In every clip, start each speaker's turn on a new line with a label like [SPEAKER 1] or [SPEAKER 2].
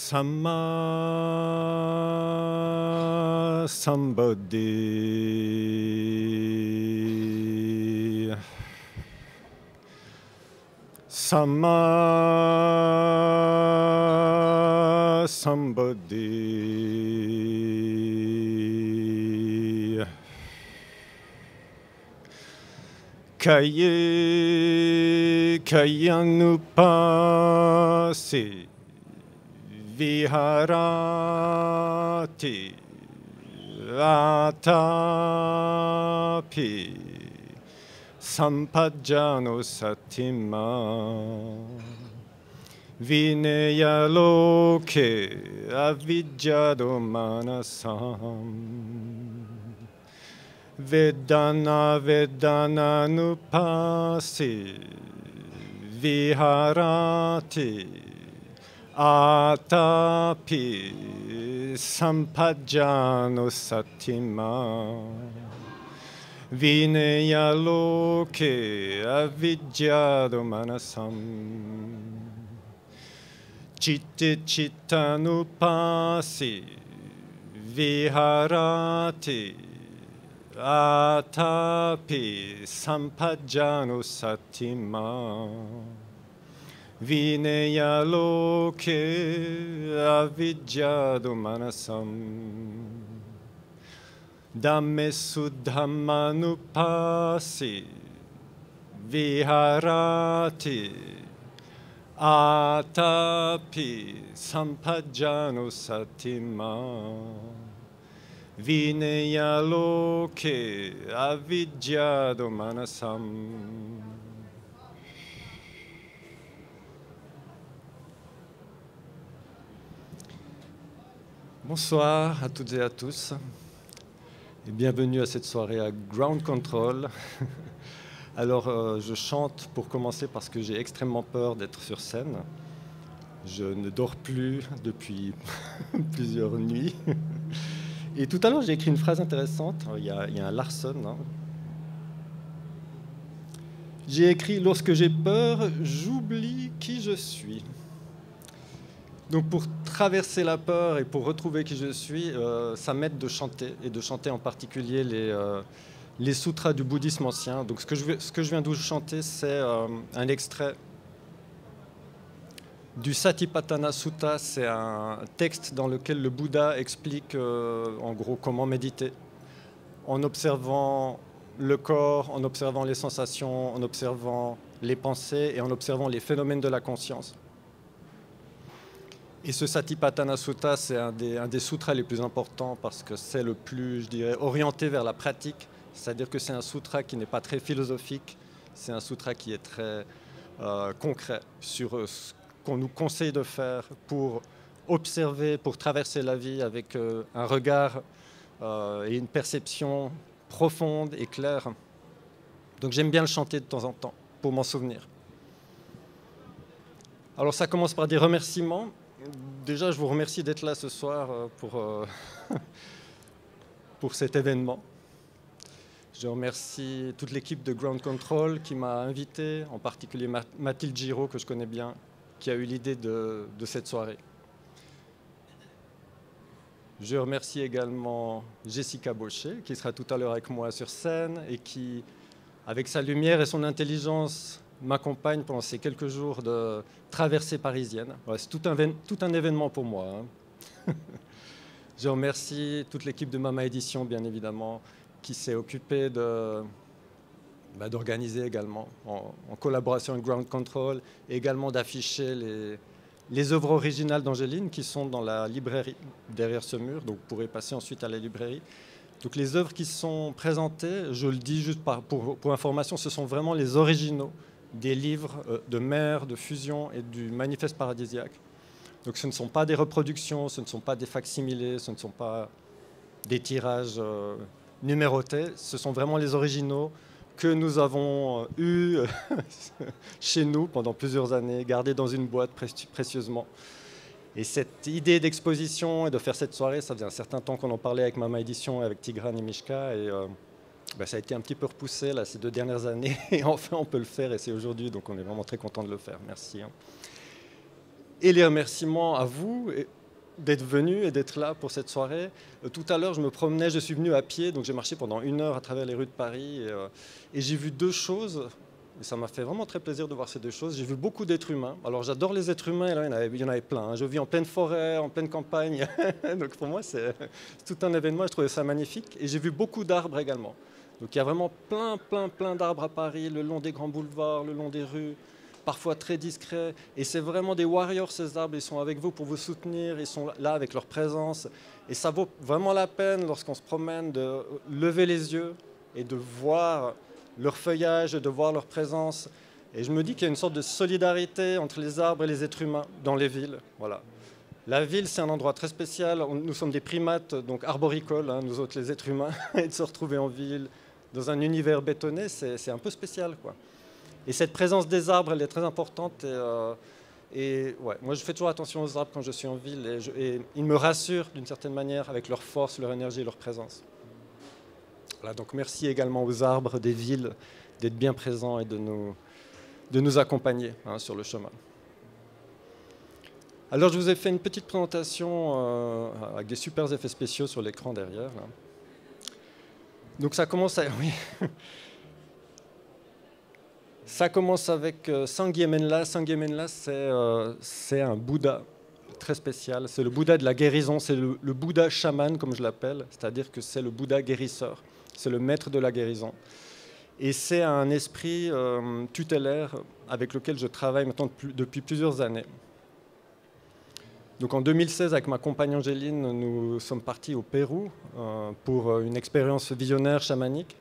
[SPEAKER 1] Samma Sambuddhi. Samma Sambuddhi. Kayanupasi Viharati Atapi Sampajjano Satima Vinaya Loke Avijjado Manasam Vedana Vedana Nupasi Viharati Atapi Sampajjano Satima Vinaya Loke Avijjado Manasam Chitte Chittanupasi Viharati Atapi Sampajjano Satima Vinaya Loke Avijjado Manasam Dhamme Suddhammanupasi Viharati Atapi Sampajjano Satima Vinaya Loke Avijjado Manasam. Bonsoir à toutes et à tous et bienvenue à cette soirée à Ground Control. Alors je chante pour commencer parce que j'ai extrêmement peur d'être sur scène. Je ne dors plus depuis plusieurs nuits. Et tout à l'heure j'ai écrit une phrase intéressante, il y a un Larson. Hein. J'ai écrit « Lorsque j'ai peur, j'oublie qui je suis ». Donc pour traverser la peur et pour retrouver qui je suis, ça m'aide de chanter, et de chanter en particulier les sutras du bouddhisme ancien. Donc ce que je viens de vous chanter, c'est un extrait du Satipatthana Sutta. C'est un texte dans lequel le Bouddha explique en gros comment méditer, en observant le corps, en observant les sensations, en observant les pensées et en observant les phénomènes de la conscience. Et ce Satipatthana Sutta, c'est un des sutras les plus importants parce que c'est le plus, je dirais, orienté vers la pratique. C'est-à-dire que c'est un sutra qui n'est pas très philosophique, c'est un sutra qui est très concret sur ce qu'on nous conseille de faire pour observer, pour traverser la vie avec un regard et une perception profonde et claire. Donc j'aime bien le chanter de temps en temps pour m'en souvenir. Alors ça commence par des remerciements. Déjà, je vous remercie d'être là ce soir pour cet événement. Je remercie toute l'équipe de Ground Control qui m'a invité, en particulier Mathilde Giraud, que je connais bien, qui a eu l'idée de cette soirée. Je remercie également Jessica Baucher, qui sera tout à l'heure avec moi sur scène et qui, avec sa lumière et son intelligence, m'accompagne pendant ces quelques jours de traversée parisienne. Ouais, c'est tout un événement pour moi. Hein. Je remercie toute l'équipe de Mama Édition, bien évidemment, qui s'est occupée d'organiser également, en collaboration avec Ground Control, et également d'afficher les œuvres originales d'Angéline qui sont dans la librairie, derrière ce mur. Donc vous pourrez passer ensuite à la librairie. Donc les œuvres qui sont présentées, je le dis juste pour information, ce sont vraiment les originaux des livres de Mère, de Fusion et du Manifeste paradisiaque. Donc ce ne sont pas des reproductions, ce ne sont pas des facsimilés, ce ne sont pas des tirages numérotés, ce sont vraiment les originaux que nous avons eus chez nous pendant plusieurs années, gardés dans une boîte précieusement. Et cette idée d'exposition et de faire cette soirée, ça faisait un certain temps qu'on en parlait avec Mama Édition, avec Tigran et Mishka, et ça a été un petit peu repoussé là, ces 2 dernières années, et enfin on peut le faire, et c'est aujourd'hui, donc on est vraiment très content de le faire. Merci. Et les remerciements à vous, d'être venu et d'être là pour cette soirée. Tout à l'heure, je me promenais, je suis venu à pied, donc j'ai marché pendant 1 heure à travers les rues de Paris et j'ai vu 2 choses. Et ça m'a fait vraiment très plaisir de voir ces 2 choses. J'ai vu beaucoup d'êtres humains. Alors j'adore les êtres humains, et là il y en avait plein. Je vis en pleine forêt, en pleine campagne. Donc pour moi c'est tout un événement, je trouvais ça magnifique. Et j'ai vu beaucoup d'arbres également. Donc il y a vraiment plein d'arbres à Paris, le long des grands boulevards, le long des rues, parfois très discrets. Et c'est vraiment des warriors, ces arbres. Ils sont avec vous pour vous soutenir, ils sont là avec leur présence. Et ça vaut vraiment la peine, lorsqu'on se promène, de lever les yeux et de voir leur feuillage, de voir leur présence. Et je me dis qu'il y a une sorte de solidarité entre les arbres et les êtres humains dans les villes. Voilà. La ville, c'est un endroit très spécial. Nous sommes des primates, donc arboricoles, hein, nous autres les êtres humains. Et de se retrouver en ville, dans un univers bétonné, c'est un peu spécial, quoi. Et cette présence des arbres, elle est très importante. Et ouais, moi, je fais toujours attention aux arbres quand je suis en ville. Et ils me rassurent d'une certaine manière avec leur force, leur énergie, leur présence. Voilà, donc merci également aux arbres des villes d'être bien présents et de nous accompagner, hein, sur le chemin. Alors, je vous ai fait une petite présentation avec des super effets spéciaux sur l'écran derrière, là. Donc ça commence à... Oui. Ça commence avec Sangye Menla. Sangye Menla, c'est un Bouddha très spécial. C'est le Bouddha de la guérison. C'est le Bouddha chaman, comme je l'appelle. C'est-à-dire que c'est le Bouddha guérisseur. C'est le maître de la guérison. Et c'est un esprit tutélaire avec lequel je travaille maintenant depuis plusieurs années. Donc en 2016, avec ma compagne Angéline, nous sommes partis au Pérou pour une expérience visionnaire chamanique.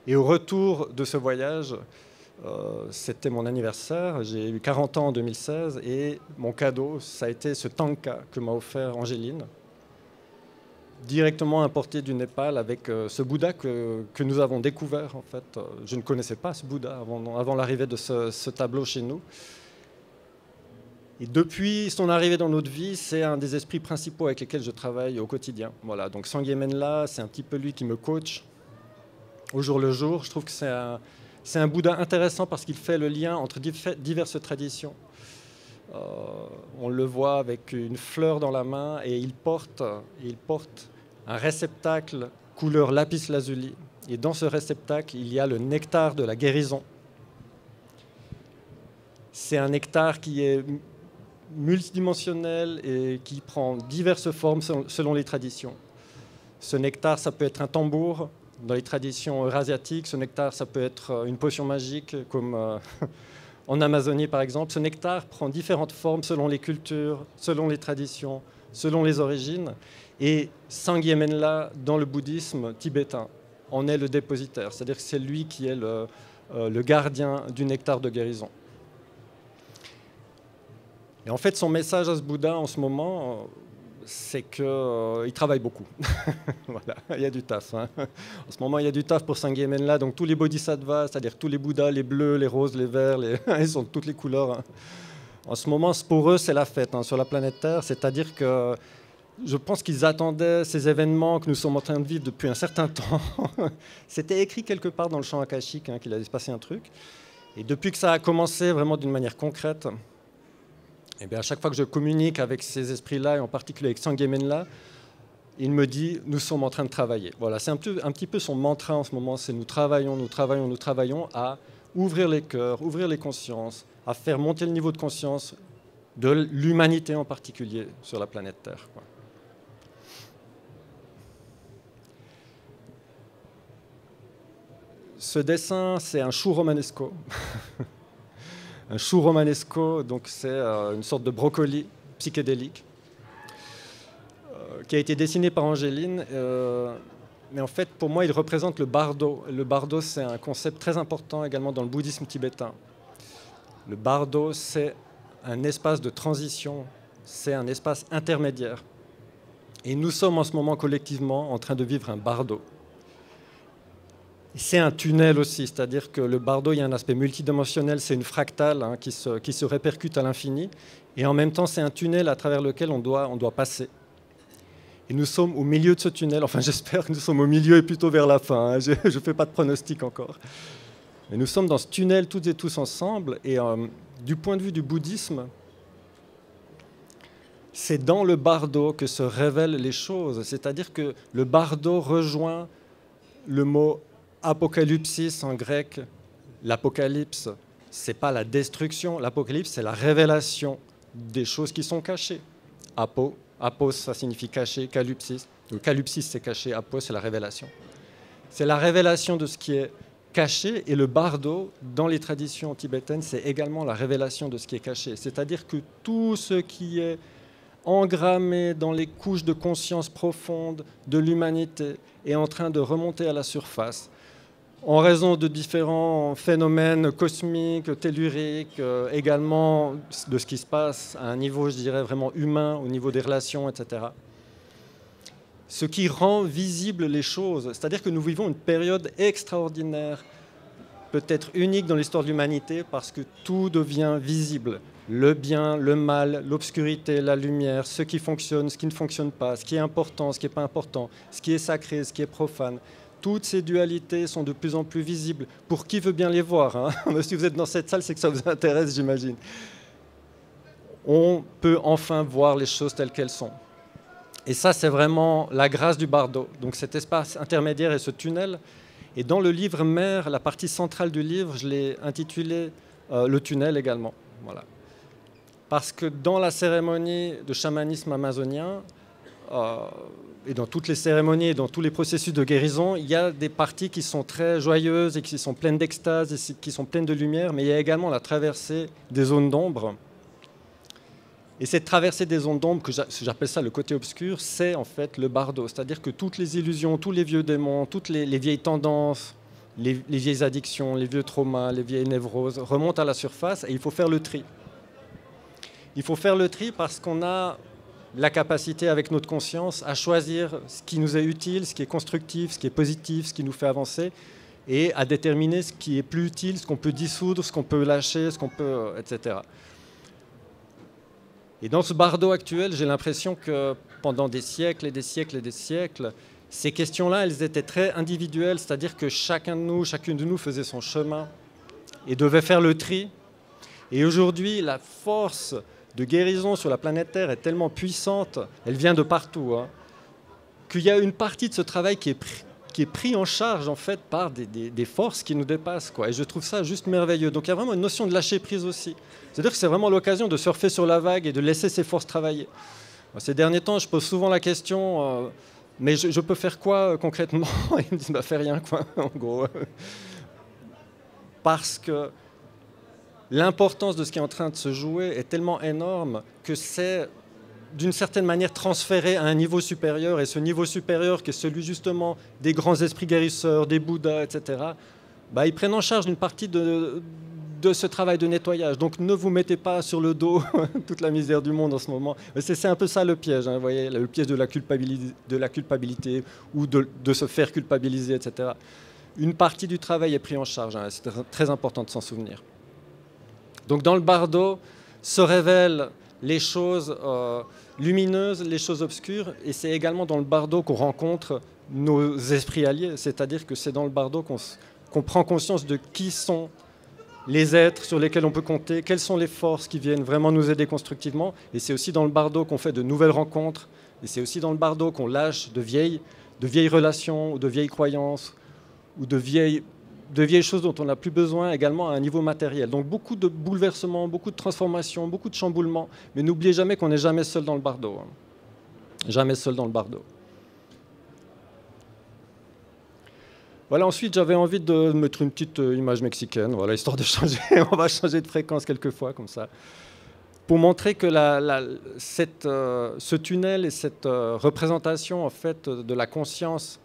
[SPEAKER 1] Et au retour de ce voyage, c'était mon anniversaire, j'ai eu 40 ans en 2016 et mon cadeau, ça a été ce tanka que m'a offert Angéline, directement importé du Népal avec ce Bouddha que nous avons découvert en fait. Je ne connaissais pas ce Bouddha avant l'arrivée de ce tableau chez nous. Et depuis son arrivée dans notre vie, c'est un des esprits principaux avec lesquels je travaille au quotidien. Voilà, donc Sangye Menla, c'est un petit peu lui qui me coach au jour le jour. Je trouve que c'est un Bouddha intéressant parce qu'il fait le lien entre diverses traditions. On le voit avec une fleur dans la main et il porte un réceptacle couleur lapis lazuli. Et dans ce réceptacle, il y a le nectar de la guérison. C'est un nectar qui est multidimensionnel et qui prend diverses formes selon les traditions. Ce nectar, ça peut être un tambour dans les traditions eurasiatiques. Ce nectar, ça peut être une potion magique comme en Amazonie par exemple. Ce nectar prend différentes formes selon les cultures, selon les traditions, selon les origines. Et Sangye Menla, dans le bouddhisme tibétain, en est le dépositaire. C'est-à-dire que c'est lui qui est le gardien du nectar de guérison. Et en fait, son message à ce Bouddha en ce moment, c'est qu'il travaille beaucoup. Voilà, il y a du taf, hein. En ce moment, il y a du taf pour Sangye Menla. Donc tous les bodhisattvas, c'est-à-dire tous les Bouddhas, les bleus, les roses, les verts, ils sont de toutes les couleurs, hein. En ce moment, pour eux, c'est la fête, hein, sur la planète Terre. C'est-à-dire que je pense qu'ils attendaient ces événements que nous sommes en train de vivre depuis un certain temps. C'était écrit quelque part dans le champ akashique, hein, qu'il allait se passer un truc. Et depuis que ça a commencé vraiment d'une manière concrète, et bien à chaque fois que je communique avec ces esprits-là, et en particulier avec Sangye Menla, il me dit « nous sommes en train de travailler ». Voilà, c'est un petit peu son mantra en ce moment, c'est « nous travaillons à ouvrir les cœurs, ouvrir les consciences, à faire monter le niveau de conscience de l'humanité en particulier sur la planète Terre ». Ce dessin, c'est un chou romanesco. Un chou romanesco, donc c'est une sorte de brocoli psychédélique qui a été dessiné par Angéline. Mais en fait, pour moi, il représente le bardo. Le bardo, c'est un concept très important également dans le bouddhisme tibétain. Le bardo, c'est un espace de transition, c'est un espace intermédiaire. Et nous sommes en ce moment collectivement en train de vivre un bardo. C'est un tunnel aussi, c'est-à-dire que le bardo, il y a un aspect multidimensionnel, c'est une fractale, hein, qui se répercute à l'infini, et en même temps, c'est un tunnel à travers lequel on doit passer. Et nous sommes au milieu de ce tunnel, enfin j'espère que nous sommes au milieu et plutôt vers la fin, hein, je ne fais pas de pronostic encore. Mais nous sommes dans ce tunnel toutes et tous ensemble, et du point de vue du bouddhisme, c'est dans le bardo que se révèlent les choses. C'est-à-dire que le bardo rejoint le mot apocalypsis en grec. L'Apocalypse, ce n'est pas la destruction. L'Apocalypse, c'est la révélation des choses qui sont cachées. Apos, ça signifie caché. Calypsis. Donc, calypsis, c'est caché. Apos, c'est la révélation. C'est la révélation de ce qui est caché. Et le bardo, dans les traditions tibétaines, c'est également la révélation de ce qui est caché. C'est-à-dire que tout ce qui est engrammé dans les couches de conscience profonde de l'humanité est en train de remonter à la surface en raison de différents phénomènes cosmiques, telluriques, également de ce qui se passe à un niveau, je dirais, vraiment humain, au niveau des relations, etc. Ce qui rend visibles les choses, c'est-à-dire que nous vivons une période extraordinaire, peut-être unique dans l'histoire de l'humanité, parce que tout devient visible. Le bien, le mal, l'obscurité, la lumière, ce qui fonctionne, ce qui ne fonctionne pas, ce qui est important, ce qui n'est pas important, ce qui est sacré, ce qui est profane. Toutes ces dualités sont de plus en plus visibles. Pour qui veut bien les voir, hein. Si vous êtes dans cette salle, c'est que ça vous intéresse, j'imagine. On peut enfin voir les choses telles qu'elles sont. Et ça, c'est vraiment la grâce du bardo. Donc cet espace intermédiaire et ce tunnel. Et dans le livre mère, la partie centrale du livre, je l'ai intitulé le tunnel également. Voilà. Parce que dans la cérémonie de chamanisme amazonien, et dans toutes les cérémonies et dans tous les processus de guérison, il y a des parties qui sont très joyeuses et qui sont pleines d'extase et qui sont pleines de lumière, mais il y a également la traversée des zones d'ombre. Et cette traversée des zones d'ombre, que j'appelle ça le côté obscur, c'est en fait le bardo. C'est-à-dire que toutes les illusions, tous les vieux démons, toutes les vieilles tendances, les vieilles addictions, les vieux traumas, les vieilles névroses remontent à la surface et il faut faire le tri. Il faut faire le tri parce qu'on a la capacité avec notre conscience à choisir ce qui nous est utile, ce qui est constructif, ce qui est positif, ce qui nous fait avancer et à déterminer ce qui est plus utile, ce qu'on peut dissoudre, ce qu'on peut lâcher, ce qu'on peut, etc. Et dans ce bardo actuel, j'ai l'impression que pendant des siècles et des siècles et des siècles, ces questions-là, elles étaient très individuelles, c'est-à-dire que chacune de nous faisait son chemin et devait faire le tri. Et aujourd'hui, la force de guérison sur la planète Terre est tellement puissante, elle vient de partout, hein, qu'il y a une partie de ce travail qui est pris en charge en fait par des forces qui nous dépassent, quoi. Et je trouve ça juste merveilleux. Donc il y a vraiment une notion de lâcher prise aussi. C'est-à-dire que c'est vraiment l'occasion de surfer sur la vague et de laisser ces forces travailler. Ces derniers temps, je pose souvent la question, mais je peux faire quoi concrètement? Ils me disent, bah fais rien, quoi, en gros. Parce que l'importance de ce qui est en train de se jouer est tellement énorme que c'est d'une certaine manière transféré à un niveau supérieur, et ce niveau supérieur qui est celui justement des grands esprits guérisseurs, des Bouddhas, etc., bah, ils prennent en charge une partie de ce travail de nettoyage. Donc ne vous mettez pas sur le dos toute la misère du monde en ce moment. C'est un peu ça le piège, hein, vous voyez, le piège de la culpabilité ou de se faire culpabiliser, etc. Une partie du travail est prise en charge, hein, c'est très important de s'en souvenir. Donc dans le bardo se révèlent les choses lumineuses, les choses obscures, et c'est également dans le bardo qu'on rencontre nos esprits alliés, c'est-à-dire que c'est dans le bardo qu'on prend conscience de qui sont les êtres sur lesquels on peut compter, quelles sont les forces qui viennent vraiment nous aider constructivement, et c'est aussi dans le bardo qu'on fait de nouvelles rencontres, et c'est aussi dans le bardo qu'on lâche de vieilles relations, ou de vieilles croyances, ou de vieilles choses dont on n'a plus besoin, également à un niveau matériel. Donc beaucoup de bouleversements, beaucoup de transformations, beaucoup de chamboulements, mais n'oubliez jamais qu'on n'est jamais seul dans le bardo, hein. Jamais seul dans le bardo. Voilà, ensuite j'avais envie de mettre une petite image mexicaine, voilà, histoire de changer, on va changer de fréquence quelquefois comme ça, pour montrer que ce tunnel et cette représentation en fait de la conscience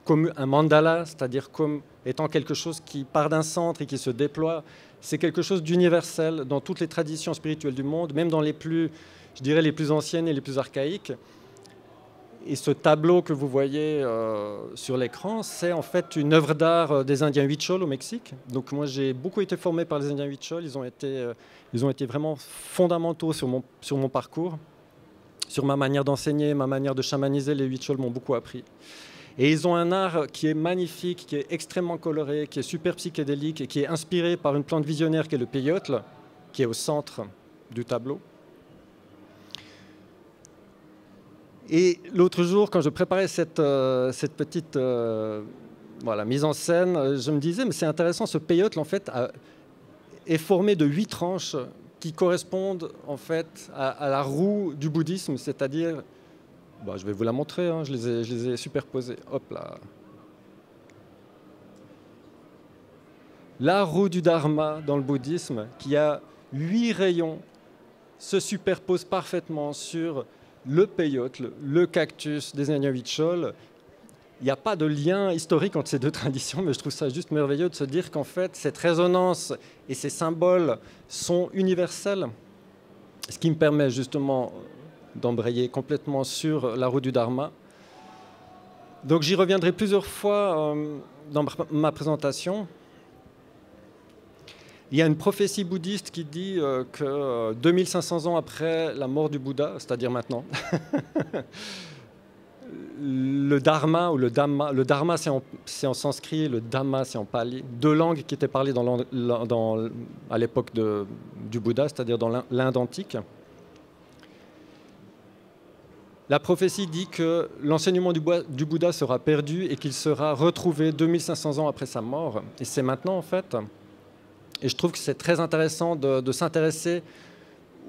[SPEAKER 1] comme un mandala, c'est-à-dire comme étant quelque chose qui part d'un centre et qui se déploie, c'est quelque chose d'universel dans toutes les traditions spirituelles du monde, même dans les plus, je dirais, les plus anciennes et les plus archaïques. Et ce tableau que vous voyez sur l'écran, c'est en fait une œuvre d'art des Indiens Huichol au Mexique. Donc moi, j'ai beaucoup été formé par les Indiens Huichol. Ils ont été vraiment fondamentaux sur mon parcours, sur ma manière d'enseigner, ma manière de chamaniser. Les Huichol m'ont beaucoup appris. Et ils ont un art qui est magnifique, qui est extrêmement coloré, qui est super psychédélique et qui est inspiré par une plante visionnaire qui est le peyote, qui est au centre du tableau. Et l'autre jour, quand je préparais cette petite voilà, mise en scène, je me disais, mais c'est intéressant, ce peyote, en fait, est formé de 8 tranches qui correspondent en fait à la roue du bouddhisme, c'est-à-dire, bah, je vais vous la montrer, hein, je les ai superposées. Hop là. La roue du dharma dans le bouddhisme, qui a 8 rayons, se superpose parfaitement sur le peyote, le cactus des Agnahuichol. Il n'y a pas de lien historique entre ces deux traditions, mais je trouve ça juste merveilleux de se dire qu'en fait, cette résonance et ces symboles sont universels, ce qui me permet justement d'embrayer complètement sur la roue du Dharma. Donc j'y reviendrai plusieurs fois dans ma présentation. Il y a une prophétie bouddhiste qui dit que 2500 ans après la mort du Bouddha, c'est-à-dire maintenant, le dharma ou le dharma c'est en sanskrit, le dhamma c'est en pali, deux langues qui étaient parlées à l'époque du Bouddha, c'est-à-dire dans l'Inde antique. La prophétie dit que l'enseignement du Bouddha sera perdu et qu'il sera retrouvé 2500 ans après sa mort. Et c'est maintenant en fait. Et je trouve que c'est très intéressant de s'intéresser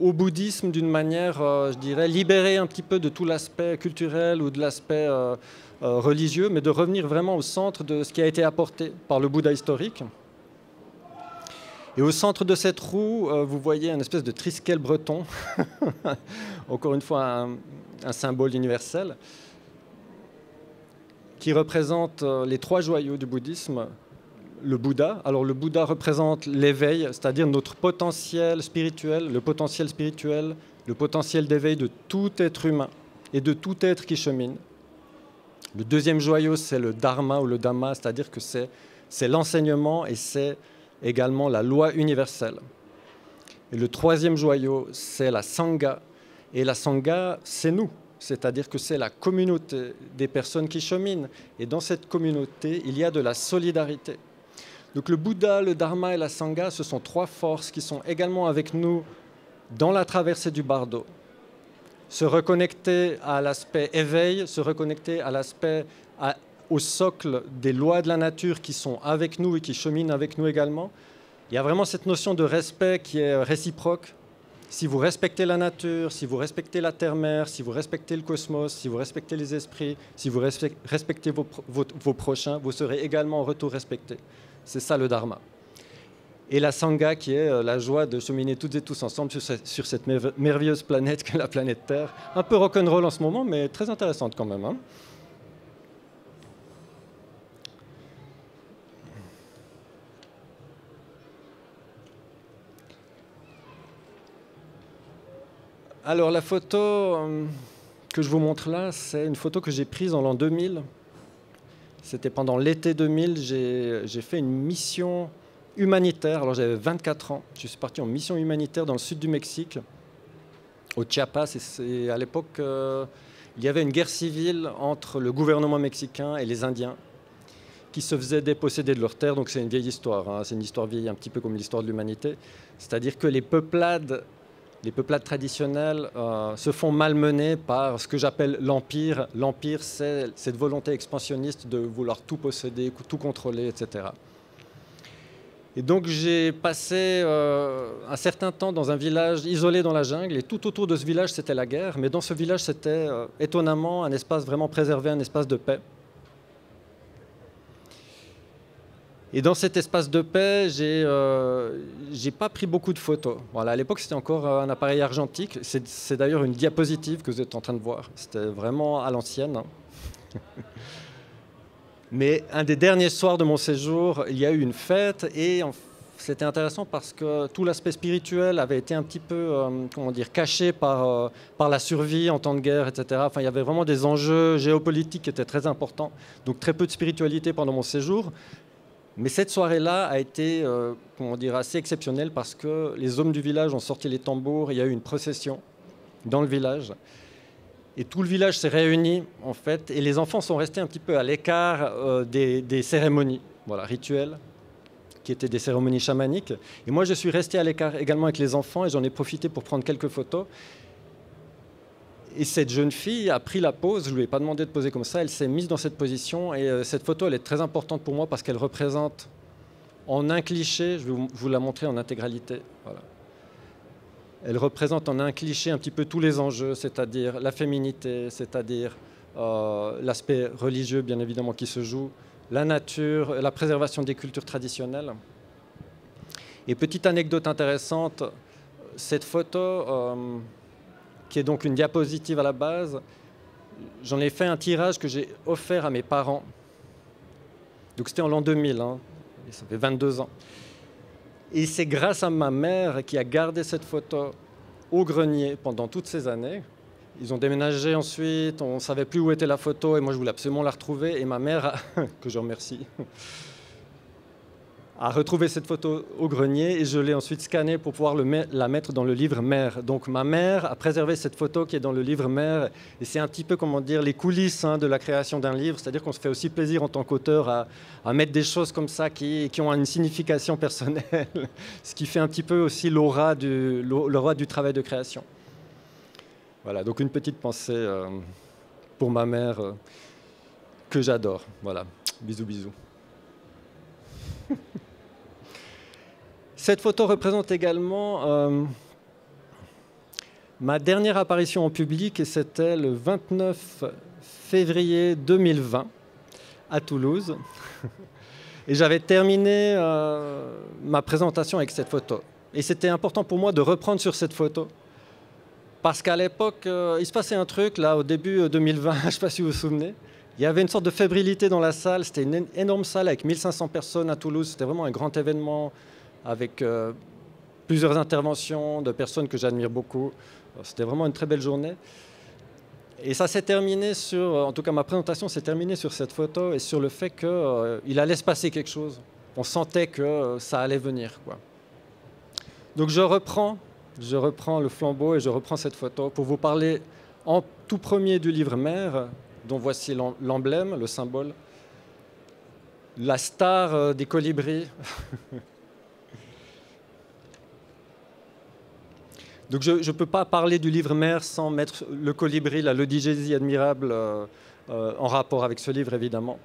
[SPEAKER 1] au bouddhisme d'une manière, je dirais, libérée un petit peu de tout l'aspect culturel ou de l'aspect religieux, mais de revenir vraiment au centre de ce qui a été apporté par le Bouddha historique. Et au centre de cette roue, vous voyez une espèce de triskel breton, encore une fois un symbole universel, qui représente les 3 joyaux du bouddhisme. Le Bouddha. Alors le Bouddha représente l'éveil, c'est-à-dire notre potentiel spirituel, le potentiel d'éveil de tout être humain et de tout être qui chemine. Le deuxième joyau, c'est le Dharma ou le Dhamma, c'est-à-dire que c'est l'enseignement et c'est également la loi universelle. Et le troisième joyau, c'est la Sangha. Et la Sangha, c'est nous, c'est-à-dire que c'est la communauté des personnes qui cheminent. Et dans cette communauté, il y a de la solidarité. Donc le Bouddha, le Dharma et la Sangha, ce sont 3 forces qui sont également avec nous dans la traversée du bardo. Se reconnecter à l'aspect éveil, se reconnecter à l'aspect, au socle des lois de la nature qui sont avec nous et qui cheminent avec nous également. Il y a vraiment cette notion de respect qui est réciproque. Si vous respectez la nature, si vous respectez la terre-mère, si vous respectez le cosmos, si vous respectez les esprits, si vous respectez vos prochains, vous serez également en retour respectés. C'est ça le Dharma. Et la Sangha qui est la joie de cheminer toutes et tous ensemble sur cette merveilleuse planète qu'est la planète Terre. Un peu rock'n'roll en ce moment, mais très intéressante quand même. Hein. Alors la photo que je vous montre là, c'est une photo que j'ai prise en l'an 2000. C'était pendant l'été 2000, j'ai fait une mission humanitaire. Alors j'avais 24 ans. Je suis parti en mission humanitaire dans le sud du Mexique, au Chiapas. Et à l'époque, il y avait une guerre civile entre le gouvernement mexicain et les Indiens qui se faisaient déposséder de leurs terres. Donc c'est une vieille histoire. Hein. C'est une histoire vieille, un petit peu comme l'histoire de l'humanité. C'est-à-dire que les peuplades traditionnelles se font malmener par ce que j'appelle l'empire. L'empire, c'est cette volonté expansionniste de vouloir tout posséder, tout contrôler, etc. Et donc j'ai passé un certain temps dans un village isolé dans la jungle, et tout autour de ce village, c'était la guerre, mais dans ce village, c'était étonnamment un espace vraiment préservé, un espace de paix. Et dans cet espace de paix, j'ai pas pris beaucoup de photos. Voilà, à l'époque, c'était encore un appareil argentique. C'est d'ailleurs une diapositive que vous êtes en train de voir. C'était vraiment à l'ancienne. Hein. Mais un des derniers soirs de mon séjour, il y a eu une fête et c'était intéressant parce que tout l'aspect spirituel avait été un petit peu caché par la survie en temps de guerre, etc. Enfin, il y avait vraiment des enjeux géopolitiques qui étaient très importants. Donc très peu de spiritualité pendant mon séjour. Mais cette soirée-là a été assez exceptionnelle parce que les hommes du village ont sorti les tambours, il y a eu une procession dans le village. Et tout le village s'est réuni, en fait, et les enfants sont restés un petit peu à l'écart des cérémonies rituelles, qui étaient des cérémonies chamaniques. Et moi, je suis resté à l'écart également avec les enfants et j'en ai profité pour prendre quelques photos. Et cette jeune fille a pris la pose, je ne lui ai pas demandé de poser comme ça, elle s'est mise dans cette position. Et cette photo, elle est très importante pour moi parce qu'elle représente en un cliché, je vais vous la montrer en intégralité. Voilà. Elle représente en un cliché un petit peu tous les enjeux, c'est-à-dire la féminité, c'est-à-dire l'aspect religieux, bien évidemment, qui se joue, la nature, la préservation des cultures traditionnelles. Et petite anecdote intéressante, cette photo, qui est donc une diapositive à la base, j'en ai fait un tirage que j'ai offert à mes parents. Donc c'était en l'an 2000, hein, et ça fait 22 ans. Et c'est grâce à ma mère qui a gardé cette photo au grenier pendant toutes ces années. Ils ont déménagé ensuite, on ne savait plus où était la photo et moi je voulais absolument la retrouver. Et ma mère, que je remercie, a retrouvé cette photo au grenier et je l'ai ensuite scannée pour pouvoir la mettre dans le livre mère. Donc ma mère a préservé cette photo qui est dans le livre mère et c'est un petit peu, comment dire, les coulisses de la création d'un livre, c'est-à-dire qu'on se fait aussi plaisir en tant qu'auteur à mettre des choses comme ça qui ont une signification personnelle, ce qui fait un petit peu aussi l'aura du travail de création. Voilà, donc une petite pensée pour ma mère que j'adore. Voilà, bisous bisous. Cette photo représente également ma dernière apparition en public et c'était le 29 février 2020 à Toulouse. Et j'avais terminé ma présentation avec cette photo. Et c'était important pour moi de reprendre sur cette photo parce qu'à l'époque, il se passait un truc, là, au début 2020, je ne sais pas si vous vous souvenez. Il y avait une sorte de fébrilité dans la salle. C'était une énorme salle avec 1500 personnes à Toulouse. C'était vraiment un grand événement avec plusieurs interventions de personnes que j'admire beaucoup. C'était vraiment une très belle journée. Et ça s'est terminé sur, en tout cas ma présentation s'est terminée sur cette photo et sur le fait qu'il allait se passer quelque chose. On sentait que ça allait venir, quoi. Donc je reprends le flambeau et je reprends cette photo pour vous parler en tout premier du livre mère, dont voici l'emblème, le symbole, la star des colibris. Donc je ne peux pas parler du livre mère sans mettre le colibri, la l'odigésie admirable, en rapport avec ce livre, évidemment.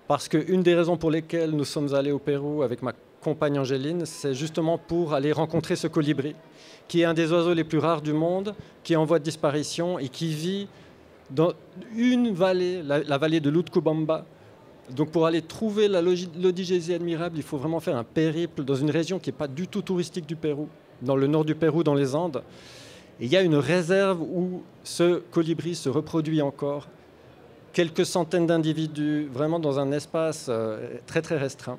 [SPEAKER 1] Parce qu'une des raisons pour lesquelles nous sommes allés au Pérou avec ma compagne Angéline, c'est justement pour aller rencontrer ce colibri, qui est un des oiseaux les plus rares du monde, qui est en voie de disparition et qui vit dans une vallée, la vallée de l'Utcubamba. Donc pour aller trouver la l'odigésie admirable, il faut vraiment faire un périple dans une région qui n'est pas du tout touristique du Pérou, dans le nord du Pérou, dans les Andes. Et il y a une réserve où ce colibri se reproduit encore, quelques centaines d'individus, vraiment dans un espace très très restreint.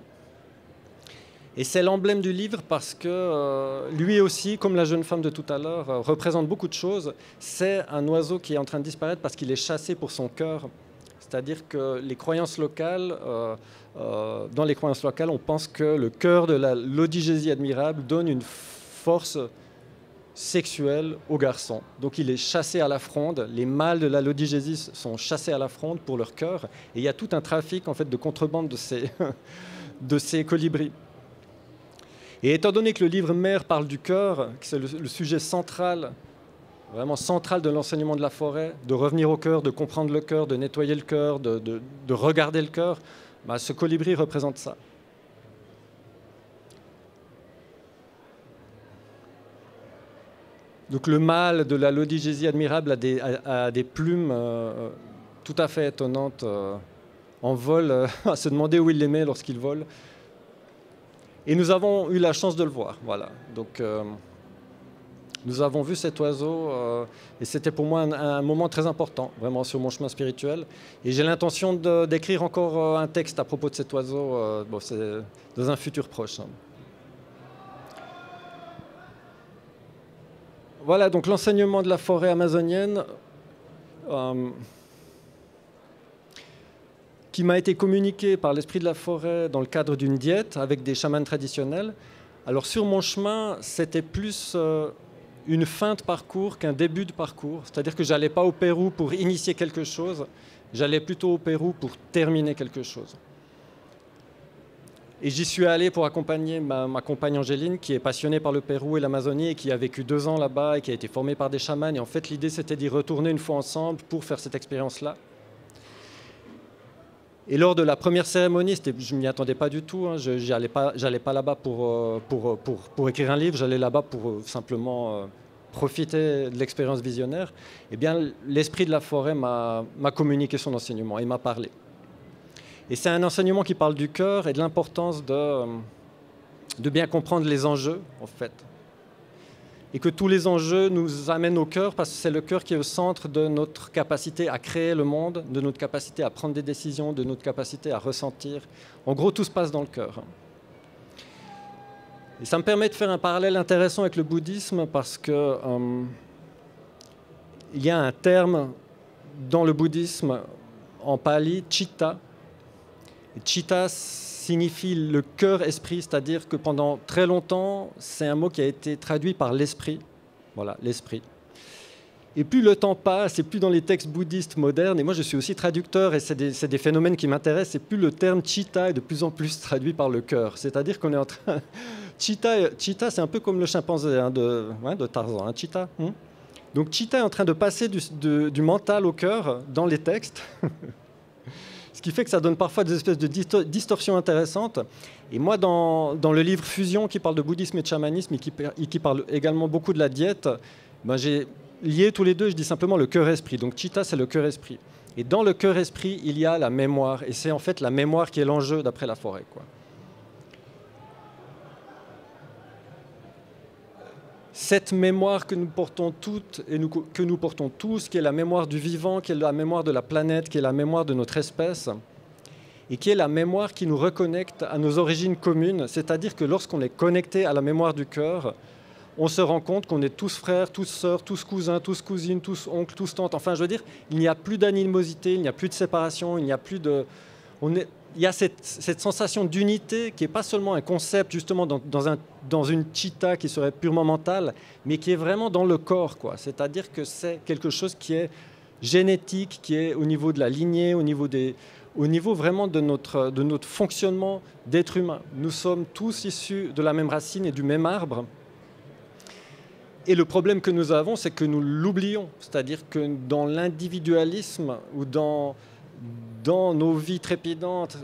[SPEAKER 1] Et c'est l'emblème du livre parce que lui aussi, comme la jeune femme de tout à l'heure, représente beaucoup de choses. C'est un oiseau qui est en train de disparaître parce qu'il est chassé pour son cœur. C'est-à-dire que les croyances locales, dans les croyances locales, on pense que le cœur de l'odigésie admirable donne une force sexuelle aux garçons. Donc il est chassé à la fronde. Les mâles de la l'odigésie sont chassés à la fronde pour leur cœur. Et il y a tout un trafic en fait, de contrebande de ces colibris. Et étant donné que le livre mère parle du cœur, que c'est le sujet central, vraiment central de l'enseignement de la forêt, de revenir au cœur, de comprendre le cœur, de nettoyer le cœur, de regarder le cœur, bah, ce colibri représente ça. Donc le mâle de la l'odigésie admirable a des plumes tout à fait étonnantes en vol, à se demander où il les met lorsqu'il vole. Et nous avons eu la chance de le voir. Voilà. Donc, nous avons vu cet oiseau et c'était pour moi un moment très important, vraiment sur mon chemin spirituel. Et j'ai l'intention d'écrire encore un texte à propos de cet oiseau bon, c'est dans un futur proche. Hein. Voilà, donc l'enseignement de la forêt amazonienne qui m'a été communiqué par l'esprit de la forêt dans le cadre d'une diète avec des chamans traditionnels. Alors sur mon chemin, c'était plus une fin de parcours qu'un début de parcours. C'est-à-dire que je n'allais pas au Pérou pour initier quelque chose, j'allais plutôt au Pérou pour terminer quelque chose. Et j'y suis allé pour accompagner ma compagne Angéline, qui est passionnée par le Pérou et l'Amazonie, et qui a vécu 2 ans là-bas, et qui a été formée par des chamans. Et en fait, l'idée, c'était d'y retourner une fois ensemble pour faire cette expérience-là. Et lors de la première cérémonie, je ne m'y attendais pas du tout, hein, je n'allais pas là-bas pour écrire un livre, j'allais là-bas pour simplement profiter de l'expérience visionnaire. Eh bien, l'esprit de la forêt m'a communiqué son enseignement, il m'a parlé. Et c'est un enseignement qui parle du cœur et de l'importance de bien comprendre les enjeux, en fait. Et que tous les enjeux nous amènent au cœur, parce que c'est le cœur qui est au centre de notre capacité à créer le monde, de notre capacité à prendre des décisions, de notre capacité à ressentir. En gros, tout se passe dans le cœur. Et ça me permet de faire un parallèle intéressant avec le bouddhisme, parce que il y a un terme dans le bouddhisme en pali, chitta. Et chitta signifie le cœur-esprit, c'est-à-dire que pendant très longtemps, c'est un mot qui a été traduit par l'esprit. Voilà, l'esprit. Et plus le temps passe, et plus dans les textes bouddhistes modernes, et moi je suis aussi traducteur, et c'est des phénomènes qui m'intéressent, et plus le terme chitta est de plus en plus traduit par le cœur. C'est-à-dire qu'on est en train... Chitta, c'est un peu comme le chimpanzé hein, de Tarzan, hein, Chitta. Donc Chitta est en train de passer du mental au cœur dans les textes. Ce qui fait que ça donne parfois des espèces de distorsions intéressantes. Et moi, dans le livre Fusion, qui parle de bouddhisme et de chamanisme, et qui parle également beaucoup de la diète, ben j'ai lié tous les deux, je dis simplement le cœur-esprit. Donc Chitta, c'est le cœur-esprit. Et dans le cœur-esprit, il y a la mémoire. Et c'est en fait la mémoire qui est l'enjeu d'après la forêt, quoi. Cette mémoire que nous portons toutes et que nous portons tous, qui est la mémoire du vivant, qui est la mémoire de la planète, qui est la mémoire de notre espèce, et qui est la mémoire qui nous reconnecte à nos origines communes, c'est-à-dire que lorsqu'on est connecté à la mémoire du cœur, on se rend compte qu'on est tous frères, tous sœurs, tous cousins, tous cousines, tous oncles, tous tantes. Enfin, je veux dire, il n'y a plus d'animosité, il n'y a plus de séparation, il n'y a plus de... Il y a cette sensation d'unité qui n'est pas seulement un concept justement dans une chitta qui serait purement mentale, mais qui est vraiment dans le corps, quoi. C'est-à-dire que c'est quelque chose qui est génétique, qui est au niveau de la lignée, au niveau vraiment de notre fonctionnement d'être humain. Nous sommes tous issus de la même racine et du même arbre. Et le problème que nous avons, c'est que nous l'oublions. C'est-à-dire que dans l'individualisme ou dans nos vies trépidantes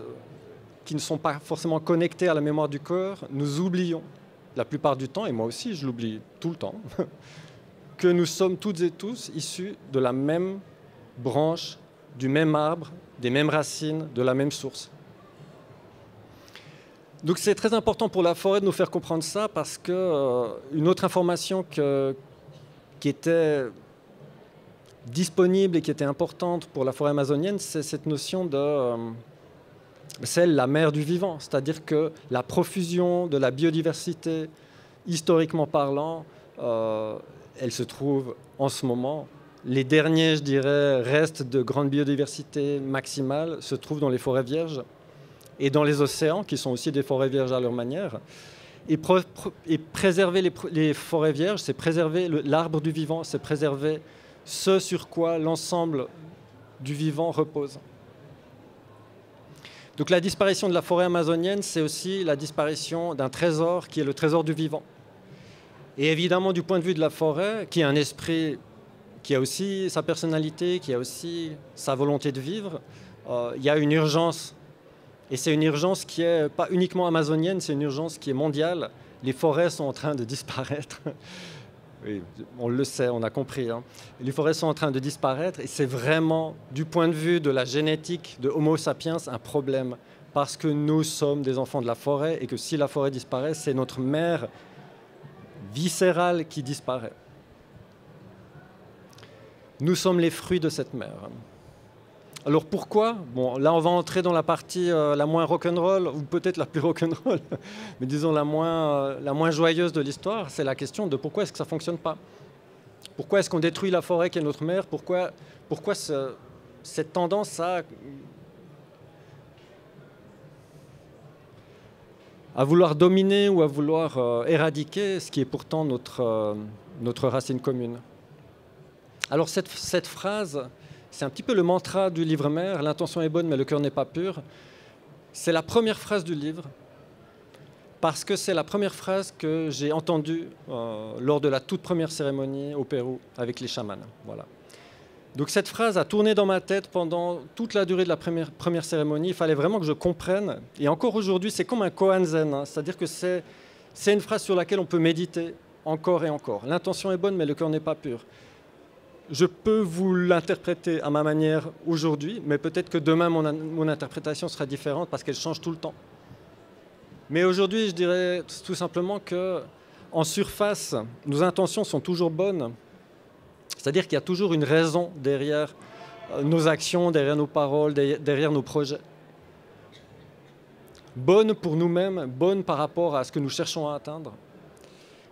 [SPEAKER 1] qui ne sont pas forcément connectées à la mémoire du corps, nous oublions la plupart du temps, et moi aussi je l'oublie tout le temps, que nous sommes toutes et tous issus de la même branche, du même arbre, des mêmes racines, de la même source. Donc c'est très important pour la forêt de nous faire comprendre ça, parce que une autre information qui était disponible et qui était importante pour la forêt amazonienne, c'est cette notion de celle la mère du vivant, c'est-à-dire que la profusion de la biodiversité, historiquement parlant, elle se trouve en ce moment. Les derniers, je dirais, restes de grande biodiversité maximale se trouvent dans les forêts vierges et dans les océans, qui sont aussi des forêts vierges à leur manière. Et préserver les forêts vierges, c'est préserver l'arbre du vivant, c'est préserver ce sur quoi l'ensemble du vivant repose. Donc la disparition de la forêt amazonienne, c'est aussi la disparition d'un trésor qui est le trésor du vivant. Et évidemment, du point de vue de la forêt, qui est un esprit qui a aussi sa personnalité, qui a aussi sa volonté de vivre, il y a une urgence. Et c'est une urgence qui n'est pas uniquement amazonienne, c'est une urgence qui est mondiale. Les forêts sont en train de disparaître. Oui, on le sait, on a compris. Hein. Les forêts sont en train de disparaître et c'est vraiment, du point de vue de la génétique de Homo sapiens, un problème. Parce que nous sommes des enfants de la forêt et que si la forêt disparaît, c'est notre mère viscérale qui disparaît. Nous sommes les fruits de cette mère. Alors pourquoi? Bon, là on va entrer dans la partie la moins rock'n'roll, ou peut-être la plus rock'n'roll, mais disons la moins joyeuse de l'histoire, c'est la question de pourquoi est-ce que ça ne fonctionne pas? Pourquoi est-ce qu'on détruit la forêt qui est notre mère? Pourquoi cette tendance à vouloir dominer ou à vouloir éradiquer ce qui est pourtant notre racine commune? Alors cette phrase... C'est un petit peu le mantra du livre mère, l'intention est bonne mais le cœur n'est pas pur. C'est la première phrase du livre parce que c'est la première phrase que j'ai entendue lors de la toute première cérémonie au Pérou avec les chamans. Voilà. Donc cette phrase a tourné dans ma tête pendant toute la durée de la première cérémonie. Il fallait vraiment que je comprenne. Et encore aujourd'hui, c'est comme un koan zen, hein. C'est-à-dire que c'est une phrase sur laquelle on peut méditer encore et encore. L'intention est bonne, mais le cœur n'est pas pur. Je peux vous l'interpréter à ma manière aujourd'hui, mais peut-être que demain, mon interprétation sera différente parce qu'elle change tout le temps. Mais aujourd'hui, je dirais tout simplement qu'en surface, nos intentions sont toujours bonnes. C'est-à-dire qu'il y a toujours une raison derrière nos actions, derrière nos paroles, derrière nos projets. Bonne pour nous-mêmes, bonne par rapport à ce que nous cherchons à atteindre.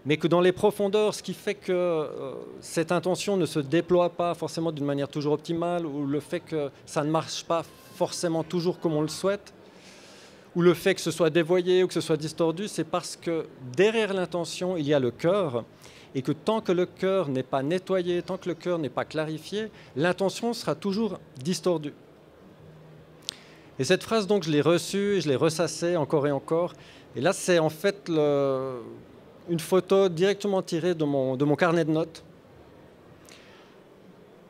[SPEAKER 1] Mais que dans les profondeurs, ce qui fait que cette intention ne se déploie pas forcément d'une manière toujours optimale, ou le fait que ça ne marche pas forcément toujours comme on le souhaite, ou le fait que ce soit dévoyé ou que ce soit distordu, c'est parce que derrière l'intention, il y a le cœur, et que tant que le cœur n'est pas nettoyé, tant que le cœur n'est pas clarifié, l'intention sera toujours distordue. Et cette phrase, donc, je l'ai reçue, je l'ai ressassée encore et encore. Et là, c'est en fait une photo directement tirée de mon carnet de notes.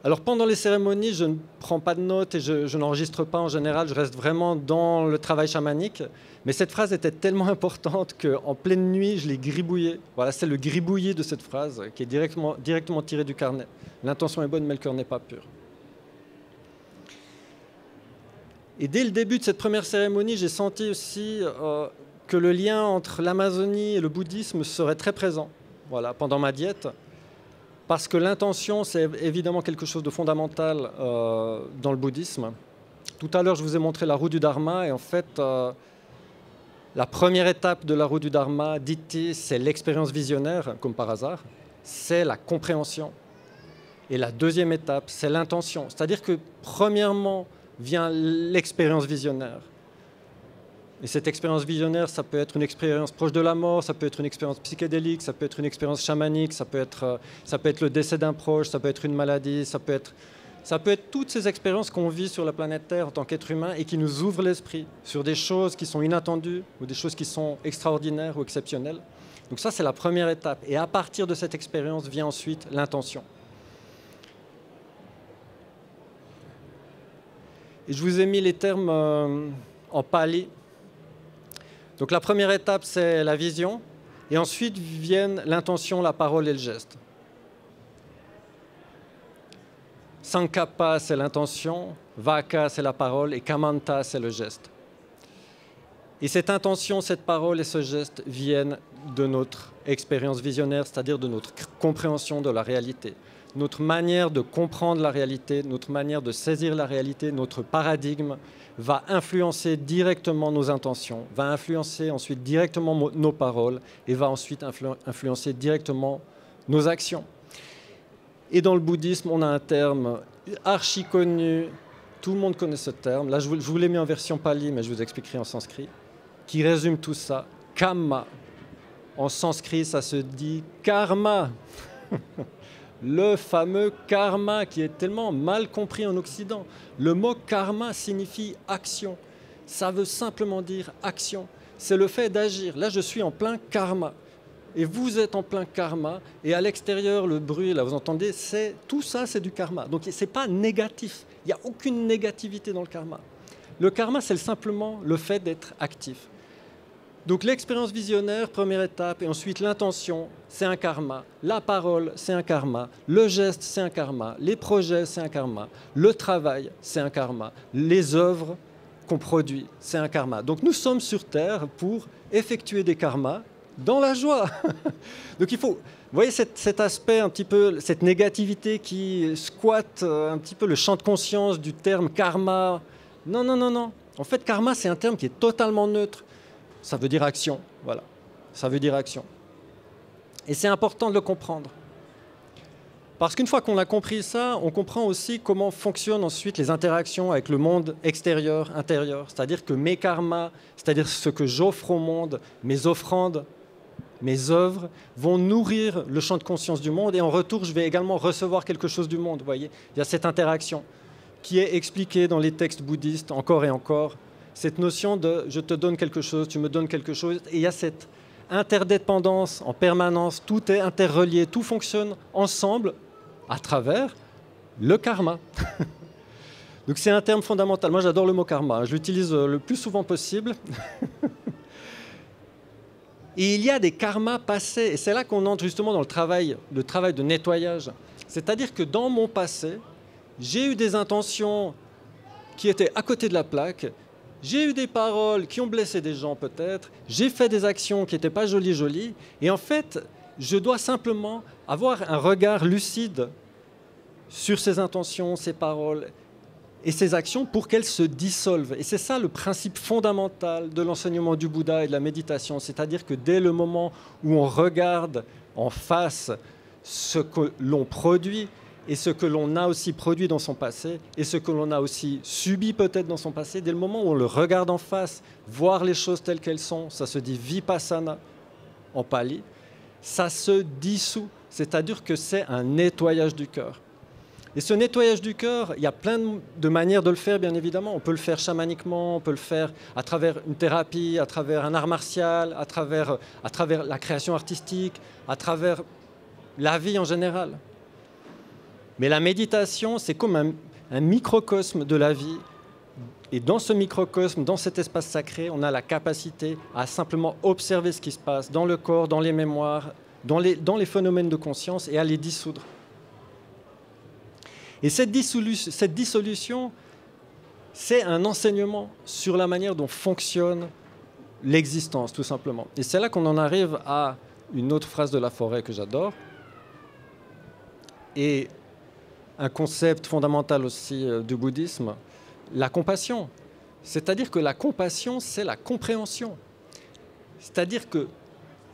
[SPEAKER 1] Alors pendant les cérémonies, je ne prends pas de notes et je n'enregistre pas en général, je reste vraiment dans le travail chamanique. Mais cette phrase était tellement importante qu'en pleine nuit, je l'ai gribouillée. Voilà, c'est le gribouillis de cette phrase qui est directement tirée du carnet. L'intention est bonne, mais le cœur n'est pas pur. Et dès le début de cette première cérémonie, j'ai senti aussi que le lien entre l'Amazonie et le bouddhisme serait très présent, voilà, pendant ma diète. Parce que l'intention, c'est évidemment quelque chose de fondamental dans le bouddhisme. Tout à l'heure, je vous ai montré la roue du Dharma, et en fait, la première étape de la roue du Dharma, Ditti, c'est l'expérience visionnaire, comme par hasard, c'est la compréhension. Et la deuxième étape, c'est l'intention. C'est-à-dire que, premièrement, vient l'expérience visionnaire. Et cette expérience visionnaire, ça peut être une expérience proche de la mort, ça peut être une expérience psychédélique, ça peut être une expérience chamanique, ça peut être le décès d'un proche, ça peut être une maladie, ça peut être toutes ces expériences qu'on vit sur la planète Terre en tant qu'être humain et qui nous ouvrent l'esprit sur des choses qui sont inattendues ou des choses qui sont extraordinaires ou exceptionnelles. Donc ça, c'est la première étape. Et à partir de cette expérience vient ensuite l'intention. Et je vous ai mis les termes en pali. Donc la première étape, c'est la vision, et ensuite viennent l'intention, la parole et le geste. Sankappa, c'est l'intention, Vaka, c'est la parole, et Kamanta, c'est le geste. Et cette intention, cette parole et ce geste viennent de notre expérience visionnaire, c'est-à-dire de notre compréhension de la réalité. Notre manière de comprendre la réalité, notre manière de saisir la réalité, notre paradigme va influencer directement nos intentions, va influencer ensuite directement nos paroles et va ensuite influencer directement nos actions. Et dans le bouddhisme, on a un terme archi connu, tout le monde connaît ce terme, là je vous l'ai mis en version pali, mais je vous expliquerai en sanskrit, qui résume tout ça, kamma. En sanskrit, ça se dit karma. Le fameux karma qui est tellement mal compris en Occident. Le mot karma signifie action. Ça veut simplement dire action. C'est le fait d'agir. Là, je suis en plein karma. Et vous êtes en plein karma. Et à l'extérieur, le bruit, là, vous entendez, tout ça, c'est du karma. Donc, ce n'est pas négatif. Il n'y a aucune négativité dans le karma. Le karma, c'est simplement le fait d'être actif. Donc l'expérience visionnaire, première étape, et ensuite l'intention, c'est un karma. La parole, c'est un karma. Le geste, c'est un karma. Les projets, c'est un karma. Le travail, c'est un karma. Les œuvres qu'on produit, c'est un karma. Donc nous sommes sur Terre pour effectuer des karmas dans la joie. Donc il faut, vous voyez cet aspect un petit peu, cette négativité qui squatte un petit peu le champ de conscience du terme karma. Non, non, non, non. En fait, karma, c'est un terme qui est totalement neutre. Ça veut dire action, voilà. Ça veut dire action. Et c'est important de le comprendre. Parce qu'une fois qu'on a compris ça, on comprend aussi comment fonctionnent ensuite les interactions avec le monde extérieur, intérieur. C'est-à-dire que mes karmas, c'est-à-dire ce que j'offre au monde, mes offrandes, mes œuvres, vont nourrir le champ de conscience du monde. Et en retour, je vais également recevoir quelque chose du monde. Vous voyez, il y a cette interaction qui est expliquée dans les textes bouddhistes encore et encore. cette notion de je te donne quelque chose, tu me donnes quelque chose, et il y a cette interdépendance en permanence, tout est interrelié, tout fonctionne ensemble à travers le karma. Donc c'est un terme fondamental. Moi j'adore le mot karma, je l'utilise le plus souvent possible. Et il y a des karmas passés, et c'est là qu'on entre justement dans le travail de nettoyage. C'est-à-dire que dans mon passé, j'ai eu des intentions qui étaient à côté de la plaque, j'ai eu des paroles qui ont blessé des gens peut-être, j'ai fait des actions qui n'étaient pas jolies, et en fait, je dois simplement avoir un regard lucide sur ces intentions, ces paroles et ces actions pour qu'elles se dissolvent. Et c'est ça le principe fondamental de l'enseignement du Bouddha et de la méditation, c'est-à-dire que dès le moment où on regarde en face ce que l'on produit, et ce que l'on a aussi produit dans son passé, et ce que l'on a aussi subi peut-être dans son passé, dès le moment où on le regarde en face, voir les choses telles qu'elles sont, ça se dit vipassana en pali, ça se dissout, c'est-à-dire que c'est un nettoyage du cœur. Et ce nettoyage du cœur, il y a plein de manières de le faire, bien évidemment. On peut le faire chamaniquement, on peut le faire à travers une thérapie, à travers un art martial, à travers la création artistique, à travers la vie en général. Mais la méditation, c'est comme un microcosme de la vie. Et dans ce microcosme, dans cet espace sacré, on a la capacité à simplement observer ce qui se passe dans le corps, dans les mémoires, dans les phénomènes de conscience et à les dissoudre. Et cette dissolution, c'est un enseignement sur la manière dont fonctionne l'existence, tout simplement. Et c'est là qu'on en arrive à une autre phrase de Laforêt que j'adore. Et un concept fondamental aussi du bouddhisme, la compassion. C'est-à-dire que la compassion, c'est la compréhension. C'est-à-dire que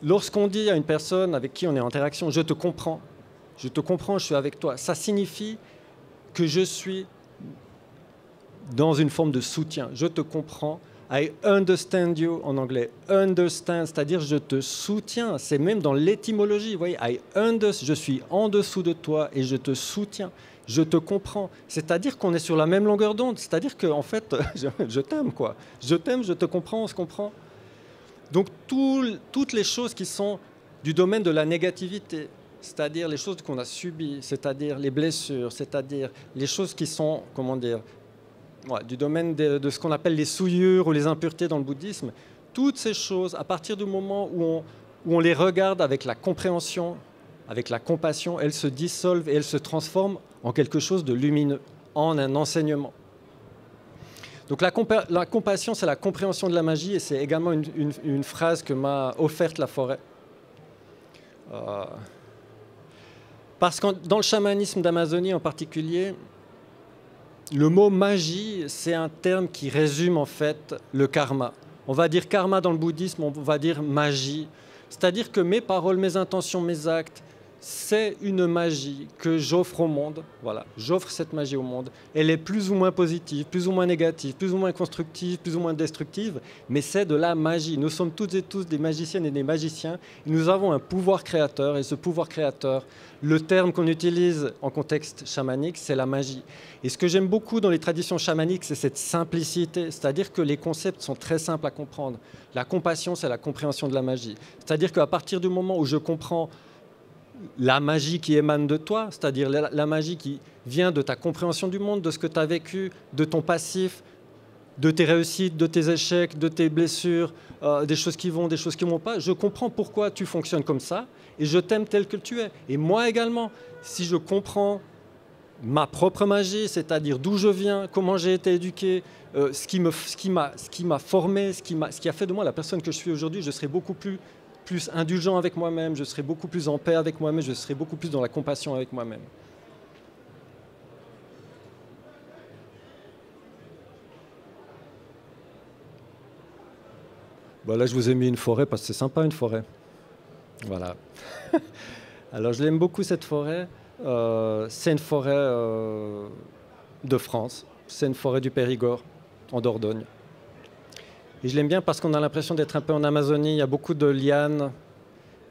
[SPEAKER 1] lorsqu'on dit à une personne avec qui on est en interaction, je te comprends, je suis avec toi, ça signifie que je suis dans une forme de soutien. Je te comprends. I understand you en anglais. Understand, c'est-à-dire je te soutiens. C'est même dans l'étymologie. Vous voyez, je suis en dessous de toi et je te soutiens. Je te comprends. C'est-à-dire qu'on est sur la même longueur d'onde. C'est-à-dire qu'en fait, je t'aime, quoi. Je t'aime, je te comprends, on se comprend. Donc, toutes les choses qui sont du domaine de la négativité, c'est-à-dire les choses qu'on a subies, c'est-à-dire les blessures, c'est-à-dire les choses qui sont, du domaine de ce qu'on appelle les souillures ou les impuretés dans le bouddhisme, toutes ces choses, à partir du moment où on les regarde avec la compréhension, avec la compassion, elles se dissolvent et elles se transforment en quelque chose de lumineux, en un enseignement. Donc la compassion, c'est la compréhension de la magie, et c'est également une phrase que m'a offerte Laforêt. Parce que dans le chamanisme d'Amazonie en particulier, le mot magie, c'est un terme qui résume en fait le karma. On va dire karma dans le bouddhisme, on va dire magie. C'est-à-dire que mes paroles, mes intentions, mes actes, c'est une magie que j'offre au monde. Voilà, j'offre cette magie au monde. Elle est plus ou moins positive, plus ou moins négative, plus ou moins constructive, plus ou moins destructive, mais c'est de la magie. Nous sommes toutes et tous des magiciennes et des magiciens. Et nous avons un pouvoir créateur, et ce pouvoir créateur, le terme qu'on utilise en contexte chamanique, c'est la magie. Et ce que j'aime beaucoup dans les traditions chamaniques, c'est cette simplicité, c'est-à-dire que les concepts sont très simples à comprendre. La compassion, c'est la compréhension de la magie. C'est-à-dire qu'à partir du moment où je comprends la magie qui émane de toi, c'est-à-dire la magie qui vient de ta compréhension du monde, de ce que tu as vécu, de ton passif, de tes réussites, de tes échecs, de tes blessures, des choses qui vont, des choses qui ne vont pas. Je comprends pourquoi tu fonctionnes comme ça et je t'aime tel que tu es. Et moi également, si je comprends ma propre magie, c'est-à-dire d'où je viens, comment j'ai été éduqué, ce qui m'a formé, ce qui a fait de moi la personne que je suis aujourd'hui, je serai beaucoup plus indulgent avec moi-même, je serai beaucoup plus en paix avec moi-même, je serai beaucoup plus dans la compassion avec moi-même. Bon, là, je vous ai mis une forêt parce que c'est sympa, une forêt. Voilà. Alors, je l'aime beaucoup, cette forêt. C'est une forêt de France. C'est une forêt du Périgord, en Dordogne. Et je l'aime bien parce qu'on a l'impression d'être un peu en Amazonie. Il y a beaucoup de lianes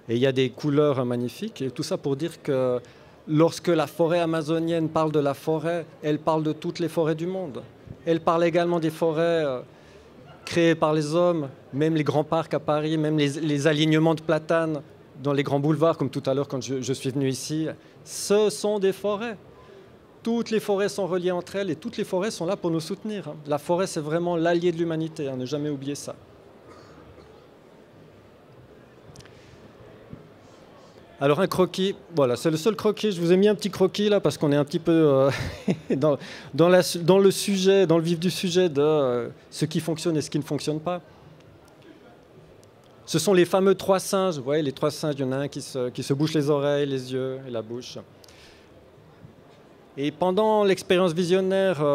[SPEAKER 1] et il y a des couleurs magnifiques. Et tout ça pour dire que lorsque la forêt amazonienne parle de la forêt, elle parle de toutes les forêts du monde. Elle parle également des forêts créés par les hommes, même les grands parcs à Paris, même les alignements de platanes dans les grands boulevards, comme tout à l'heure quand je suis venu ici, ce sont des forêts. Toutes les forêts sont reliées entre elles et toutes les forêts sont là pour nous soutenir. La forêt, c'est vraiment l'allié de l'humanité, ne jamais oublier ça. Alors un croquis, voilà, c'est le seul croquis. Je vous ai mis un petit croquis là parce qu'on est un petit peu dans le sujet, dans le vif du sujet de ce qui fonctionne et ce qui ne fonctionne pas. Ce sont les fameux 3 singes. Vous voyez, les 3 singes, il y en a un qui se bouche les oreilles, les yeux et la bouche. Et pendant l'expérience visionnaire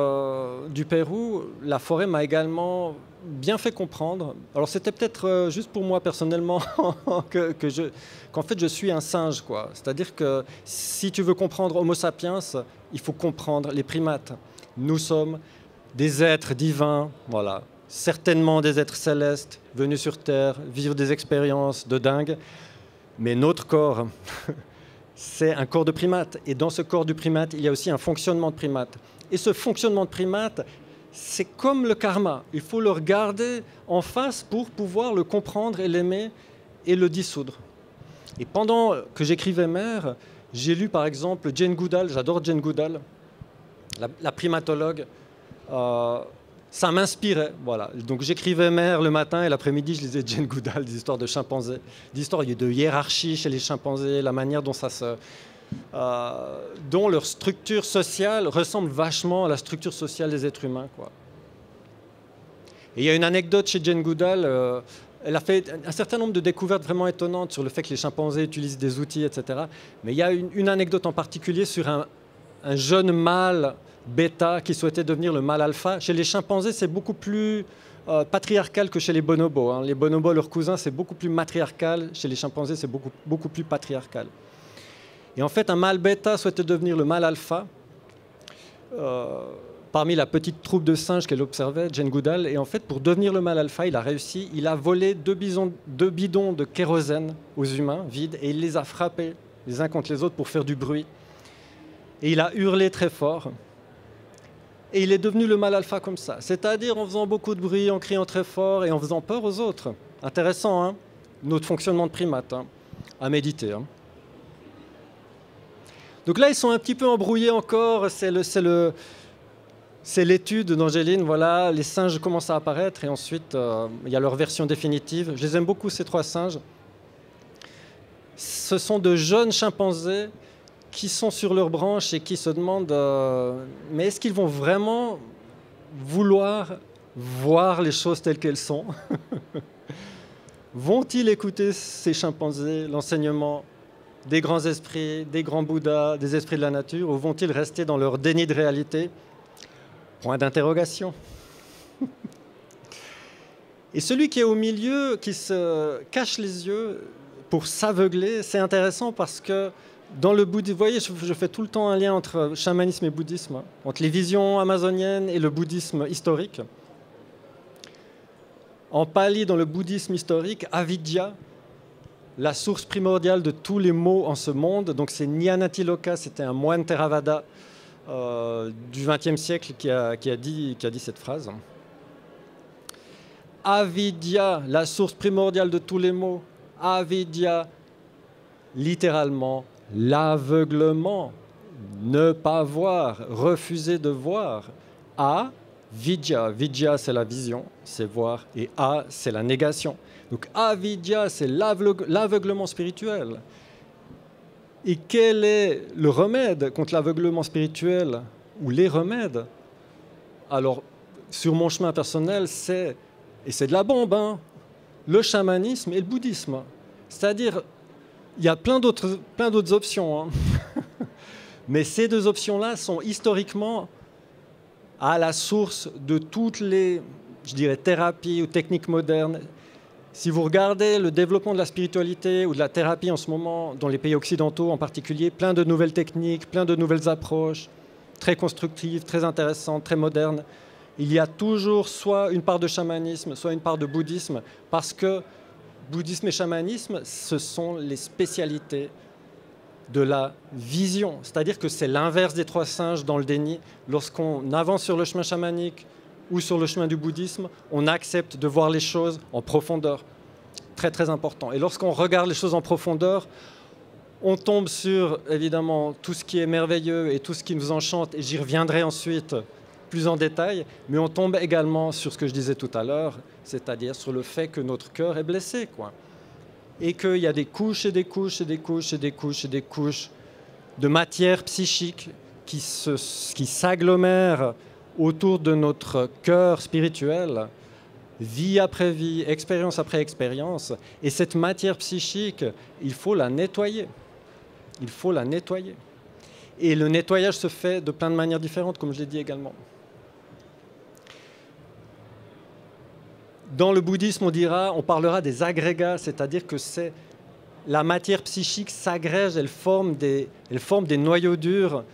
[SPEAKER 1] du Pérou, la forêt m'a également bien fait comprendre. Alors c'était peut-être juste pour moi personnellement qu'en fait je suis un singe, quoi. C'est-à-dire que si tu veux comprendre Homo sapiens, il faut comprendre les primates. Nous sommes des êtres divins, voilà, certainement des êtres célestes venus sur Terre, vivre des expériences de dingue, mais notre corps, c'est un corps de primate. Et dans ce corps du primate, il y a aussi un fonctionnement de primate. Et ce fonctionnement de primate, c'est comme le karma. Il faut le regarder en face pour pouvoir le comprendre et l'aimer et le dissoudre. Et pendant que j'écrivais Mère, j'ai lu par exemple Jane Goodall, j'adore Jane Goodall, la primatologue. Ça m'inspirait, voilà. Donc j'écrivais Mère le matin et l'après-midi, je lisais Jane Goodall, des histoires de chimpanzés, des histoires de hiérarchie chez les chimpanzés, la manière dont dont leur structure sociale ressemble vachement à la structure sociale des êtres humains, quoi. Et il y a une anecdote chez Jane Goodall, elle a fait un certain nombre de découvertes vraiment étonnantes sur le fait que les chimpanzés utilisent des outils, etc. Mais il y a une anecdote en particulier sur un jeune mâle bêta qui souhaitait devenir le mâle alpha. Chez les chimpanzés, c'est beaucoup plus patriarcal que chez les bonobos, hein. Les bonobos, leurs cousins, c'est beaucoup plus matriarcal. Chez les chimpanzés, c'est beaucoup plus patriarcal. Et en fait, un mâle bêta souhaitait devenir le mâle alpha parmi la petite troupe de singes qu'elle observait, Jane Goodall. Et en fait, pour devenir le mâle alpha, il a réussi. Il a volé 2 bidons de kérosène aux humains, vides, et il les a frappés les uns contre les autres pour faire du bruit. Et il a hurlé très fort. Et il est devenu le mâle alpha comme ça, c'est-à-dire en faisant beaucoup de bruit, en criant très fort et en faisant peur aux autres. Intéressant, hein, notre fonctionnement de primate, hein, à méditer. Hein. Donc là, ils sont un petit peu embrouillés encore, c'est l'étude d'Angéline, voilà, les singes commencent à apparaître et ensuite, il y a leur version définitive. Je les aime beaucoup, ces 3 singes. Ce sont de jeunes chimpanzés qui sont sur leurs branches et qui se demandent mais est-ce qu'ils vont vraiment vouloir voir les choses telles qu'elles sont? Vont-ils écouter ces chimpanzés, l'enseignement des grands esprits, des grands bouddhas, des esprits de la nature, ou vont-ils rester dans leur déni de réalité? Point d'interrogation. Et celui qui est au milieu, qui se cache les yeux pour s'aveugler, c'est intéressant parce que dans le bouddhisme, vous voyez, je fais tout le temps un lien entre chamanisme et bouddhisme, entre les visions amazoniennes et le bouddhisme historique. En pali, dans le bouddhisme historique, avidya, la source primordiale de tous les maux en ce monde, donc c'est Nyanatiloka, c'était un moine Theravada du XXe siècle qui a dit cette phrase. Avidya, la source primordiale de tous les maux. Avidya, littéralement, l'aveuglement, ne pas voir, refuser de voir. Vidya, vidya c'est la vision, c'est voir, et c'est la négation. Donc avidya, c'est l'aveuglement spirituel. Et quel est le remède contre l'aveuglement spirituel, ou les remèdes? Alors, sur mon chemin personnel, c'est de la bombe, hein, le chamanisme et le bouddhisme. C'est-à-dire, il y a plein d'autres options, hein. Mais ces 2 options-là sont historiquement à la source de toutes les, je dirais, thérapies ou techniques modernes. Si vous regardez le développement de la spiritualité ou de la thérapie en ce moment, dans les pays occidentaux en particulier, plein de nouvelles techniques, plein de nouvelles approches, très constructives, très intéressantes, très modernes. Il y a toujours soit une part de chamanisme, soit une part de bouddhisme, parce que bouddhisme et chamanisme, ce sont les spécialités de la vision. C'est-à-dire que c'est l'inverse des 3 singes dans le déni. Lorsqu'on avance sur le chemin chamanique, ou sur le chemin du bouddhisme, on accepte de voir les choses en profondeur. Très, très important. Et lorsqu'on regarde les choses en profondeur, on tombe sur, évidemment, tout ce qui est merveilleux et tout ce qui nous enchante, et j'y reviendrai ensuite plus en détail, mais on tombe également sur ce que je disais tout à l'heure, c'est-à-dire sur le fait que notre cœur est blessé, quoi. Et qu'il y a des couches et des couches et des couches et des couches et des couches de matière psychique qui s'agglomèrent autour de notre cœur spirituel, vie après vie, expérience après expérience. Et cette matière psychique, il faut la nettoyer. Il faut la nettoyer. Et le nettoyage se fait de plein de manières différentes, comme je l'ai dit également. Dans le bouddhisme, on parlera des agrégats, c'est-à-dire que la matière psychique s'agrège, elle forme des noyaux durs.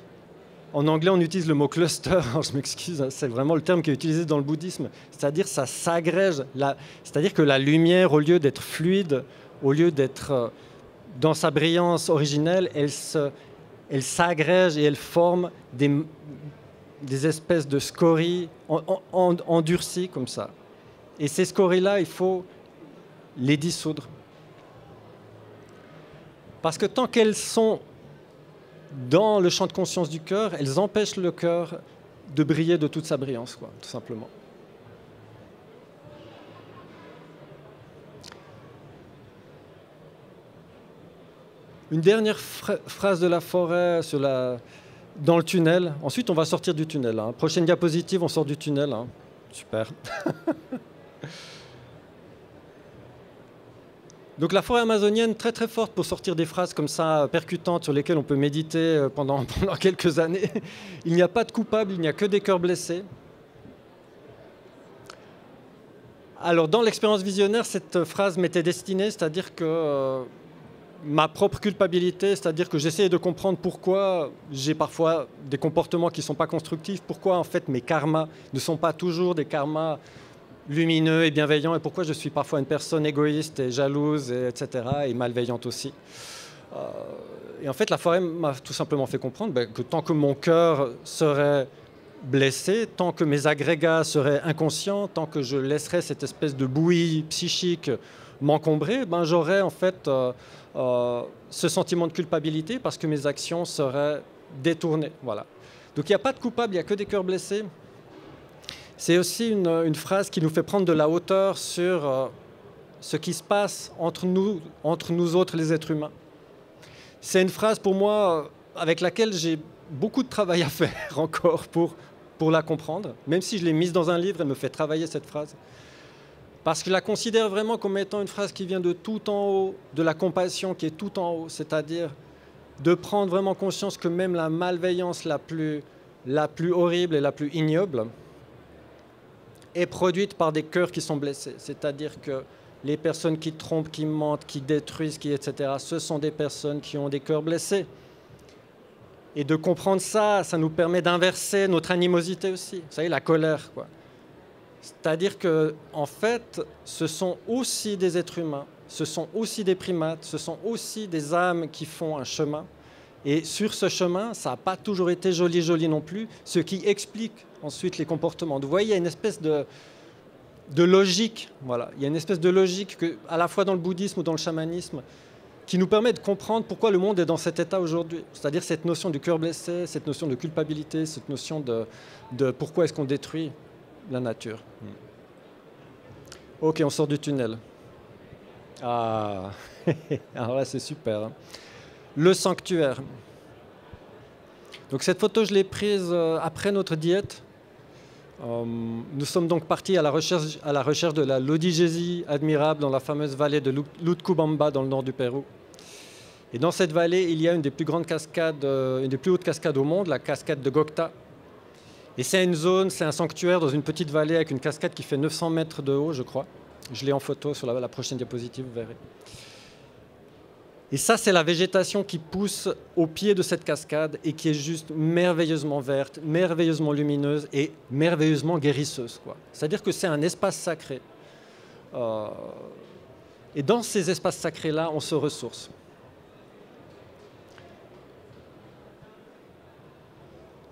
[SPEAKER 1] En anglais, on utilise le mot cluster, je m'excuse, c'est vraiment le terme qui est utilisé dans le bouddhisme, c'est-à-dire ça s'agrège, c'est-à-dire que la lumière, au lieu d'être fluide, au lieu d'être dans sa brillance originelle, elle s'agrège et elle forme des espèces de scories endurcies comme ça. Et ces scories-là, il faut les dissoudre. Parce que tant qu'elles sont dans le champ de conscience du cœur, elles empêchent le cœur de briller de toute sa brillance, quoi, tout simplement. Une dernière phrase de la forêt dans le tunnel. Ensuite, on va sortir du tunnel. Hein. Prochaine diapositive, on sort du tunnel. Hein. Super. Donc la forêt amazonienne, très très forte pour sortir des phrases comme ça, percutantes, sur lesquelles on peut méditer pendant quelques années. Il n'y a pas de coupable, il n'y a que des cœurs blessés. Alors dans l'expérience visionnaire, cette phrase m'était destinée, c'est-à-dire que ma propre culpabilité, c'est-à-dire que j'essayais de comprendre pourquoi j'ai parfois des comportements qui ne sont pas constructifs, pourquoi en fait mes karmas ne sont pas toujours des karmas lumineux et bienveillant, et pourquoi je suis parfois une personne égoïste et jalouse, etc., et malveillante aussi. Et en fait, la forêt m'a tout simplement fait comprendre que tant que mon cœur serait blessé, tant que mes agrégats seraient inconscients, tant que je laisserais cette espèce de bouillie psychique m'encombrer, j'aurais en fait ce sentiment de culpabilité parce que mes actions seraient détournées. Voilà. Donc il n'y a pas de coupable, il n'y a que des cœurs blessés. C'est aussi une phrase qui nous fait prendre de la hauteur sur ce qui se passe entre nous autres, les êtres humains. C'est une phrase pour moi avec laquelle j'ai beaucoup de travail à faire encore pour la comprendre. Même si je l'ai mise dans un livre, elle me fait travailler cette phrase. Parce que je la considère vraiment comme étant une phrase qui vient de tout en haut, de la compassion qui est tout en haut, c'est-à-dire de prendre vraiment conscience que même la malveillance la plus horrible et la plus ignoble est produite par des cœurs qui sont blessés. C'est-à-dire que les personnes qui trompent, qui mentent, qui détruisent, etc., ce sont des personnes qui ont des cœurs blessés. Et de comprendre ça, ça nous permet d'inverser notre animosité aussi. Vous savez, la colère, quoi. C'est-à-dire que, en fait, ce sont aussi des êtres humains, ce sont aussi des primates, ce sont aussi des âmes qui font un chemin. Et sur ce chemin, ça n'a pas toujours été joli non plus, ce qui explique ensuite les comportements. Vous voyez, il y a une espèce de logique, voilà. Il y a une espèce de logique à la fois dans le bouddhisme ou dans le chamanisme qui nous permet de comprendre pourquoi le monde est dans cet état aujourd'hui. C'est-à-dire cette notion du cœur blessé, cette notion de culpabilité, cette notion de pourquoi est-ce qu'on détruit la nature. Ok, on sort du tunnel. Ah, alors là c'est super. Hein. Le sanctuaire. Donc cette photo, je l'ai prise après notre diète. Nous sommes donc partis à la recherche de la lodigésie admirable dans la fameuse vallée de Lutcubamba dans le nord du Pérou. Et dans cette vallée, il y a une des plus grandes cascades, une des plus hautes cascades au monde, la cascade de Gokta. Et c'est une zone, c'est un sanctuaire dans une petite vallée avec une cascade qui fait 900 mètres de haut, je crois. Je l'ai en photo sur la prochaine diapositive, vous verrez. Et ça, c'est la végétation qui pousse au pied de cette cascade et qui est juste merveilleusement verte, merveilleusement lumineuse et merveilleusement guérisseuse, quoi. C'est-à-dire que c'est un espace sacré. Et dans ces espaces sacrés-là, on se ressource.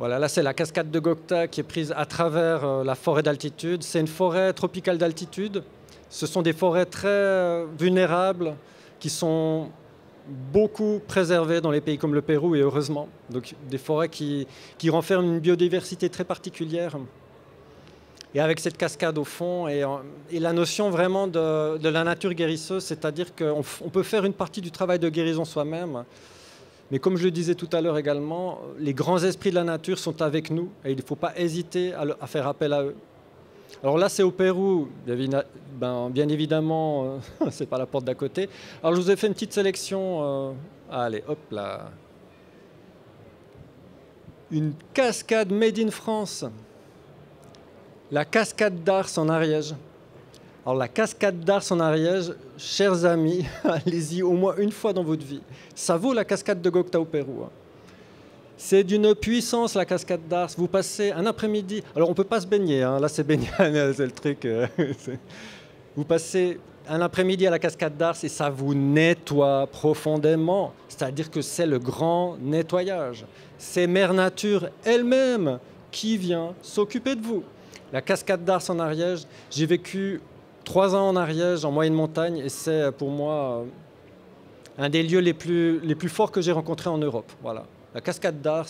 [SPEAKER 1] Voilà, là c'est la cascade de Gokta qui est prise à travers la forêt d'altitude. C'est une forêt tropicale d'altitude. Ce sont des forêts très vulnérables qui sont beaucoup préservées dans les pays comme le Pérou, et heureusement. Donc des forêts qui renferment une biodiversité très particulière. Et avec cette cascade au fond et la notion vraiment de la nature guérisseuse, c'est-à-dire qu'on peut faire une partie du travail de guérison soi-même. Mais comme je le disais tout à l'heure également, les grands esprits de la nature sont avec nous et il ne faut pas hésiter à faire appel à eux. Alors là, c'est au Pérou, bien évidemment, c'est pas la porte d'à côté. Alors je vous ai fait une petite sélection. Allez, hop là. Une cascade made in France. La cascade d'Ars en Ariège. Alors la cascade d'Ars en Ariège, chers amis, allez-y au moins une fois dans votre vie. Ça vaut la cascade de Gokta au Pérou. C'est d'une puissance la cascade d'Ars. Vous passez un après-midi, alors on ne peut pas se baigner, là c'est baignade, c'est le truc. Vous passez un après-midi à la cascade d'Ars et ça vous nettoie profondément. C'est-à-dire que c'est le grand nettoyage. C'est Mère Nature elle-même qui vient s'occuper de vous. La cascade d'Ars en Ariège, j'ai vécu 3 ans en Ariège, en moyenne montagne, et c'est pour moi un des lieux les plus forts que j'ai rencontrés en Europe. Voilà. La cascade d'Ars,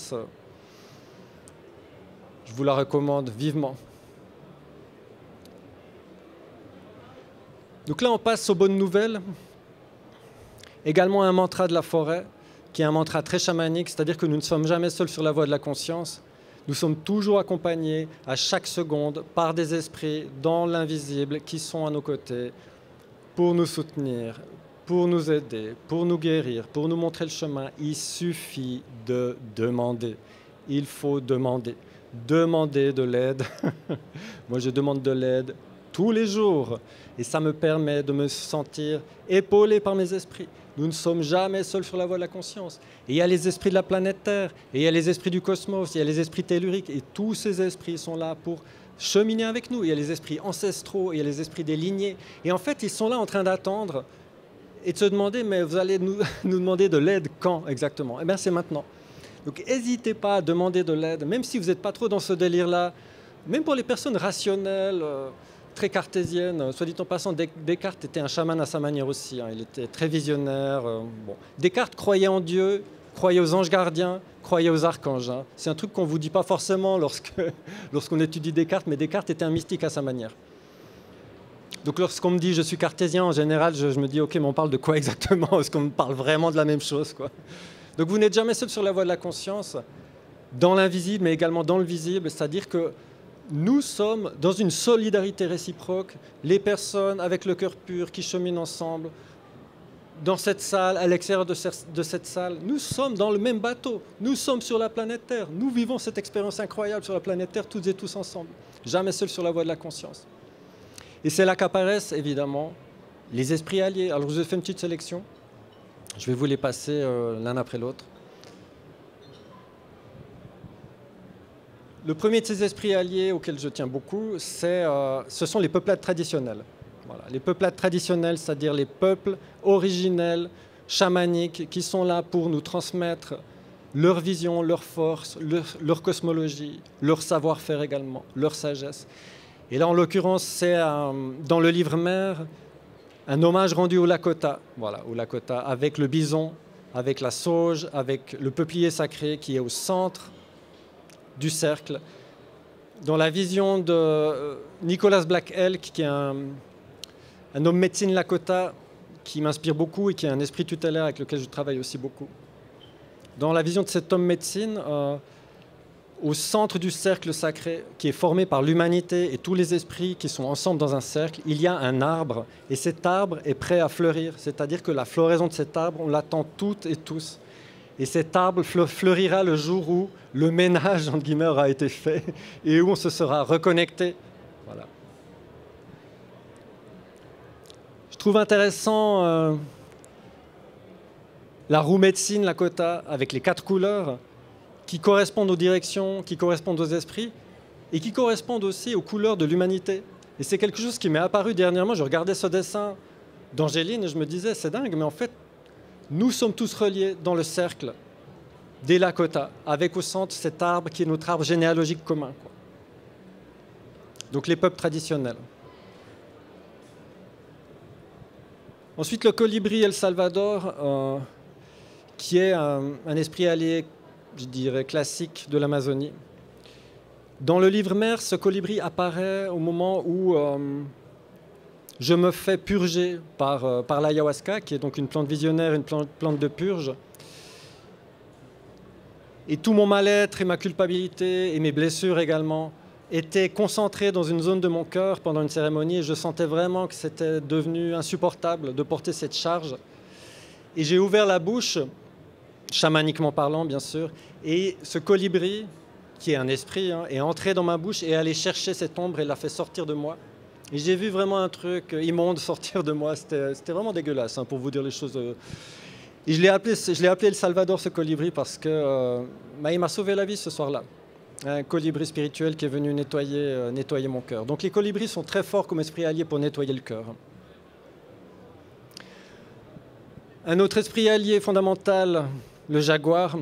[SPEAKER 1] je vous la recommande vivement. Donc là, on passe aux bonnes nouvelles. Également un mantra de la forêt, qui est un mantra très chamanique, c'est-à-dire que nous ne sommes jamais seuls sur la voie de la conscience. Nous sommes toujours accompagnés à chaque seconde par des esprits dans l'invisible qui sont à nos côtés pour nous soutenir, pour nous aider, pour nous guérir, pour nous montrer le chemin. Il suffit de demander. Il faut demander. Demander de l'aide. Moi, je demande de l'aide tous les jours et ça me permet de me sentir épaulé par mes esprits. Nous ne sommes jamais seuls sur la voie de la conscience. Et il y a les esprits de la planète Terre, et il y a les esprits du cosmos, il y a les esprits telluriques, et tous ces esprits sont là pour cheminer avec nous. Il y a les esprits ancestraux, il y a les esprits des lignées. Et en fait, ils sont là en train d'attendre et de se demander, mais vous allez nous demander de l'aide quand exactement? Eh bien, c'est maintenant. Donc, n'hésitez pas à demander de l'aide, même si vous n'êtes pas trop dans ce délire-là, même pour les personnes rationnelles, très cartésienne. Soit dit en passant, Descartes était un chaman à sa manière aussi. Il était très visionnaire. Bon. Descartes croyait en Dieu, croyait aux anges gardiens, croyait aux archanges. C'est un truc qu'on ne vous dit pas forcément lorsqu'on étudie Descartes, mais Descartes était un mystique à sa manière. Donc lorsqu'on me dit je suis cartésien, en général, je me dis ok, mais on parle de quoi exactement? Est-ce qu'on parle vraiment de la même chose, quoi? Donc vous n'êtes jamais seul sur la voie de la conscience, dans l'invisible, mais également dans le visible. C'est-à-dire que nous sommes dans une solidarité réciproque, les personnes avec le cœur pur qui cheminent ensemble, dans cette salle, à l'extérieur de cette salle. Nous sommes dans le même bateau, nous sommes sur la planète Terre, nous vivons cette expérience incroyable sur la planète Terre, toutes et tous ensemble, jamais seuls sur la voie de la conscience. Et c'est là qu'apparaissent évidemment les esprits alliés. Alors je vous ai fait une petite sélection, je vais vous les passer l'un après l'autre. Le premier de ces esprits alliés auxquels je tiens beaucoup, ce sont les peuplades traditionnelles. Voilà. Les peuplades traditionnelles, c'est-à-dire les peuples originels, chamaniques, qui sont là pour nous transmettre leur vision, leur force, leur cosmologie, leur savoir-faire également, leur sagesse. Et là, en l'occurrence, c'est dans le livre mère, un hommage rendu au Lakota, voilà, au Lakota, avec le bison, avec la sauge, avec le peuplier sacré qui est au centre du cercle, dans la vision de Nicholas Black Elk, qui est un homme médecine Lakota qui m'inspire beaucoup et qui est un esprit tutélaire avec lequel je travaille aussi beaucoup. Dans la vision de cet homme médecine, au centre du cercle sacré, qui est formé par l'humanité et tous les esprits qui sont ensemble dans un cercle, il y a un arbre, et cet arbre est prêt à fleurir, c'est-à-dire que la floraison de cet arbre, on l'attend toutes et tous. Et cet arbre fleurira le jour où le ménage, entre guillemets, aura été fait et où on se sera reconnecté. Voilà. Je trouve intéressant la roue médecine Lakota avec les 4 couleurs qui correspondent aux directions, qui correspondent aux esprits et qui correspondent aussi aux couleurs de l'humanité. Et c'est quelque chose qui m'est apparu dernièrement. Je regardais ce dessin d'Angéline et je me disais, c'est dingue, mais en fait, nous sommes tous reliés dans le cercle des Lakota, avec au centre cet arbre qui est notre arbre généalogique commun, quoi. Donc les peuples traditionnels. Ensuite, le colibri El Salvador, qui est un esprit allié, je dirais, classique de l'Amazonie. Dans le livre mère, ce colibri apparaît au moment où je me fais purger par l'ayahuasca, qui est donc une plante visionnaire, une plante de purge. Et tout mon mal-être et ma culpabilité et mes blessures également étaient concentrés dans une zone de mon cœur pendant une cérémonie, et je sentais vraiment que c'était devenu insupportable de porter cette charge. Et j'ai ouvert la bouche, chamaniquement parlant bien sûr, et ce colibri, qui est un esprit, hein, est entré dans ma bouche et est allé chercher cette ombre et l'a fait sortir de moi. Et j'ai vu vraiment un truc immonde sortir de moi, c'était vraiment dégueulasse, hein, pour vous dire les choses. Et je l'ai appelé El Salvador, ce colibri, parce que il m'a sauvé la vie ce soir-là. Un colibri spirituel qui est venu nettoyer mon cœur. Donc les colibris sont très forts comme esprit allié pour nettoyer le cœur. Un autre esprit allié fondamental, le jaguar.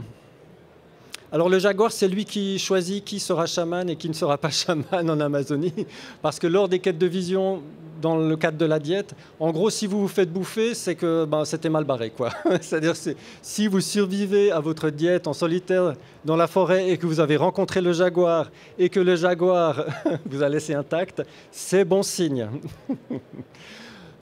[SPEAKER 1] Alors le jaguar, c'est lui qui choisit qui sera chaman et qui ne sera pas chaman en Amazonie. Parce que lors des quêtes de vision, dans le cadre de la diète, en gros, si vous vous faites bouffer, c'est que c'était mal barré, quoi. C'est-à-dire si vous survivez à votre diète en solitaire dans la forêt et que vous avez rencontré le jaguar et que le jaguar vous a laissé intact, c'est bon signe.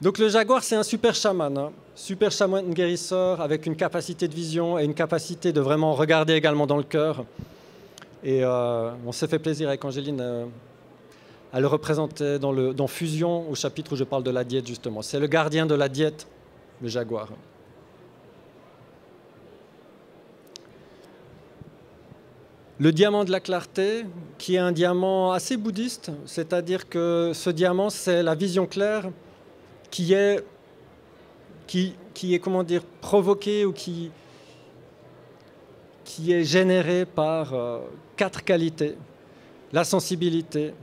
[SPEAKER 1] Donc le jaguar, c'est un super chaman, hein. Super chaman guérisseur avec une capacité de vision et une capacité de vraiment regarder également dans le cœur. Et on s'est fait plaisir avec Angéline à le représenter dans Fusion, au chapitre où je parle de la diète justement. C'est le gardien de la diète, le jaguar. Le diamant de la clarté, qui est un diamant assez bouddhiste, c'est-à-dire que ce diamant, c'est la vision claire qui est comment dire, provoquée ou qui est générée par 4 qualités. La sensibilité,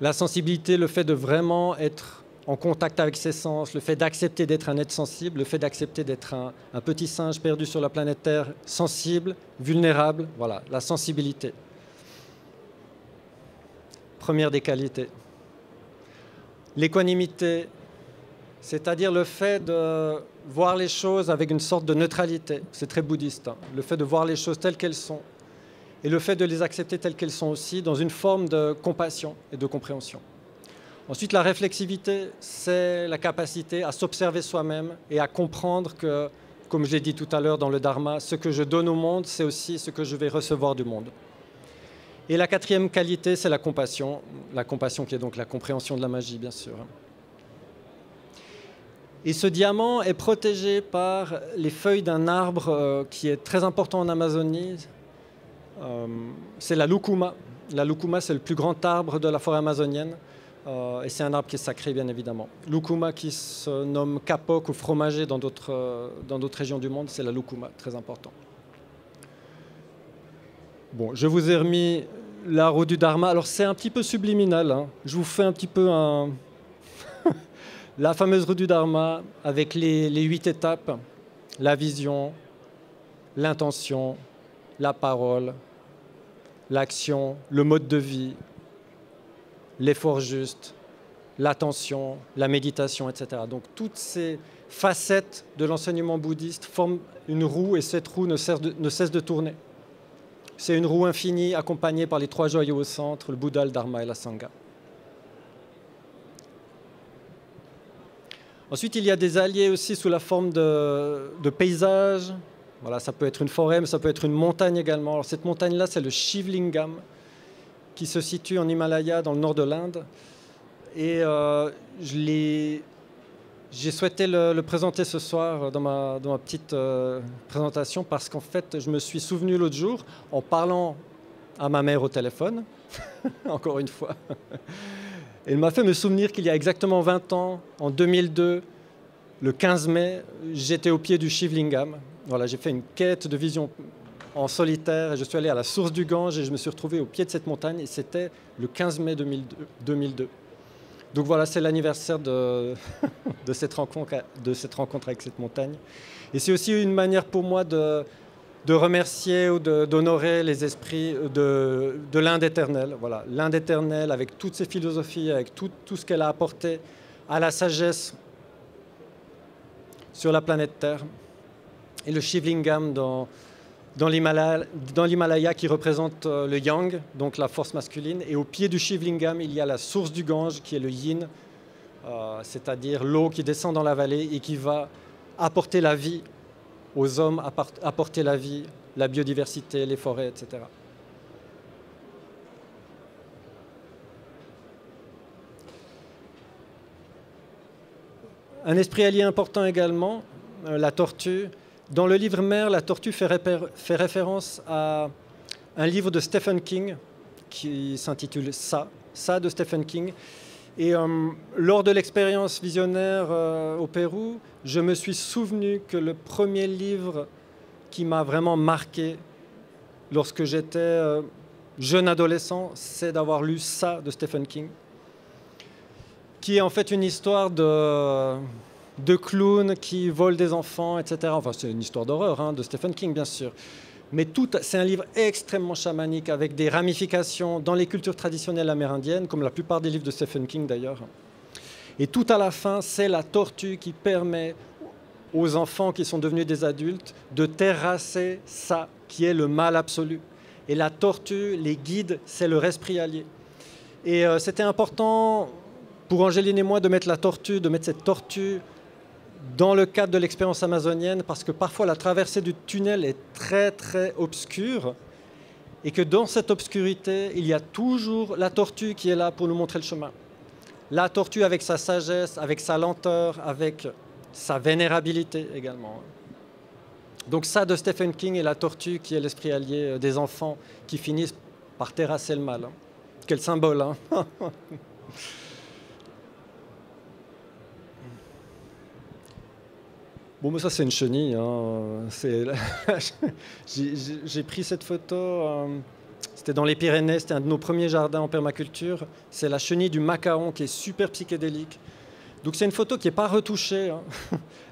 [SPEAKER 1] le fait de vraiment être en contact avec ses sens, le fait d'accepter d'être un être sensible, le fait d'accepter d'être un petit singe perdu sur la planète Terre, sensible, vulnérable, voilà, la sensibilité. Première des qualités. L'équanimité, c'est-à-dire le fait de voir les choses avec une sorte de neutralité. C'est très bouddhiste, hein. Le fait de voir les choses telles qu'elles sont et le fait de les accepter telles qu'elles sont aussi, dans une forme de compassion et de compréhension. Ensuite, la réflexivité, c'est la capacité à s'observer soi-même et à comprendre que, comme je l'ai dit tout à l'heure dans le Dharma, ce que je donne au monde, c'est aussi ce que je vais recevoir du monde. Et la 4e qualité, c'est la compassion qui est donc la compréhension de la magie, bien sûr. Et ce diamant est protégé par les feuilles d'un arbre qui est très important en Amazonie. C'est la lucuma. La lucuma, c'est le plus grand arbre de la forêt amazonienne. Et c'est un arbre qui est sacré, bien évidemment. Lucuma, qui se nomme kapok ou fromager dans d'autres régions du monde, c'est la lucuma, très important. Bon, je vous ai remis la roue du Dharma. Alors, c'est un petit peu subliminal, hein. Je vous fais un petit peu la fameuse roue du Dharma avec les 8 étapes. La vision, l'intention, la parole, l'action, le mode de vie, l'effort juste, l'attention, la méditation, etc. Donc toutes ces facettes de l'enseignement bouddhiste forment une roue et cette roue ne cesse de tourner. C'est une roue infinie accompagnée par les 3 joyaux au centre, le Bouddha, le Dharma et la Sangha. Ensuite, il y a des alliés aussi sous la forme de paysages. Voilà, ça peut être une forêt, mais ça peut être une montagne également. Alors, cette montagne-là, c'est le Shivlingam, qui se situe en Himalaya, dans le nord de l'Inde. Et j'ai souhaité le présenter ce soir dans ma petite présentation parce qu'en fait, je me suis souvenu l'autre jour, en parlant à ma mère au téléphone, encore une fois, elle m'a fait me souvenir qu'il y a exactement 20 ans, en 2002, le 15 mai, j'étais au pied du Shivlingam. Voilà, j'ai fait une quête de vision en solitaire et je suis allé à la source du Gange et je me suis retrouvé au pied de cette montagne et c'était le 15 mai 2002. Donc voilà, c'est l'anniversaire de cette rencontre avec cette montagne. Et c'est aussi une manière pour moi de remercier ou d'honorer les esprits de l'Inde éternelle. Voilà, l'Inde éternelle avec toutes ses philosophies, avec tout ce qu'elle a apporté à la sagesse sur la planète Terre. Et le Shivlingam dans l'Himalaya qui représente le Yang, donc la force masculine. Et au pied du Shivlingam, il y a la source du Gange qui est le Yin, c'est-à-dire l'eau qui descend dans la vallée et qui va apporter la vie aux hommes, apporter la vie, la biodiversité, les forêts, etc. Un esprit allié important également, la tortue. Dans le livre Mère, la tortue fait référence à un livre de Stephen King qui s'intitule Ça de Stephen King. Et lors de l'expérience visionnaire au Pérou, je me suis souvenu que le premier livre qui m'a vraiment marqué lorsque j'étais jeune adolescent, c'est d'avoir lu Ça de Stephen King, qui est en fait une histoire de clowns qui volent des enfants, etc. Enfin, c'est une histoire d'horreur hein, de Stephen King, bien sûr. Mais c'est un livre extrêmement chamanique, avec des ramifications dans les cultures traditionnelles amérindiennes, comme la plupart des livres de Stephen King d'ailleurs. Et tout à la fin, c'est la tortue qui permet aux enfants qui sont devenus des adultes de terrasser ça, qui est le mal absolu. Et la tortue les guide, c'est leur esprit allié. Et c'était important pour Angéline et moi de mettre cette tortue dans le cadre de l'expérience amazonienne, parce que parfois la traversée du tunnel est très très obscure et que dans cette obscurité, il y a toujours la tortue qui est là pour nous montrer le chemin. La tortue avec sa sagesse, avec sa lenteur, avec sa vénérabilité également. Donc ça de Stephen King et la tortue qui est l'esprit allié des enfants qui finissent par terrasser le mal. Quel symbole, hein. Bon, mais ça, c'est une chenille. Hein. J'ai pris cette photo, c'était dans les Pyrénées, c'était un de nos premiers jardins en permaculture. C'est la chenille du macaon qui est super psychédélique. Donc, c'est une photo qui n'est pas retouchée. Hein.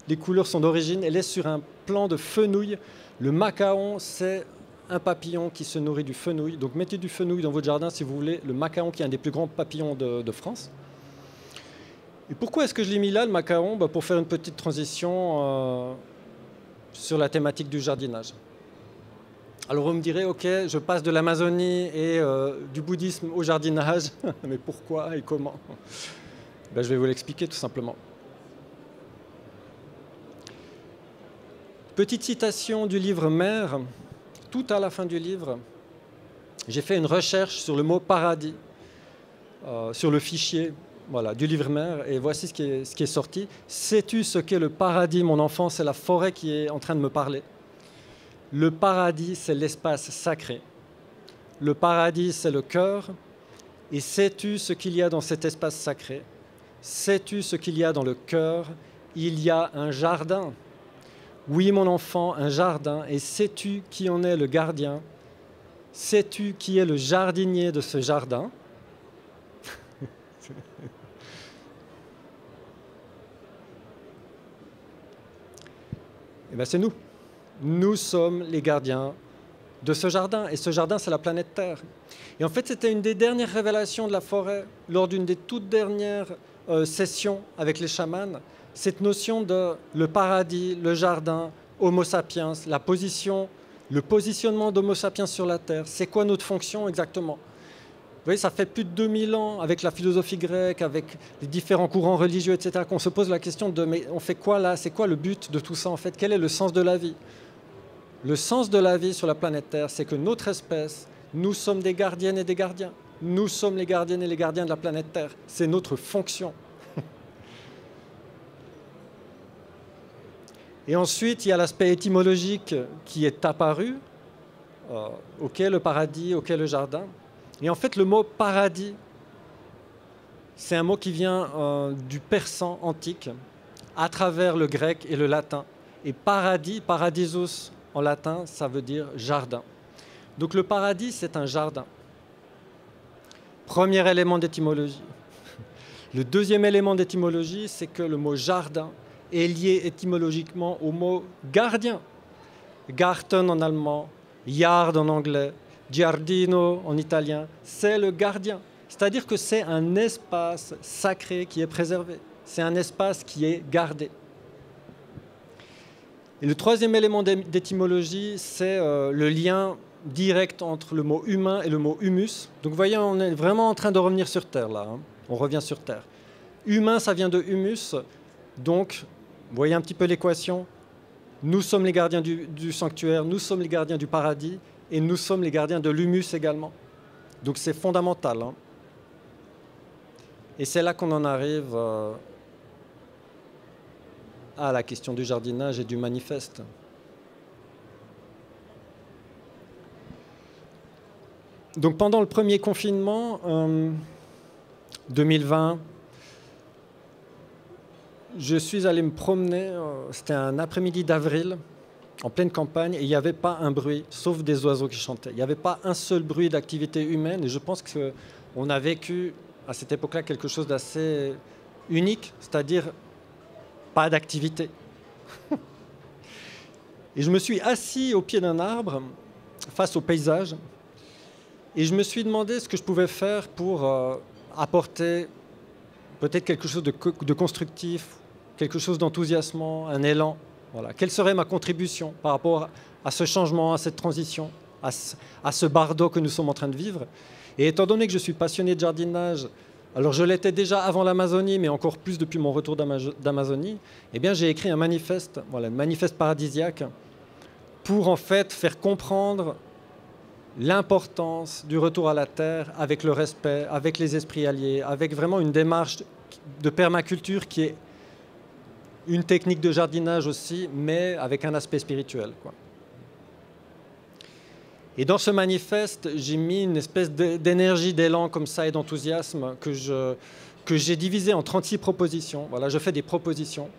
[SPEAKER 1] Les couleurs sont d'origine. Elle est sur un plan de fenouil. Le macaon, c'est un papillon qui se nourrit du fenouil. Donc, mettez du fenouil dans votre jardin si vous voulez. Le macaon, qui est un des plus grands papillons de France. Et pourquoi est-ce que je l'ai mis là, le macaon? Pour faire une petite transition sur la thématique du jardinage. Alors vous me direz, ok, je passe de l'Amazonie et du bouddhisme au jardinage, mais pourquoi et comment? Je vais vous l'expliquer tout simplement. Petite citation du livre Mère, tout à la fin du livre, j'ai fait une recherche sur le mot paradis, sur le fichier. Voilà, du livre Mère, et voici ce qui est sorti. Sais-tu ce qu'est le paradis, mon enfant? C'est la forêt qui est en train de me parler. Le paradis, c'est l'espace sacré. Le paradis, c'est le cœur. Et sais-tu ce qu'il y a dans cet espace sacré? Sais-tu ce qu'il y a dans le cœur? Il y a un jardin. Oui, mon enfant, un jardin. Et sais-tu qui en est le gardien? Sais-tu qui est le jardinier de ce jardin? Eh bien, c'est nous. Nous sommes les gardiens de ce jardin. Et ce jardin, c'est la planète Terre. Et en fait, c'était une des dernières révélations de la forêt, lors d'une des toutes dernières sessions avec les chamans. Cette notion de le paradis, le jardin, Homo sapiens, le positionnement d'Homo sapiens sur la Terre. C'est quoi notre fonction exactement? Vous voyez, ça fait plus de 2000 ans, avec la philosophie grecque, avec les différents courants religieux, etc., qu'on se pose la question de mais on fait quoi là? C'est quoi le but de tout ça en fait? Quel est le sens de la vie? Le sens de la vie sur la planète Terre, c'est que notre espèce, nous sommes des gardiennes et des gardiens. Nous sommes les gardiennes et les gardiens de la planète Terre. C'est notre fonction. Et ensuite, il y a l'aspect étymologique qui est apparu. Ok, le paradis, ok, le jardin. Et en fait, le mot paradis, c'est un mot qui vient du persan antique, à travers le grec et le latin. Et paradis, paradisos en latin, ça veut dire jardin. Donc le paradis, c'est un jardin. Premier élément d'étymologie. Le deuxième élément d'étymologie, c'est que le mot jardin est lié étymologiquement au mot gardien. Garten en allemand, yard en anglais, giardino en italien, c'est le gardien. C'est-à-dire que c'est un espace sacré qui est préservé. C'est un espace qui est gardé. Et le troisième élément d'étymologie, c'est le lien direct entre le mot humain et le mot humus. Donc vous voyez, on est vraiment en train de revenir sur Terre là. Hein. On revient sur Terre. Humain, ça vient de humus. Donc, vous voyez un petit peu l'équation. Nous sommes les gardiens du sanctuaire, nous sommes les gardiens du paradis, et nous sommes les gardiens de l'humus également. Donc c'est fondamental. Hein. Et c'est là qu'on en arrive à la question du jardinage et du manifeste. Donc pendant le premier confinement, 2020, je suis allé me promener, c'était un après-midi d'avril, en pleine campagne, et il n'y avait pas un bruit, sauf des oiseaux qui chantaient. Il n'y avait pas un seul bruit d'activité humaine, et je pense qu'on a vécu à cette époque-là quelque chose d'assez unique, c'est-à-dire pas d'activité. Et je me suis assis au pied d'un arbre, face au paysage, et je me suis demandé ce que je pouvais faire pour apporter peut-être quelque chose de constructif, quelque chose d'enthousiasmant, un élan. Voilà. Quelle serait ma contribution par rapport à ce changement, à cette transition, à ce bardo que nous sommes en train de vivre? Et étant donné que je suis passionné de jardinage, alors je l'étais déjà avant l'Amazonie, mais encore plus depuis mon retour d'Amazonie, eh bien j'ai écrit un manifeste, voilà, un manifeste paradisiaque, pour en fait faire comprendre l'importance du retour à la terre avec le respect, avec les esprits alliés, avec vraiment une démarche de permaculture qui est une technique de jardinage aussi, mais avec un aspect spirituel, quoi. Et dans ce manifeste, j'ai mis une espèce d'énergie, d'élan comme ça et d'enthousiasme que j'ai divisé en 36 propositions. Voilà, je fais des propositions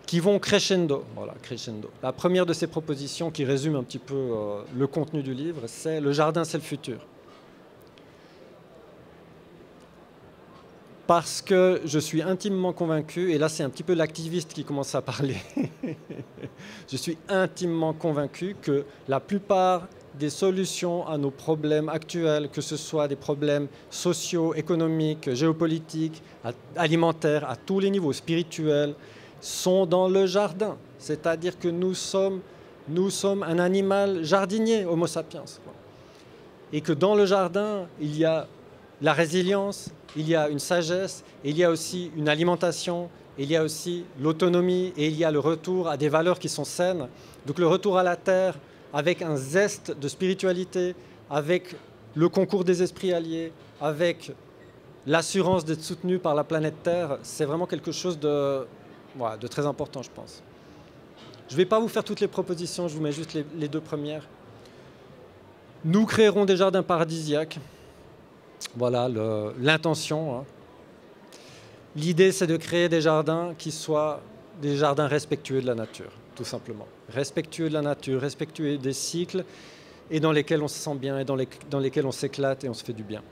[SPEAKER 1] qui vont crescendo. Voilà, crescendo. La première de ces propositions, qui résume un petit peu le contenu du livre, c'est « Le jardin, c'est le futur ». Parce que je suis intimement convaincu, et là c'est un petit peu l'activiste qui commence à parler, je suis intimement convaincu que la plupart des solutions à nos problèmes actuels, que ce soit des problèmes sociaux, économiques, géopolitiques, alimentaires, à tous les niveaux, spirituels, sont dans le jardin. C'est-à-dire que nous sommes un animal jardinier, Homo sapiens. Et que dans le jardin, il y a la résilience, il y a une sagesse, il y a aussi une alimentation, il y a aussi l'autonomie et il y a le retour à des valeurs qui sont saines. Donc le retour à la terre avec un zeste de spiritualité, avec le concours des esprits alliés, avec l'assurance d'être soutenu par la planète Terre, c'est vraiment quelque chose de très important, je pense. Je ne vais pas vous faire toutes les propositions, je vous mets juste les deux premières. Nous créerons des jardins paradisiaques. Voilà l'intention. Hein. L'idée, c'est de créer des jardins qui soient des jardins respectueux de la nature, tout simplement. Respectueux de la nature, respectueux des cycles, et dans lesquels on se sent bien, et dans lesquels on s'éclate et on se fait du bien.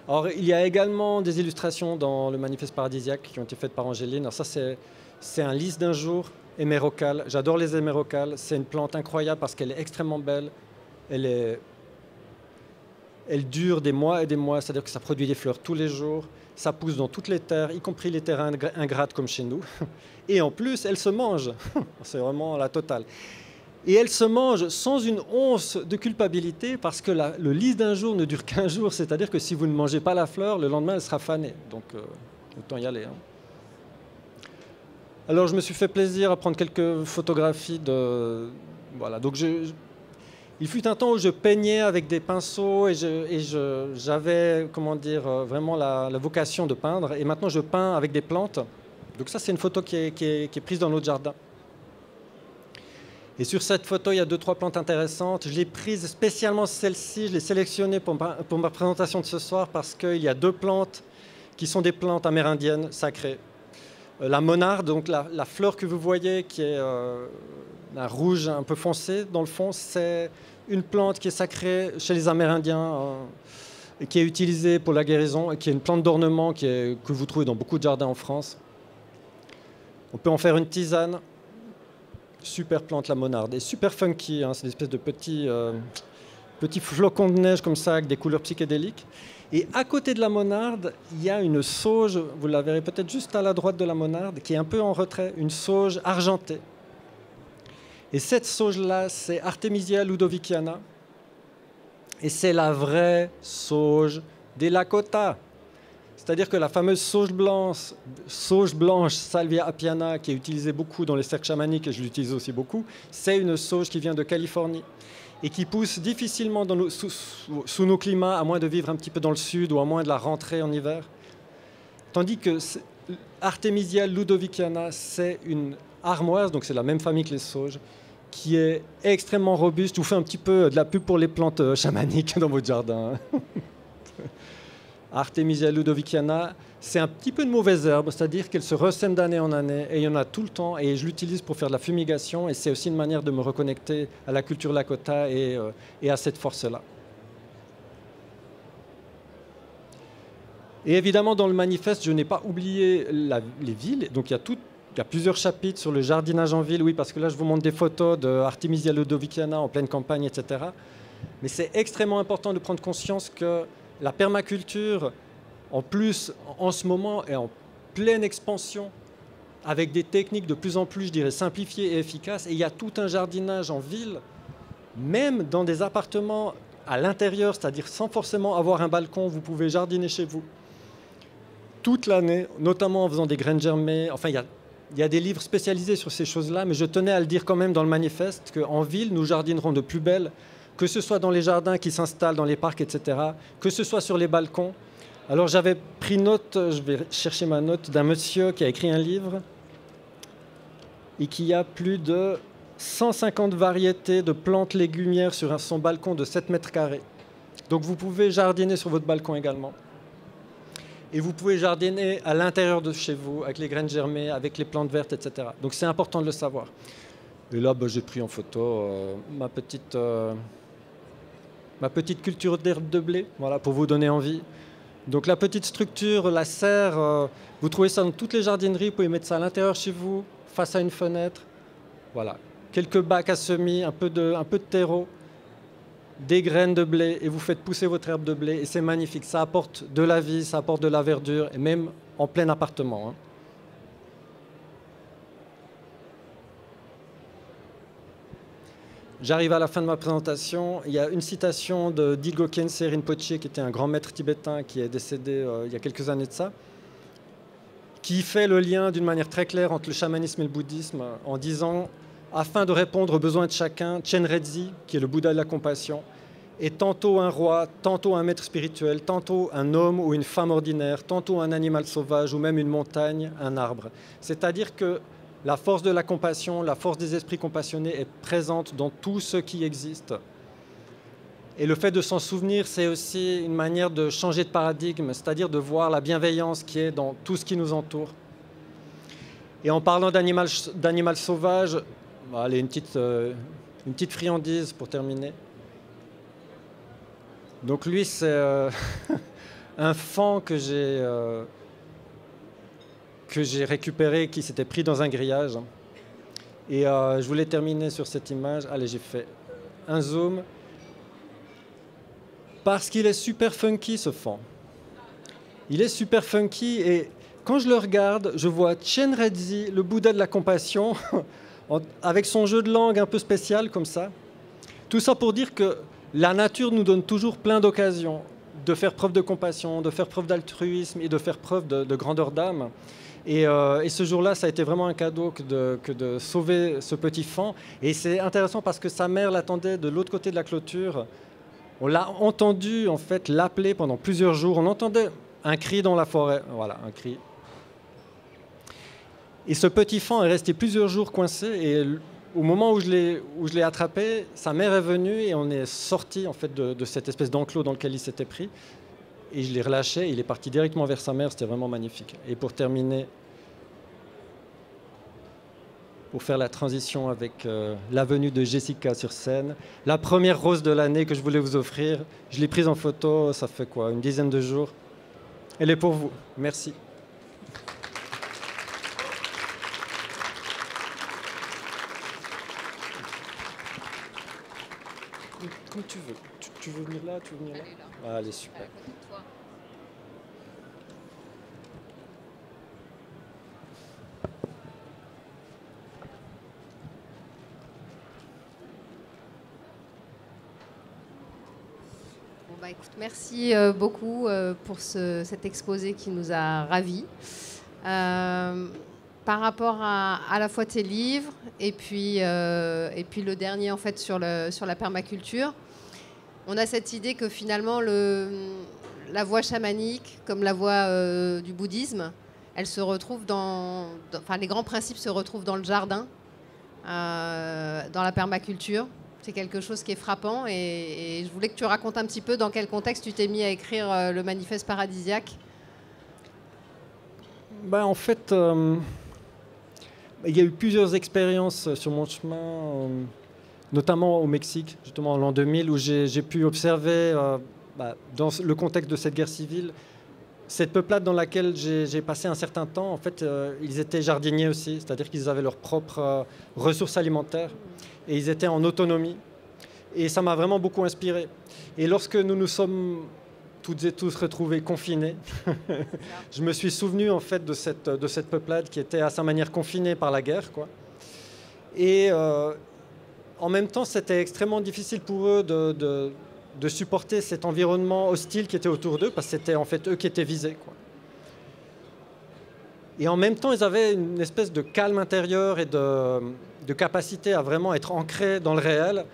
[SPEAKER 1] Alors, il y a également des illustrations dans le manifeste paradisiaque qui ont été faites par Angéline. Alors ça, c'est un lys d'un jour, hémérocale. J'adore les hémérocales. C'est une plante incroyable parce qu'elle est extrêmement belle. Elle dure des mois et des mois, c'est-à-dire que ça produit des fleurs tous les jours. Ça pousse dans toutes les terres, y compris les terrains ingrates comme chez nous. Et en plus, elle se mange. C'est vraiment la totale. Et elle se mange sans une once de culpabilité parce que le lys d'un jour ne dure qu'un jour. C'est-à-dire que si vous ne mangez pas la fleur, le lendemain, elle sera fanée. Donc, autant y aller. Hein. Alors, je me suis fait plaisir à prendre quelques photographies de... Voilà, donc il fut un temps où je peignais avec des pinceaux et j'avais, comment dire, vraiment la vocation de peindre. Et maintenant, je peins avec des plantes. Donc ça, c'est une photo qui est prise dans notre jardin. Et sur cette photo, il y a 2-3 plantes intéressantes. Je l'ai prise spécialement celle-ci, je l'ai sélectionnée pour ma présentation de ce soir parce qu'il y a 2 plantes qui sont des plantes amérindiennes sacrées. La monarde, donc la fleur que vous voyez qui est un rouge un peu foncé dans le fond, c'est une plante qui est sacrée chez les Amérindiens qui est utilisée pour la guérison et qui est une plante d'ornement que vous trouvez dans beaucoup de jardins en France. On peut en faire une tisane. Super plante, la monarde. Et super funky, hein, c'est une espèce de petits flocons de neige comme ça avec des couleurs psychédéliques. Et à côté de la monarde, il y a une sauge, vous la verrez peut-être juste à la droite de la monarde, qui est un peu en retrait, une sauge argentée. Et cette sauge-là, c'est Artemisia ludoviciana. Et c'est la vraie sauge des Lakota. C'est-à-dire que la fameuse sauge blanche Salvia appiana, qui est utilisée beaucoup dans les cercles chamaniques, et je l'utilise aussi beaucoup, c'est une sauge qui vient de Californie et qui pousse difficilement sous nos climats, à moins de vivre un petit peu dans le sud ou à moins de la rentrer en hiver. Tandis que Artemisia ludoviciana, c'est une armoise, donc c'est la même famille que les sauges, qui est extrêmement robuste. Je vous fais un petit peu de la pub pour les plantes chamaniques dans votre jardin. Artemisia ludoviciana, c'est un petit peu une mauvaise herbe, c'est-à-dire qu'elle se ressème d'année en année et il y en a tout le temps et je l'utilise pour faire de la fumigation et c'est aussi une manière de me reconnecter à la culture Lakota et à cette force-là. Et évidemment, dans le manifeste, je n'ai pas oublié les villes, donc il y a plusieurs chapitres sur le jardinage en ville, oui, parce que là, je vous montre des photos de Artemisia ludoviciana en pleine campagne, etc. Mais c'est extrêmement important de prendre conscience que la permaculture, en plus, en ce moment, est en pleine expansion, avec des techniques de plus en plus, je dirais, simplifiées et efficaces. Et il y a tout un jardinage en ville, même dans des appartements à l'intérieur, c'est-à-dire sans forcément avoir un balcon, vous pouvez jardiner chez vous toute l'année, notamment en faisant des graines germées. Enfin, il y a des livres spécialisés sur ces choses-là, mais je tenais à le dire quand même dans le manifeste, qu'en ville, nous jardinerons de plus belle, que ce soit dans les jardins qui s'installent, dans les parcs, etc., que ce soit sur les balcons. Alors j'avais pris note, je vais chercher ma note, d'un monsieur qui a écrit un livre et qui a plus de 150 variétés de plantes légumières sur son balcon de 7 mètres carrés. Donc vous pouvez jardiner sur votre balcon également. Et vous pouvez jardiner à l'intérieur de chez vous, avec les graines germées, avec les plantes vertes, etc. Donc c'est important de le savoir. Et là, j'ai pris en photo ma petite culture d'herbe de blé, voilà, pour vous donner envie. Donc la petite structure, la serre, vous trouvez ça dans toutes les jardineries, vous pouvez mettre ça à l'intérieur chez vous, face à une fenêtre. Voilà, quelques bacs à semis, un peu de terreau, des graines de blé, et vous faites pousser votre herbe de blé, et c'est magnifique. Ça apporte de la vie, ça apporte de la verdure, et même en plein appartement, hein. J'arrive à la fin de ma présentation. Il y a une citation de Dilgo Khyentse Rinpoche, qui était un grand maître tibétain qui est décédé il y a quelques années de ça, qui fait le lien d'une manière très claire entre le chamanisme et le bouddhisme en disant « Afin de répondre aux besoins de chacun, Chenrezig, qui est le Bouddha de la compassion, est tantôt un roi, tantôt un maître spirituel, tantôt un homme ou une femme ordinaire, tantôt un animal sauvage ou même une montagne, un arbre. » C'est-à-dire que la force de la compassion, la force des esprits compassionnés est présente dans tout ce qui existe. Et le fait de s'en souvenir, c'est aussi une manière de changer de paradigme, c'est-à-dire de voir la bienveillance qui est dans tout ce qui nous entoure. Et en parlant d'animal sauvage, allez, une petite friandise pour terminer. Donc lui, c'est un faon que j'ai récupéré, qui s'était pris dans un grillage. Et je voulais terminer sur cette image. Allez, j'ai fait un zoom. Parce qu'il est super funky, ce faon. Il est super funky et quand je le regarde, je vois Chenrezig, le Bouddha de la compassion, avec son jeu de langue un peu spécial comme ça. Tout ça pour dire que la nature nous donne toujours plein d'occasions de faire preuve de compassion, de faire preuve d'altruisme et de faire preuve de grandeur d'âme. Et ce jour-là, ça a été vraiment un cadeau que de sauver ce petit faon. Et c'est intéressant parce que sa mère l'attendait de l'autre côté de la clôture. On l'a entendu en fait l'appeler pendant plusieurs jours. On entendait un cri dans la forêt. Voilà, un cri. Et ce petit faon est resté plusieurs jours coincé. Et au moment où je l'ai attrapé, sa mère est venue et on est sorti en fait de cette espèce d'enclos dans lequel il s'était pris. Et je l'ai relâché. Il est parti directement vers sa mère. C'était vraiment magnifique. Et pour terminer, pour faire la transition avec la venue de Jessica sur scène. La première rose de l'année que je voulais vous offrir, je l'ai prise en photo, ça fait quoi, une dizaine de jours. Elle est pour vous. Merci. Comme tu veux. Tu veux venir là, tu veux venir là? Ah, allez, super.
[SPEAKER 2] Bon, bah, écoute, merci beaucoup pour cet exposé qui nous a ravis. Par rapport à la fois tes livres et puis le dernier en fait sur la permaculture, on a cette idée que finalement la voie chamanique, comme la voie du bouddhisme, elle se retrouve enfin les grands principes se retrouvent dans le jardin, dans la permaculture. C'est quelque chose qui est frappant et je voulais que tu racontes un petit peu dans quel contexte tu t'es mis à écrire le manifeste paradisiaque.
[SPEAKER 1] Ben, en fait, il y a eu plusieurs expériences sur mon chemin, notamment au Mexique, justement en l'an 2000, où j'ai pu observer, dans le contexte de cette guerre civile, cette peuplade dans laquelle j'ai passé un certain temps. En fait, ils étaient jardiniers aussi, c'est-à-dire qu'ils avaient leurs propres ressources alimentaires et ils étaient en autonomie. Et ça m'a vraiment beaucoup inspiré. Et lorsque nous nous sommes toutes et tous retrouvés confinés, je me suis souvenu en fait de cette peuplade qui était à sa manière confinée par la guerre, quoi. Et en même temps, c'était extrêmement difficile pour eux de supporter cet environnement hostile qui était autour d'eux, parce que c'était en fait eux qui étaient visés, quoi. Et en même temps, ils avaient une espèce de calme intérieur et de capacité à vraiment être ancrés dans le réel,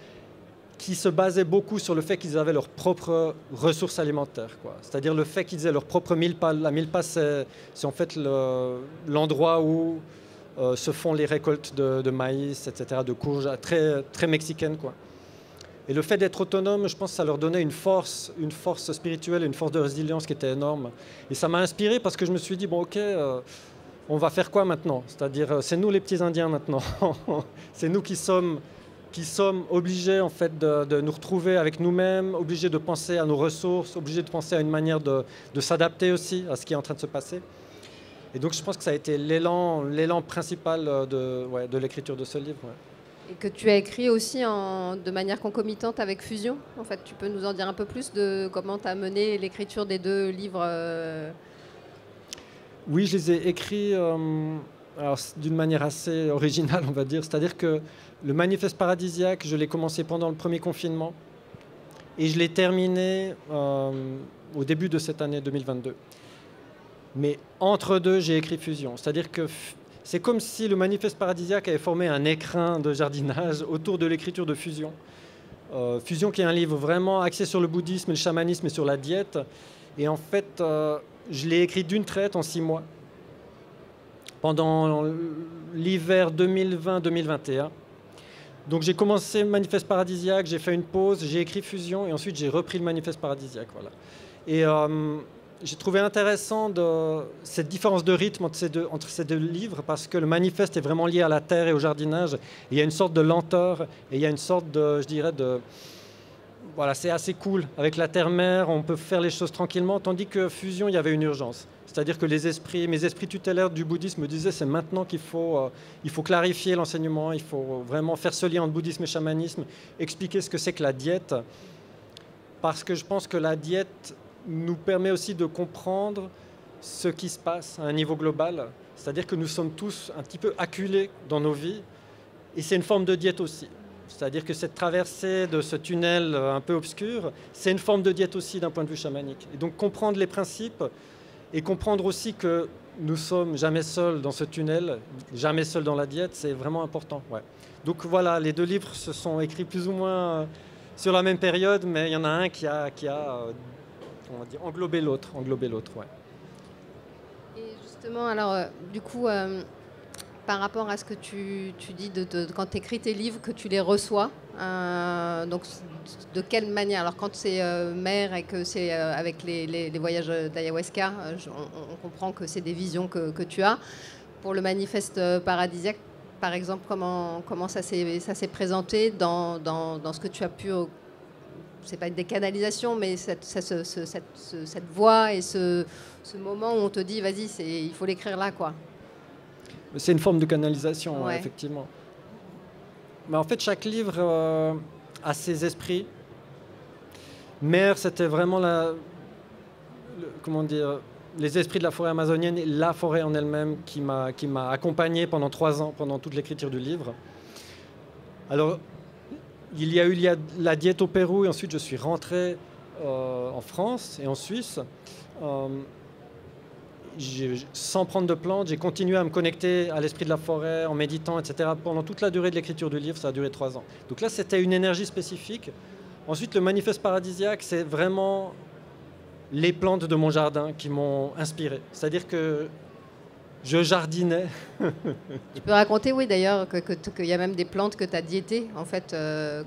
[SPEAKER 1] qui se basait beaucoup sur le fait qu'ils avaient leurs propres ressources alimentaires, quoi. C'est-à-dire le fait qu'ils aient leur propre milpa. La milpa, c'est en fait l'endroit où se font les récoltes de maïs, etc., de courges, très, très mexicaines, quoi. Et le fait d'être autonome, je pense que ça leur donnait une force spirituelle, une force de résilience qui était énorme. Et ça m'a inspiré parce que je me suis dit, bon, ok, on va faire quoi maintenant? C'est-à-dire, c'est nous les petits Indiens maintenant. C'est nous qui sommes obligés en fait de nous retrouver avec nous-mêmes, obligés de penser à nos ressources, obligés de penser à une manière de s'adapter aussi à ce qui est en train de se passer. Et donc je pense que ça a été l'élan principal de l'écriture de ce livre. Ouais.
[SPEAKER 2] Et que tu as écrit aussi de manière concomitante avec Fusion. En fait, tu peux nous en dire un peu plus de comment tu as mené l'écriture des deux livres
[SPEAKER 1] Oui, je les ai écrits d'une manière assez originale, on va dire. C'est-à-dire que le manifeste paradisiaque, je l'ai commencé pendant le premier confinement et je l'ai terminé au début de cette année 2022. Mais entre deux, j'ai écrit Fusion. C'est-à-dire que c'est comme si le manifeste paradisiaque avait formé un écrin de jardinage autour de l'écriture de Fusion. Fusion qui est un livre vraiment axé sur le bouddhisme, le chamanisme et sur la diète. Et en fait, je l'ai écrit d'une traite en 6 mois. Pendant l'hiver 2020-2021. Donc j'ai commencé le manifeste paradisiaque, j'ai fait une pause, j'ai écrit Fusion et ensuite j'ai repris le manifeste paradisiaque. Voilà. Et j'ai trouvé intéressant cette différence de rythme entre ces deux livres parce que le manifeste est vraiment lié à la terre et au jardinage. Et il y a une sorte de lenteur et il y a une sorte de, je dirais, voilà, c'est assez cool. Avec la terre-mère, on peut faire les choses tranquillement, tandis que Fusion, il y avait une urgence. C'est-à-dire que mes esprits tutélaires du bouddhisme me disaient c'est maintenant qu'il faut clarifier l'enseignement, il faut vraiment faire ce lien entre bouddhisme et chamanisme, expliquer ce que c'est que la diète, parce que je pense que la diète nous permet aussi de comprendre ce qui se passe à un niveau global. C'est-à-dire que nous sommes tous un petit peu acculés dans nos vies, et c'est une forme de diète aussi. C'est-à-dire que cette traversée de ce tunnel un peu obscur, c'est une forme de diète aussi d'un point de vue chamanique. Et donc comprendre les principes et comprendre aussi que nous ne sommes jamais seuls dans ce tunnel, jamais seuls dans la diète, c'est vraiment important. Ouais. Donc voilà, les deux livres se sont écrits plus ou moins sur la même période, mais il y en a un qui a on va dire, englobé l'autre. Ouais.
[SPEAKER 2] Et justement, alors, du coup, par rapport à ce que tu dis quand tu écris tes livres, que tu les reçois, donc de quelle manière? Alors quand c'est mère et que c'est avec les voyages d'ayahuasca, on comprend que c'est des visions que tu as. Pour le manifeste paradisiaque, par exemple, comment ça s'est présenté dans ce que tu as pu... C'est pas des canalisations, mais cette voix et ce moment où on te dit, vas-y, il faut l'écrire là, quoi.
[SPEAKER 1] C'est une forme de canalisation,
[SPEAKER 2] Ouais.
[SPEAKER 1] effectivement. Mais en fait, chaque livre a ses esprits. Mère, c'était vraiment comment dire, les esprits de la forêt amazonienne et la forêt en elle-même qui m'a accompagné pendant 3 ans, pendant toute l'écriture du livre. Alors, il y a eu la diète au Pérou et ensuite je suis rentré en France et en Suisse. Sans prendre de plantes, j'ai continué à me connecter à l'esprit de la forêt en méditant, etc. Pendant toute la durée de l'écriture du livre, ça a duré 3 ans. Donc là, c'était une énergie spécifique. Ensuite, le manifeste paradisiaque, c'est vraiment les plantes de mon jardin qui m'ont inspiré. C'est-à-dire que je jardinais.
[SPEAKER 2] Tu peux raconter, oui, d'ailleurs, qu'il y a même des plantes que tu as diétées, en fait,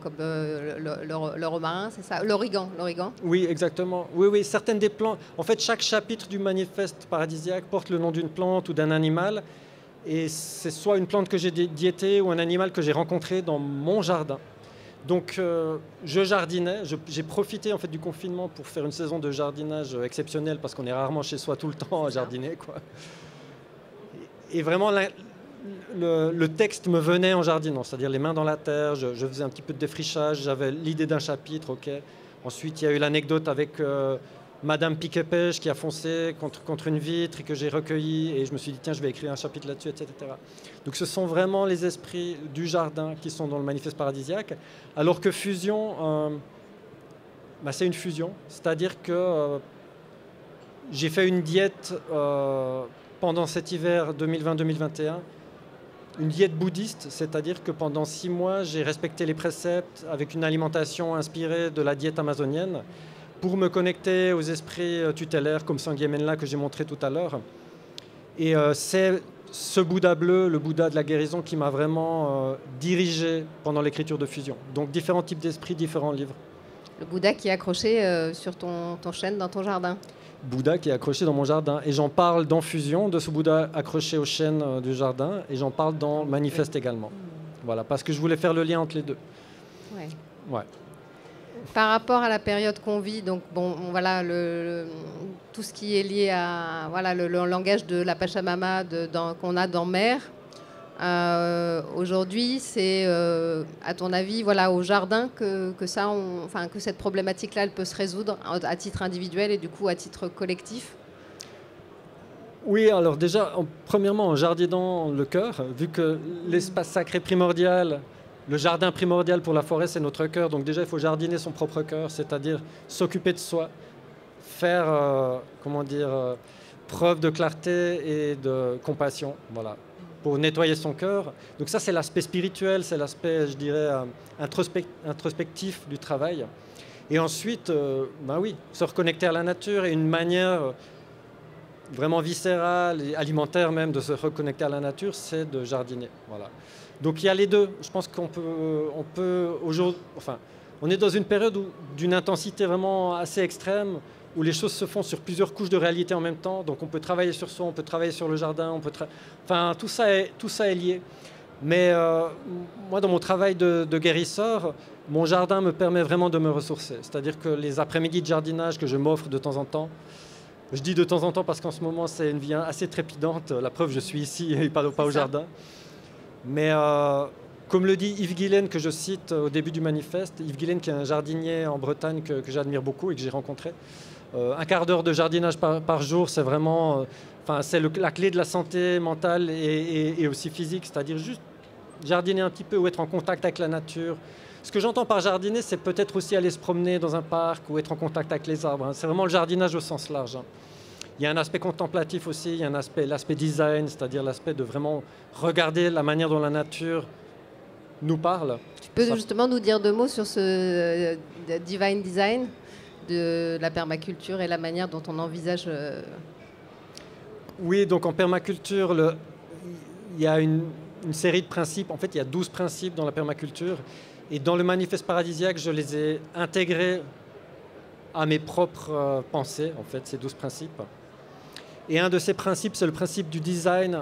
[SPEAKER 2] comme le romarin, c'est ça? L'origan.
[SPEAKER 1] Oui, exactement. Oui, certaines des plantes. En fait, chaque chapitre du manifeste paradisiaque porte le nom d'une plante ou d'un animal. Et c'est soit une plante que j'ai diétée ou un animal que j'ai rencontré dans mon jardin. Donc, je jardinais. J'ai profité en fait du confinement pour faire une saison de jardinage exceptionnelle parce qu'on est rarement chez soi tout le temps à jardiner, quoi. Et vraiment, le texte me venait en jardinant, c'est-à-dire les mains dans la terre. Je faisais un petit peu de défrichage. J'avais l'idée d'un chapitre, ok. Ensuite, il y a eu l'anecdote avec Madame Piquet-Pêche qui a foncé contre une vitre et que j'ai recueilli. Et je me suis dit, tiens, je vais écrire un chapitre là-dessus, etc. Donc ce sont vraiment les esprits du jardin qui sont dans le manifeste paradisiaque. Alors que fusion, c'est une fusion. C'est-à-dire que j'ai fait une diète pendant cet hiver 2020-2021. Une diète bouddhiste, c'est-à-dire que pendant 6 mois, j'ai respecté les préceptes avec une alimentation inspirée de la diète amazonienne pour me connecter aux esprits tutélaires comme Sangye Menla que j'ai montré tout à l'heure. Et c'est ce Bouddha bleu, le Bouddha de la guérison, qui m'a vraiment dirigé pendant l'écriture de Fusion. Donc différents types d'esprits, différents livres.
[SPEAKER 2] Le Bouddha qui est accroché sur ton chêne dans ton jardin.
[SPEAKER 1] Bouddha qui est accroché dans mon jardin. Et j'en parle dans Fusion, de ce Bouddha accroché au chêne du jardin. Et j'en parle dans Manifeste également. Voilà, parce que je voulais faire le lien entre les deux. Ouais.
[SPEAKER 2] Par rapport à la période qu'on vit, donc bon, voilà, tout ce qui est lié à voilà, le langage de la Pachamama qu'on a dans Mère. Aujourd'hui, c'est, à ton avis, voilà, au jardin que cette problématique-là, elle peut se résoudre à titre individuel et du coup à titre collectif?
[SPEAKER 1] Oui, alors déjà, premièrement, en jardinant le cœur, vu que l'espace sacré primordial, le jardin primordial pour la forêt, c'est notre cœur. Donc déjà, il faut jardiner son propre cœur, c'est-à-dire s'occuper de soi, faire, preuve de clarté et de compassion, voilà, pour nettoyer son cœur. Donc ça, c'est l'aspect spirituel, c'est l'aspect, je dirais, introspectif du travail. Et ensuite, se reconnecter à la nature et une manière vraiment viscérale et alimentaire même de se reconnecter à la nature, c'est de jardiner. Voilà. Donc il y a les deux. Je pense qu'on peut aujourd'hui, on est dans une période d'une intensité vraiment assez extrême, où les choses se font sur plusieurs couches de réalité en même temps. Donc on peut travailler sur soi, on peut travailler sur le jardin, tout ça est lié. Mais moi, dans mon travail de guérisseur, mon jardin me permet vraiment de me ressourcer. C'est-à-dire que les après-midi de jardinage que je m'offre de temps en temps, je dis de temps en temps parce qu'en ce moment, c'est une vie assez trépidante. La preuve, je suis ici et pas au jardin. Mais comme le dit Yves Guillen, que je cite au début du manifeste, Yves Guillen qui est un jardinier en Bretagne que j'admire beaucoup et que j'ai rencontré, un quart d'heure de jardinage par jour, c'est vraiment c'est la clé de la santé mentale et aussi physique, c'est-à-dire juste jardiner un petit peu ou être en contact avec la nature. Ce que j'entends par jardiner, c'est peut-être aussi aller se promener dans un parc ou être en contact avec les arbres. C'est vraiment le jardinage au sens large. Il y a un aspect contemplatif aussi, il y a l'aspect design, c'est-à-dire l'aspect de vraiment regarder la manière dont la nature nous parle.
[SPEAKER 2] Tu peux justement nous dire 2 mots sur ce divine design de la permaculture et la manière dont on envisage...
[SPEAKER 1] Oui, donc en permaculture, il y a une série de principes. En fait, il y a 12 principes dans la permaculture. Et dans le manifeste paradisiaque, je les ai intégrés à mes propres pensées, en fait, ces 12 principes. Et un de ces principes, c'est le principe du design.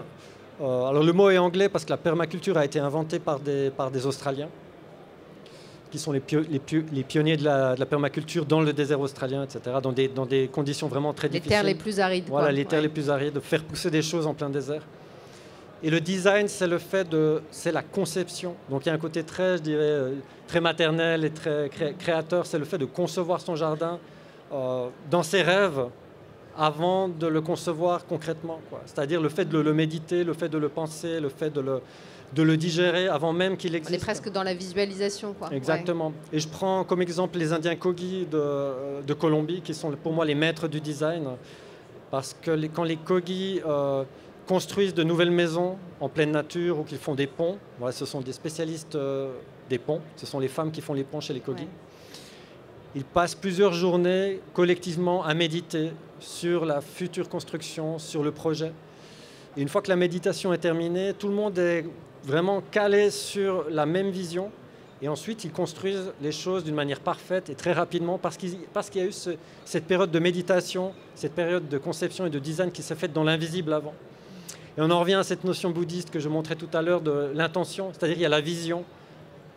[SPEAKER 1] Alors le mot est anglais parce que la permaculture a été inventée par des Australiens, qui sont les pionniers de la permaculture dans le désert australien, etc., dans des conditions vraiment très difficiles.
[SPEAKER 2] Les terres les plus arides.
[SPEAKER 1] Voilà,
[SPEAKER 2] quoi.
[SPEAKER 1] les terres les plus arides, de faire pousser des choses en plein désert. Et le design, c'est la conception. Donc il y a un côté très, je dirais, très maternel et très créateur. C'est le fait de concevoir son jardin dans ses rêves avant de le concevoir concrètement, quoi. C'est-à-dire le fait de le méditer, le fait de le penser, le fait de le digérer avant même qu'il existe.
[SPEAKER 2] On est presque dans la visualisation, quoi.
[SPEAKER 1] Exactement. Ouais. Et je prends comme exemple les Indiens Kogi de Colombie, qui sont pour moi les maîtres du design. Parce que quand les Kogi construisent de nouvelles maisons en pleine nature ou qu'ils font des ponts, voilà, ce sont des spécialistes des ponts, ce sont les femmes qui font les ponts chez les Kogi. Ouais. Ils passent plusieurs journées collectivement à méditer sur la future construction, sur le projet. Et une fois que la méditation est terminée, tout le monde est vraiment calé sur la même vision. Et ensuite, ils construisent les choses d'une manière parfaite et très rapidement parce qu'il y a eu cette période de méditation, cette période de conception et de design qui s'est faite dans l'invisible avant. Et on en revient à cette notion bouddhiste que je montrais tout à l'heure de l'intention, c'est-à-dire qu'il y a la vision.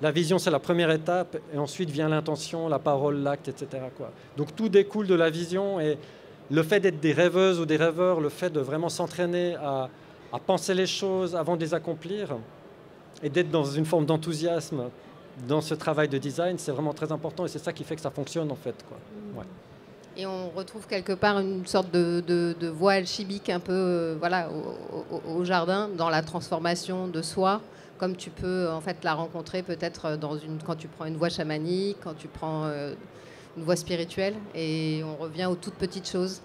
[SPEAKER 1] La vision, c'est la première étape, et ensuite vient l'intention, la parole, l'acte, etc., quoi. Donc tout découle de la vision, et le fait d'être des rêveuses ou des rêveurs, le fait de vraiment s'entraîner à penser les choses avant de les accomplir, et d'être dans une forme d'enthousiasme dans ce travail de design, c'est vraiment très important, et c'est ça qui fait que ça fonctionne, en fait, quoi. Ouais.
[SPEAKER 2] Et on retrouve quelque part une sorte de voie alchimique un peu voilà, au jardin, dans la transformation de soi, comme tu peux en fait la rencontrer peut-être quand tu prends une voie chamanique, quand tu prends une voie spirituelle, et on revient aux toutes petites choses.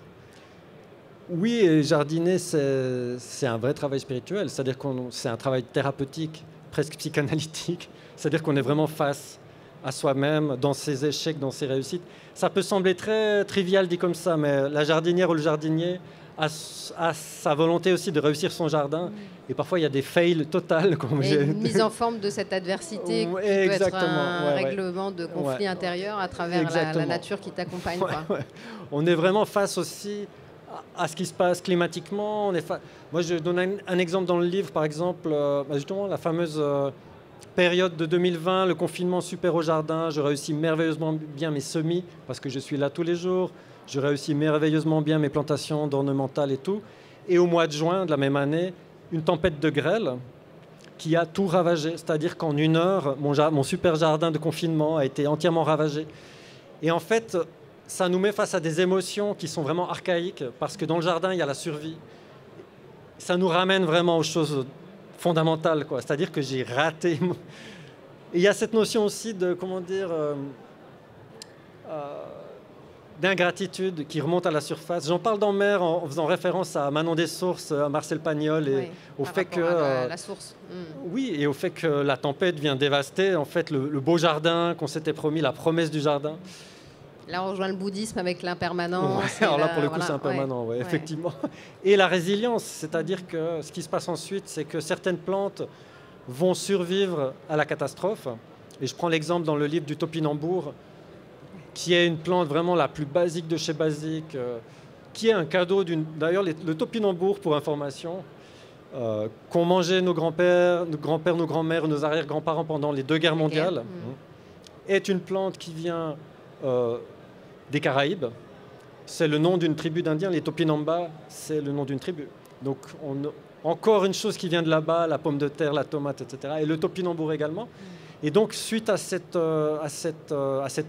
[SPEAKER 1] Oui, et jardiner, c'est un vrai travail spirituel, c'est-à-dire que c'est un travail thérapeutique, presque psychanalytique, c'est-à-dire qu'on est vraiment face à soi-même, dans ses échecs, dans ses réussites. Ça peut sembler très trivial dit comme ça, mais la jardinière ou le jardinier a sa volonté aussi de réussir son jardin. Et parfois, il y a des fails totales.
[SPEAKER 2] Une mise en forme de cette adversité qui peut être un règlement de conflit intérieur à travers la nature qui t'accompagne.
[SPEAKER 1] On est vraiment face aussi à ce qui se passe climatiquement. Moi, je donne un exemple dans le livre, par exemple, justement, la fameuse période de 2020, le confinement super au jardin. Je réussis merveilleusement bien mes semis parce que je suis là tous les jours. Je réussis merveilleusement bien mes plantations d'ornementales et tout. Et au mois de juin de la même année, une tempête de grêle qui a tout ravagé. C'est-à-dire qu'en 1 heure, mon super jardin de confinement a été entièrement ravagé. Et en fait, ça nous met face à des émotions qui sont vraiment archaïques parce que dans le jardin, il y a la survie. Ça nous ramène vraiment aux choses fondamentales, quoi. C'est-à-dire que j'ai raté. Et il y a cette notion aussi de, comment dire, d'ingratitude qui remonte à la surface. J'en parle dans Mère en faisant référence à Manon des Sources, à Marcel Pagnol, et au fait que
[SPEAKER 2] la source.
[SPEAKER 1] Oui, et au fait que la tempête vient dévaster en fait le beau jardin qu'on s'était promis, la promesse du jardin.
[SPEAKER 2] Là, on rejoint le bouddhisme avec l'impermanence.
[SPEAKER 1] Alors là, pour le coup, c'est impermanent, effectivement. Et la résilience, c'est-à-dire que ce qui se passe ensuite, c'est que certaines plantes vont survivre à la catastrophe. Et je prends l'exemple dans le livre du topinambour, qui est une plante vraiment la plus basique de chez basique, qui est un cadeau D'ailleurs, le topinambour, pour information, qu'ont mangé nos grands-pères, nos grands-mères, nos arrière-grands-parents pendant les 2 guerres mondiales, est une plante qui vient des Caraïbes. C'est le nom d'une tribu d'Indiens. Les Topinambas, c'est le nom d'une tribu. Donc, encore une chose qui vient de là-bas, la pomme de terre, la tomate, etc. Et le topinambour également. Et donc, suite à cet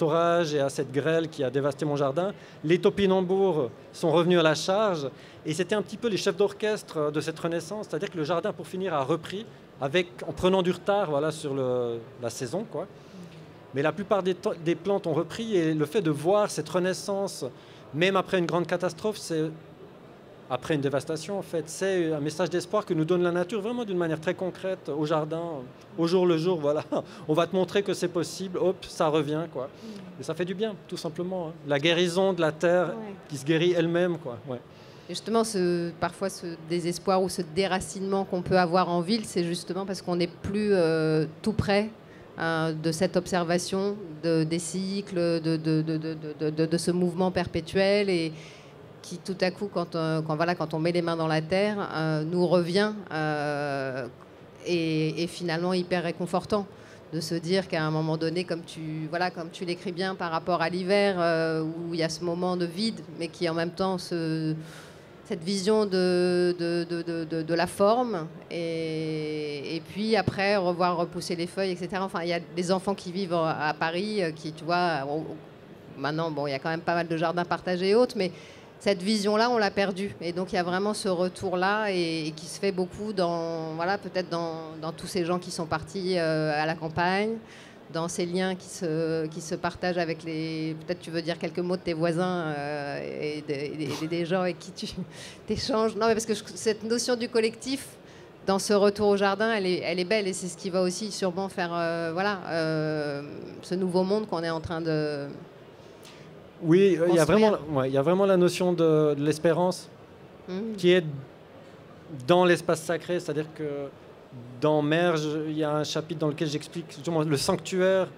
[SPEAKER 1] orage et à cette grêle qui a dévasté mon jardin, les topinambours sont revenus à la charge. Et c'était un petit peu les chefs d'orchestre de cette renaissance. C'est-à-dire que le jardin, pour finir, a repris en prenant du retard sur la saison, quoi. Mais la plupart des plantes ont repris, et le fait de voir cette renaissance, même après une grande catastrophe, après une dévastation, en fait, c'est un message d'espoir que nous donne la nature, vraiment d'une manière très concrète, au jardin, au jour le jour, voilà. On va te montrer que c'est possible, hop, ça revient, quoi. Et ça fait du bien, tout simplement. La guérison de la terre qui se guérit elle-même, quoi. Ouais.
[SPEAKER 2] Et justement, parfois, ce désespoir ou ce déracinement qu'on peut avoir en ville, c'est justement parce qu'on n'est plus tout près de cette observation des cycles, de ce mouvement perpétuel, et qui tout à coup, quand on met les mains dans la terre, nous revient et finalement hyper réconfortant de se dire qu'à un moment donné, comme tu l'écris bien par rapport à l'hiver, où il y a ce moment de vide, mais qui en même temps cette vision de la forme, et puis après revoir repousser les feuilles, etc. Enfin, il y a des enfants qui vivent à Paris, qui, tu vois, maintenant, bon, il y a quand même pas mal de jardins partagés et autres, mais cette vision-là, on l'a perdue. Et donc, il y a vraiment ce retour-là et qui se fait beaucoup peut-être dans tous ces gens qui sont partis à la campagne, dans ces liens qui se partagent avec peut-être tu veux dire quelques mots de tes voisins et des gens avec qui tu t'échanges. Non, mais parce que cette notion du collectif, dans ce retour au jardin, elle est belle, et c'est ce qui va aussi sûrement faire ce nouveau monde qu'on est en train de...
[SPEAKER 1] Oui, il y a vraiment la notion de l'espérance qui est dans l'espace sacré, c'est-à-dire que dans Merge, il y a un chapitre dans lequel j'explique justement le sanctuaire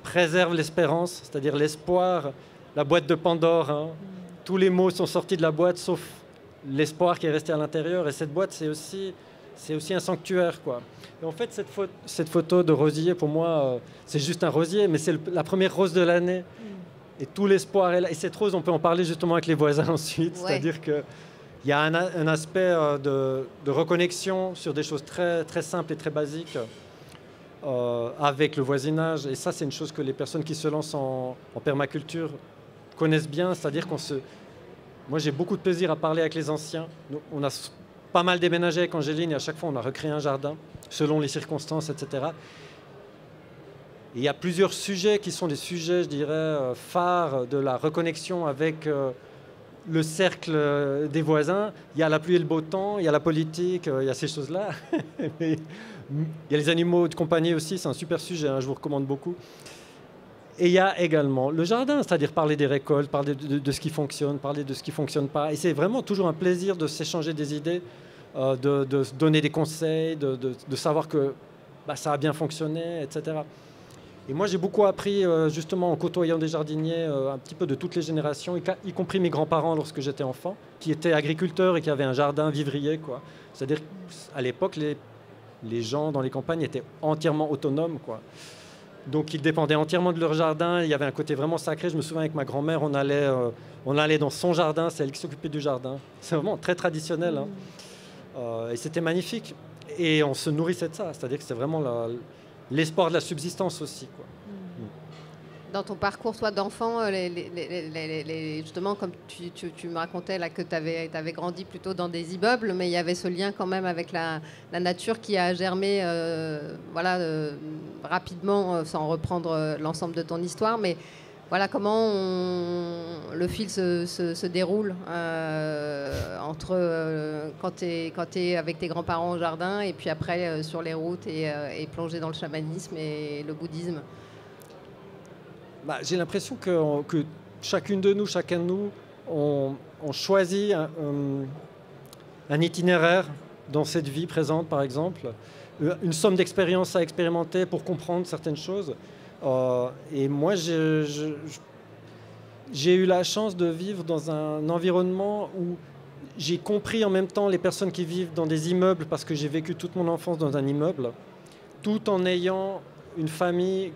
[SPEAKER 1] préserve l'espérance, c'est-à-dire l'espoir, la boîte de Pandore. Hein. Tous les mots sont sortis de la boîte sauf l'espoir qui est resté à l'intérieur. Et cette boîte, c'est aussi un sanctuaire, quoi. Et en fait, cette photo de rosier, pour moi, c'est juste un rosier, mais c'est la première rose de l'année. Et tout l'espoir est là. Et cette rose, on peut en parler justement avec les voisins ensuite. Ouais. C'est-à-dire qu'il y a un aspect de reconnexion sur des choses très, très simples et très basiques avec le voisinage. Et ça, c'est une chose que les personnes qui se lancent en permaculture connaissent bien. C'est-à-dire moi, j'ai beaucoup de plaisir à parler avec les anciens. On a pas mal déménagé avec Angéline et à chaque fois, on a recréé un jardin selon les circonstances, etc. Et il y a plusieurs sujets qui sont des sujets, je dirais, phares de la reconnexion avec le cercle des voisins. Il y a la pluie et le beau temps, il y a la politique, il y a ces choses-là. Il y a les animaux de compagnie aussi, c'est un super sujet, hein, je vous recommande beaucoup. Et il y a également le jardin, c'est-à-dire parler des récoltes, parler de ce qui fonctionne, parler de ce qui ne fonctionne pas. Et c'est vraiment toujours un plaisir de s'échanger des idées, de se donner des conseils, de savoir que ça a bien fonctionné, etc. Et moi, j'ai beaucoup appris justement en côtoyant des jardiniers un petit peu de toutes les générations, y compris mes grands-parents lorsque j'étais enfant, qui étaient agriculteurs et qui avaient un jardin vivrier, quoi. C'est-à-dire qu'à l'époque, les gens dans les campagnes étaient entièrement autonomes, quoi. Donc, ils dépendaient entièrement de leur jardin. Il y avait un côté vraiment sacré. Je me souviens avec ma grand-mère, on allait dans son jardin. C'est elle qui s'occupait du jardin. C'est vraiment très traditionnel. Hein. Et c'était magnifique. Et on se nourrissait de ça. C'est-à-dire que c'est vraiment l'espoir de la subsistance aussi, quoi.
[SPEAKER 2] Dans ton parcours, toi, d'enfant, justement, comme tu me racontais là, que tu avais grandi plutôt dans des immeubles, mais il y avait ce lien quand même avec la nature qui a germé rapidement, sans reprendre l'ensemble de ton histoire. Mais voilà comment le fil se déroule entre quand tu es avec tes grands-parents au jardin et puis après sur les routes et plongé dans le chamanisme et le bouddhisme.
[SPEAKER 1] J'ai l'impression que chacun de nous, on choisit un itinéraire dans cette vie présente, par exemple, une somme d'expériences à expérimenter pour comprendre certaines choses. Et moi, j'ai eu la chance de vivre dans un environnement où j'ai compris en même temps les personnes qui vivent dans des immeubles, parce que j'ai vécu toute mon enfance dans un immeuble, tout en ayant une famille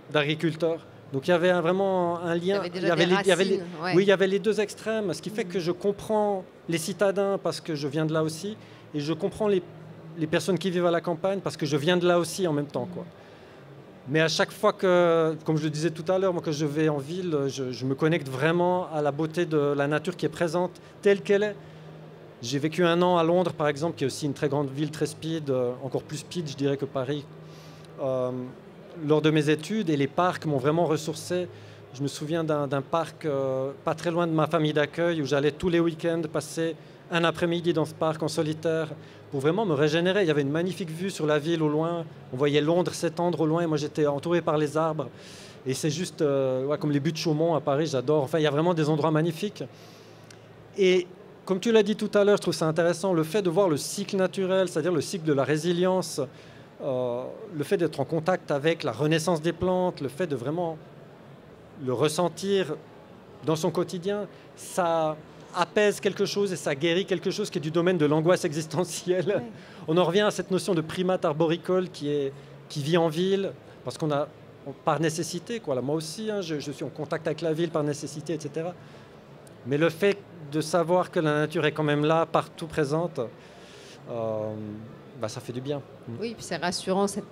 [SPEAKER 1] d'agriculteurs. Donc il y avait vraiment un lien. Il y avait les deux extrêmes, ce qui fait que je comprends les citadins parce que je viens de là aussi, et je comprends les personnes qui vivent à la campagne parce que je viens de là aussi en même temps, quoi. Mais à chaque fois que, comme je le disais tout à l'heure, moi, que je vais en ville, je me connecte vraiment à la beauté de la nature qui est présente telle qu'elle est. J'ai vécu 1 an à Londres, par exemple, qui est aussi une très grande ville, très speed, encore plus speed, je dirais, que Paris. Lors de mes études, et les parcs m'ont vraiment ressourcé. Je me souviens d'un parc pas très loin de ma famille d'accueil où j'allais tous les week-ends passer un après-midi dans ce parc en solitaire pour vraiment me régénérer. Il y avait une magnifique vue sur la ville au loin. On voyait Londres s'étendre au loin et moi j'étais entouré par les arbres. Et c'est juste comme les buttes Chaumont à Paris, j'adore. Enfin, il y a vraiment des endroits magnifiques. Et comme tu l'as dit tout à l'heure, je trouve ça intéressant, le fait de voir le cycle naturel, c'est-à-dire le cycle de la résilience, le fait d'être en contact avec la renaissance des plantes, le fait de vraiment le ressentir dans son quotidien, ça apaise quelque chose et ça guérit quelque chose qui est du domaine de l'angoisse existentielle. Ouais. On en revient à cette notion de primate arboricole qui vit en ville, parce qu'on a, par nécessité, quoi. Là, moi aussi, hein, je suis en contact avec la ville par nécessité, etc. Mais le fait de savoir que la nature est quand même là, partout présente, ça fait du bien.
[SPEAKER 2] Oui, puis c'est rassurant cette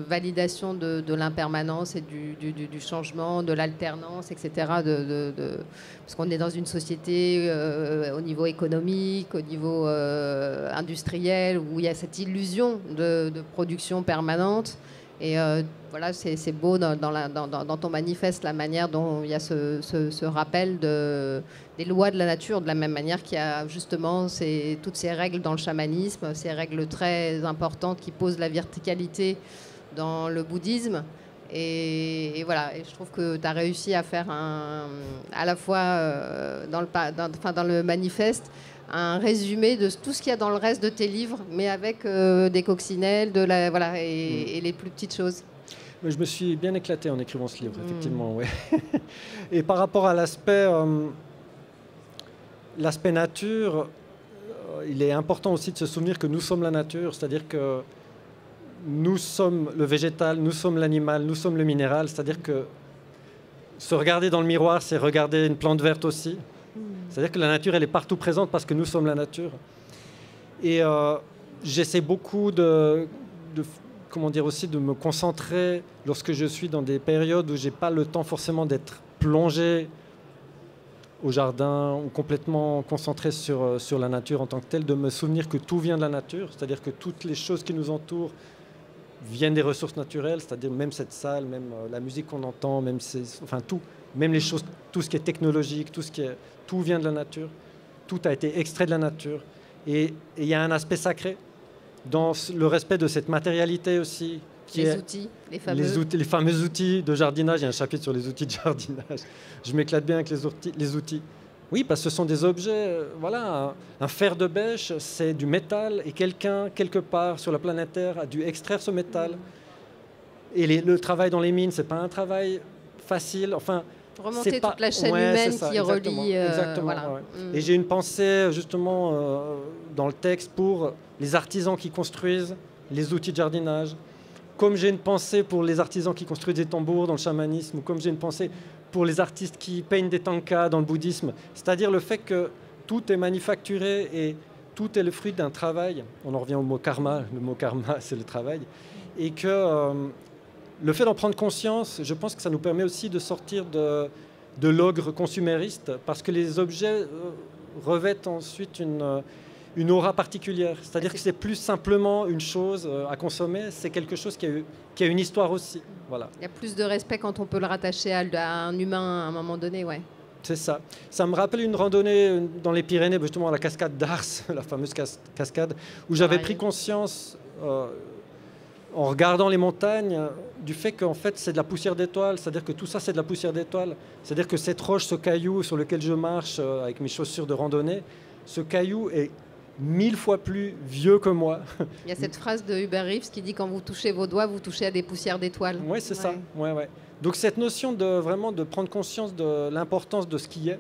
[SPEAKER 2] validation de l'impermanence et du changement, de l'alternance, etc. Parce qu'on est dans une société au niveau économique, au niveau industriel, où il y a cette illusion de production permanente. Et voilà, c'est beau dans ton manifeste, la manière dont il y a ce rappel des lois de la nature, de la même manière qu'il y a justement toutes ces règles dans le chamanisme, ces règles très importantes qui posent la verticalité dans le bouddhisme. Et voilà, et je trouve que tu as réussi à faire à la fois dans le manifeste, un résumé de tout ce qu'il y a dans le reste de tes livres, mais avec des coccinelles, et les plus petites choses.
[SPEAKER 1] Je me suis bien éclaté en écrivant ce livre, effectivement. Ouais. Et par rapport à l'aspect nature, il est important aussi de se souvenir que nous sommes la nature, c'est-à-dire que nous sommes le végétal, nous sommes l'animal, nous sommes le minéral, c'est-à-dire que se regarder dans le miroir, c'est regarder une plante verte aussi. C'est-à-dire que la nature, elle est partout présente parce que nous sommes la nature. Et j'essaie beaucoup de me concentrer lorsque je suis dans des périodes où je n'ai pas le temps forcément d'être plongé au jardin ou complètement concentré sur la nature en tant que telle, de me souvenir que tout vient de la nature, c'est-à-dire que toutes les choses qui nous entourent viennent des ressources naturelles, c'est-à-dire même cette salle, même la musique qu'on entend, même tout. Même les choses, tout ce qui est technologique, tout vient de la nature, tout a été extrait de la nature. Et il y a un aspect sacré dans le respect de cette matérialité aussi.
[SPEAKER 2] Les
[SPEAKER 1] fameux outils de jardinage. Il y a un chapitre sur les outils de jardinage. Je m'éclate bien avec les outils. Oui, parce que ce sont des objets, un fer de bêche, c'est du métal, et quelqu'un, quelque part sur la planète Terre, a dû extraire ce métal. Et le travail dans les mines, ce n'est pas un travail facile,
[SPEAKER 2] remonter toute la chaîne humaine qui relie...
[SPEAKER 1] Exactement. Ouais. Et j'ai une pensée, justement, dans le texte pour les artisans qui construisent les outils de jardinage, comme j'ai une pensée pour les artisans qui construisent des tambours dans le chamanisme, ou comme j'ai une pensée pour les artistes qui peignent des tankas dans le bouddhisme. C'est-à-dire le fait que tout est manufacturé et tout est le fruit d'un travail. On en revient au mot karma. Le mot karma, c'est le travail. Et que... le fait d'en prendre conscience, je pense que ça nous permet aussi de sortir de l'ogre consumériste, parce que les objets revêtent ensuite une aura particulière. C'est-à-dire que c'est plus simplement une chose à consommer, c'est quelque chose qui a une histoire aussi. Voilà.
[SPEAKER 2] Il y a plus de respect quand on peut le rattacher à un humain à un moment donné, ouais.
[SPEAKER 1] C'est ça. Ça me rappelle une randonnée dans les Pyrénées, justement à la cascade d'Ars, la fameuse cascade, où j'avais pris conscience... en regardant les montagnes, du fait qu'en fait c'est de la poussière d'étoiles, c'est-à-dire que tout ça c'est de la poussière d'étoiles, c'est-à-dire que cette roche, ce caillou sur lequel je marche avec mes chaussures de randonnée, ce caillou est 1000 fois plus vieux que moi.
[SPEAKER 2] Il y a cette phrase de Hubert Reeves qui dit quand vous touchez vos doigts, vous touchez à des poussières d'étoiles.
[SPEAKER 1] Oui, c'est ça. Ouais. Donc cette notion de prendre conscience de l'importance de ce qui est.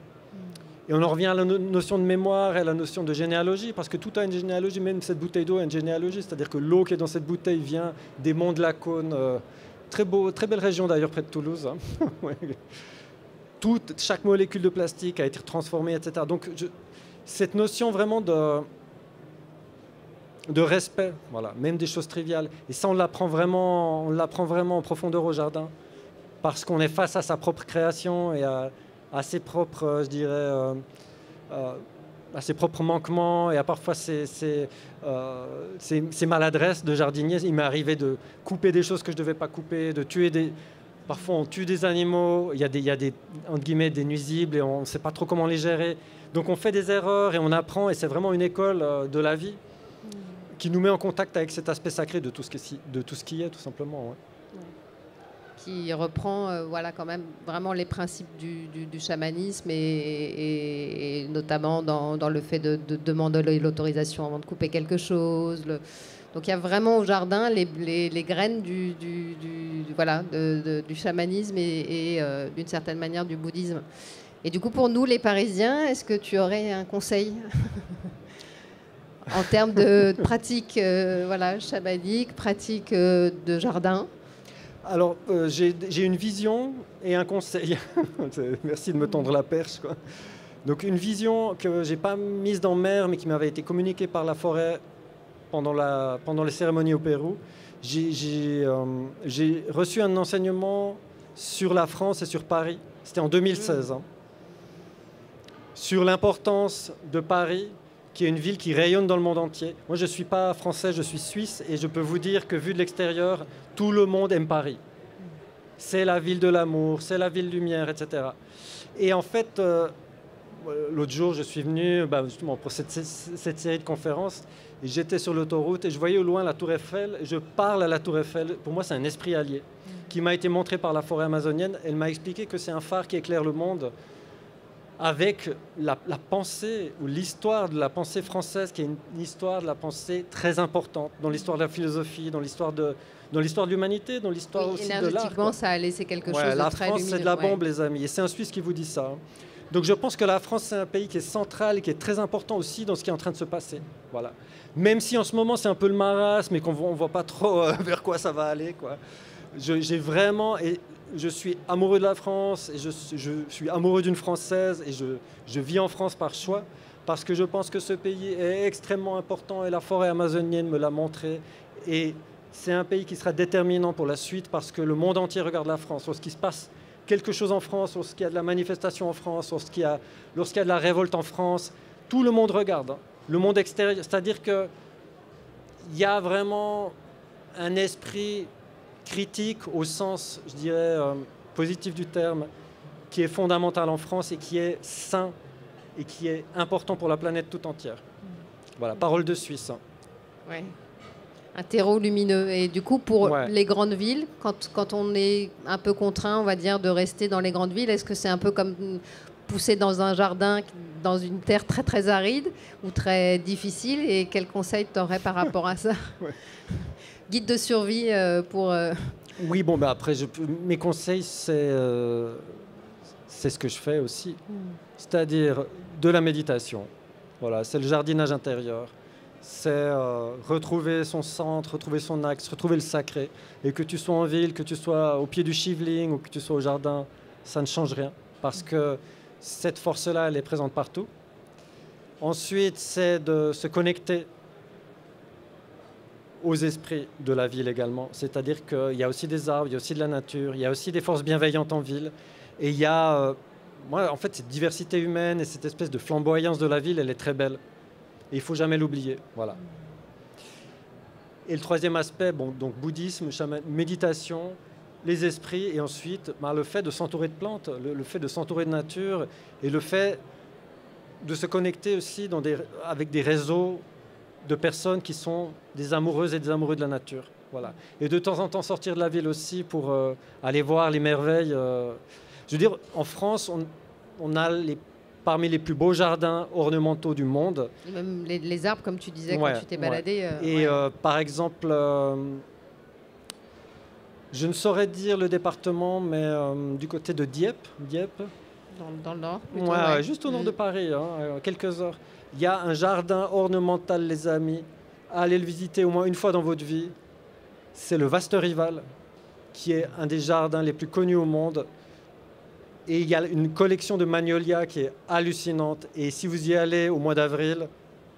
[SPEAKER 1] Et on en revient à la notion de mémoire et à la notion de généalogie, parce que tout a une généalogie, même cette bouteille d'eau a une généalogie, c'est-à-dire que l'eau qui est dans cette bouteille vient des monts de la Cône, très belle région d'ailleurs près de Toulouse. Hein. Chaque molécule de plastique a été transformée, etc. Donc cette notion vraiment de respect, même des choses triviales. Et ça, on l'apprend vraiment en profondeur au jardin, parce qu'on est face à sa propre création et à ses propres, je dirais, à ses propres manquements et à parfois ses maladresses de jardinier. Il m'est arrivé de couper des choses que je ne devais pas couper, de tuer des... Parfois, on tue des animaux, il y a des, entre guillemets, des nuisibles et on ne sait pas trop comment les gérer. Donc on fait des erreurs et on apprend, et c'est vraiment une école de la vie qui nous met en contact avec cet aspect sacré de tout ce qui est, tout simplement. Ouais.
[SPEAKER 2] Qui reprend quand même vraiment les principes du chamanisme et notamment dans le fait de demander l'autorisation avant de couper quelque chose. Donc il y a vraiment au jardin les graines du chamanisme et d'une certaine manière du bouddhisme. Et du coup, pour nous, les Parisiens, est-ce que tu aurais un conseil en termes de pratique voilà, chamanique, pratique de jardin?
[SPEAKER 1] Alors, j'ai une vision et un conseil. Merci de me tendre la perche, quoi. Donc, une vision que j'ai pas mise dans mer, mais qui m'avait été communiquée par la forêt pendant les cérémonies au Pérou. J'ai reçu un enseignement sur la France et sur Paris. C'était en 2016. Hein, sur l'importance de Paris, qui est une ville qui rayonne dans le monde entier. Moi, je ne suis pas français, je suis suisse, et je peux vous dire que vu de l'extérieur, tout le monde aime Paris. C'est la ville de l'amour, c'est la ville lumière, etc. Et en fait, l'autre jour, je suis venu justement pour cette série de conférences, et j'étais sur l'autoroute, et je voyais au loin la Tour Eiffel, et je parle à la Tour Eiffel. Pour moi, c'est un esprit allié, qui m'a été montré par la forêt amazonienne. Elle m'a expliqué que c'est un phare qui éclaire le monde, avec la pensée ou l'histoire de la pensée française, qui est une histoire de la pensée très importante dans l'histoire de la philosophie, dans l'histoire de l'humanité, dans l'histoire aussi de l'art.
[SPEAKER 2] Énergétiquement, ça a laissé quelque chose de très lumineux.
[SPEAKER 1] La France, c'est de la bombe, les amis. Et c'est un Suisse qui vous dit ça. Donc je pense que la France, c'est un pays qui est central et qui est très important aussi dans ce qui est en train de se passer. Voilà. Même si en ce moment, c'est un peu le marasme et qu'on ne voit pas trop vers quoi ça va aller, quoi. J'ai vraiment... Je suis amoureux de la France et je suis amoureux d'une Française et je vis en France par choix parce que je pense que ce pays est extrêmement important et la forêt amazonienne me l'a montré. Et c'est un pays qui sera déterminant pour la suite parce que le monde entier regarde la France. Lorsqu'il se passe quelque chose en France, lorsqu'il y a de la manifestation en France, lorsqu'il y a de la révolte en France, tout le monde regarde. Hein. Le monde extérieur, c'est-à-dire qu'il y a vraiment un esprit critique au sens, je dirais, positif du terme, qui est fondamental en France et qui est sain et qui est important pour la planète tout entière. Voilà, parole de Suisse.
[SPEAKER 2] Ouais. Un terreau lumineux. Et du coup, pour les grandes villes, quand on est un peu contraint, on va dire, de rester dans les grandes villes, est-ce que c'est un peu comme pousser dans un jardin, dans une terre très très aride ou très difficile? Et quel conseil tu aurais par rapport à ça? Guide de survie pour...
[SPEAKER 1] Oui, bon, après, mes conseils, c'est ce que je fais aussi. C'est-à-dire de la méditation. Voilà, c'est le jardinage intérieur. C'est retrouver son centre, retrouver son axe, retrouver le sacré. Et que tu sois en ville, que tu sois au pied du Shivling ou que tu sois au jardin, ça ne change rien. Parce que cette force-là, elle est présente partout. Ensuite, c'est de se connecter aux esprits de la ville également. C'est-à-dire qu'il y a aussi des arbres, il y a aussi de la nature, il y a aussi des forces bienveillantes en ville. Et il y a... en fait, cette diversité humaine et cette espèce de flamboyance de la ville, elle est très belle. Et il ne faut jamais l'oublier. Voilà. Et le troisième aspect, donc bouddhisme, méditation, les esprits, et ensuite le fait de s'entourer de plantes, le fait de s'entourer de nature, et le fait de se connecter aussi avec des réseaux de personnes qui sont des amoureuses et des amoureux de la nature. Voilà. Et de temps en temps sortir de la ville aussi pour aller voir les merveilles. Je veux dire, en France, on a parmi les plus beaux jardins ornementaux du monde.
[SPEAKER 2] Et même les arbres, comme tu disais quand tu t'es baladé.
[SPEAKER 1] Par exemple, je ne saurais dire le département, mais du côté de Dieppe.
[SPEAKER 2] Dans le nord
[SPEAKER 1] plutôt, juste au nord de Paris, quelques heures. Il y a un jardin ornemental, les amis. Allez le visiter au moins une fois dans votre vie. C'est le Vaste Rival, qui est un des jardins les plus connus au monde. Et il y a une collection de magnolias qui est hallucinante. Et si vous y allez au mois d'avril,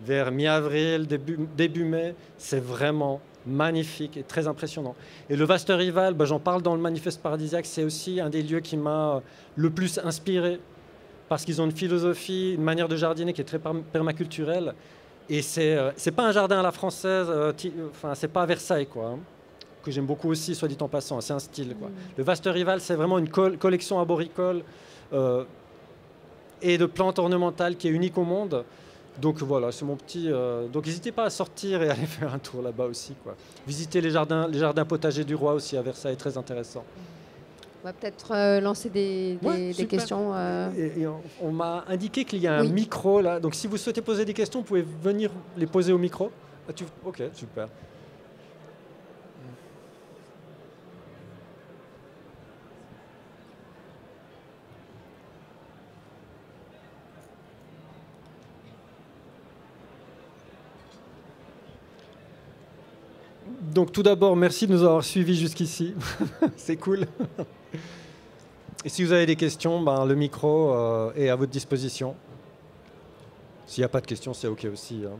[SPEAKER 1] vers mi-avril, début mai, c'est vraiment magnifique et très impressionnant. Et le Vaste Rival, j'en parle dans le Manifeste Paradisiaque, c'est aussi un des lieux qui m'a le plus inspiré. Parce qu'ils ont une philosophie, une manière de jardiner qui est très permaculturelle. Et c'est pas un jardin à la française, c'est pas à Versailles, quoi, hein, que j'aime beaucoup aussi, soit dit en passant, c'est un style, quoi. Le Vaste Rival, c'est vraiment une collection arboricole et de plantes ornementales qui est unique au monde. Donc voilà, c'est mon petit... Donc n'hésitez pas à sortir et aller faire un tour là-bas aussi, quoi. Visiter les jardins potagers du roi aussi à Versailles, très intéressant.
[SPEAKER 2] On va peut-être lancer des questions.
[SPEAKER 1] Et on m'a indiqué qu'il y a un micro là. Donc si vous souhaitez poser des questions, vous pouvez venir les poser au micro. Ok, super. Donc tout d'abord, merci de nous avoir suivis jusqu'ici. C'est cool. Et si vous avez des questions, ben, le micro est à votre disposition. S'il n'y a pas de questions, c'est OK aussi. Hein.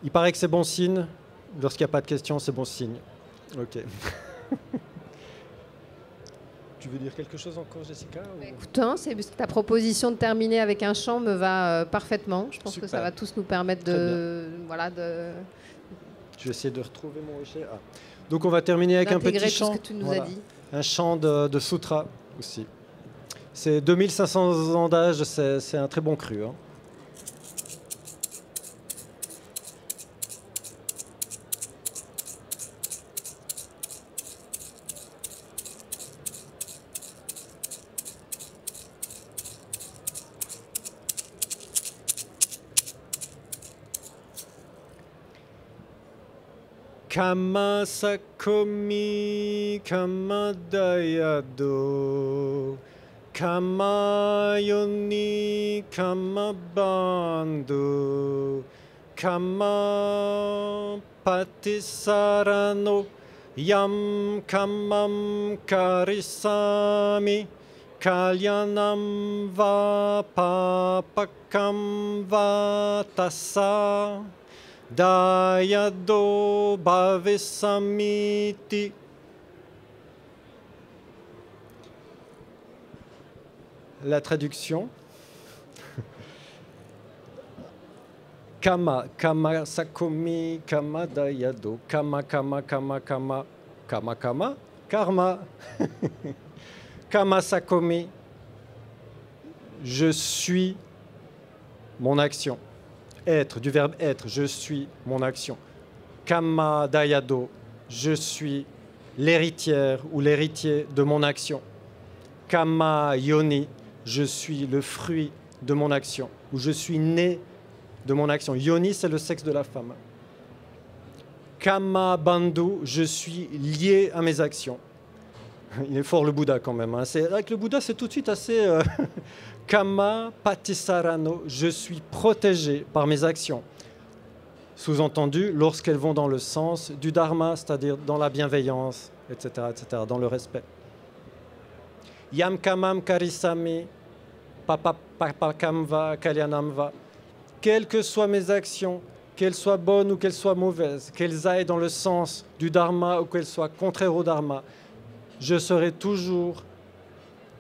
[SPEAKER 1] Il paraît que c'est bon signe. Lorsqu'il n'y a pas de questions, c'est bon signe. OK. Tu veux dire quelque chose encore, Jessica ou...
[SPEAKER 2] Écoute, hein, ta proposition de terminer avec un chant me va parfaitement. Je pense
[SPEAKER 1] Super.
[SPEAKER 2] que ça va tous nous permettre de... Voilà, de...
[SPEAKER 1] Je vais essayer de retrouver mon rocher. Ah. Donc on va terminer avec un petit chant.
[SPEAKER 2] Tout ce que tu nous as dit.
[SPEAKER 1] Un chant de sutra aussi. C'est 2500 ans d'âge, c'est un très bon cru. Hein. Kama sakomi kama dayado kama yoni kama bandhu kama patisarano yam kamam karisami kalyanam va papakam va tassa Dayado Bhavesamiti. La traduction. Kama, kama sakomi, kama dayado, kama, kama, kama, kama, kama, kama, karma. Kama sakomi, je suis mon action. Être, du verbe être, je suis mon action. Kama dayado, je suis l'héritière ou l'héritier de mon action. Kama yoni, je suis le fruit de mon action, ou je suis né de mon action. Yoni, c'est le sexe de la femme. Kama bandhu, je suis lié à mes actions. Il est fort le Bouddha quand même. Hein. Avec le Bouddha, c'est tout de suite assez... Kama patisarano, je suis protégé par mes actions. Sous-entendu, lorsqu'elles vont dans le sens du dharma, c'est-à-dire dans la bienveillance, etc., dans le respect. Yam kamam karisami, papakamva kalyanamva. Quelles que soient mes actions, qu'elles soient bonnes ou qu'elles soient mauvaises, qu'elles aillent dans le sens du dharma ou qu'elles soient contraires au dharma, je serai toujours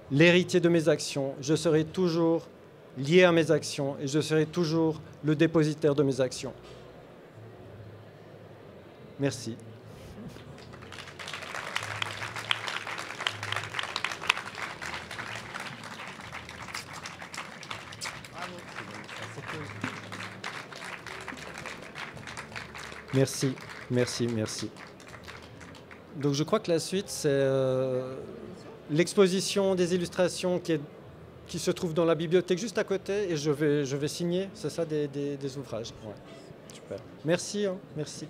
[SPEAKER 1] l'héritier de mes actions, je serai toujours lié à mes actions et je serai toujours le dépositaire de mes actions. Merci. Merci, merci, merci. Donc je crois que la suite, c'est l'exposition des illustrations qui se trouve dans la bibliothèque juste à côté et je vais signer, c'est ça, des ouvrages. Ouais. Super. Merci, hein, merci.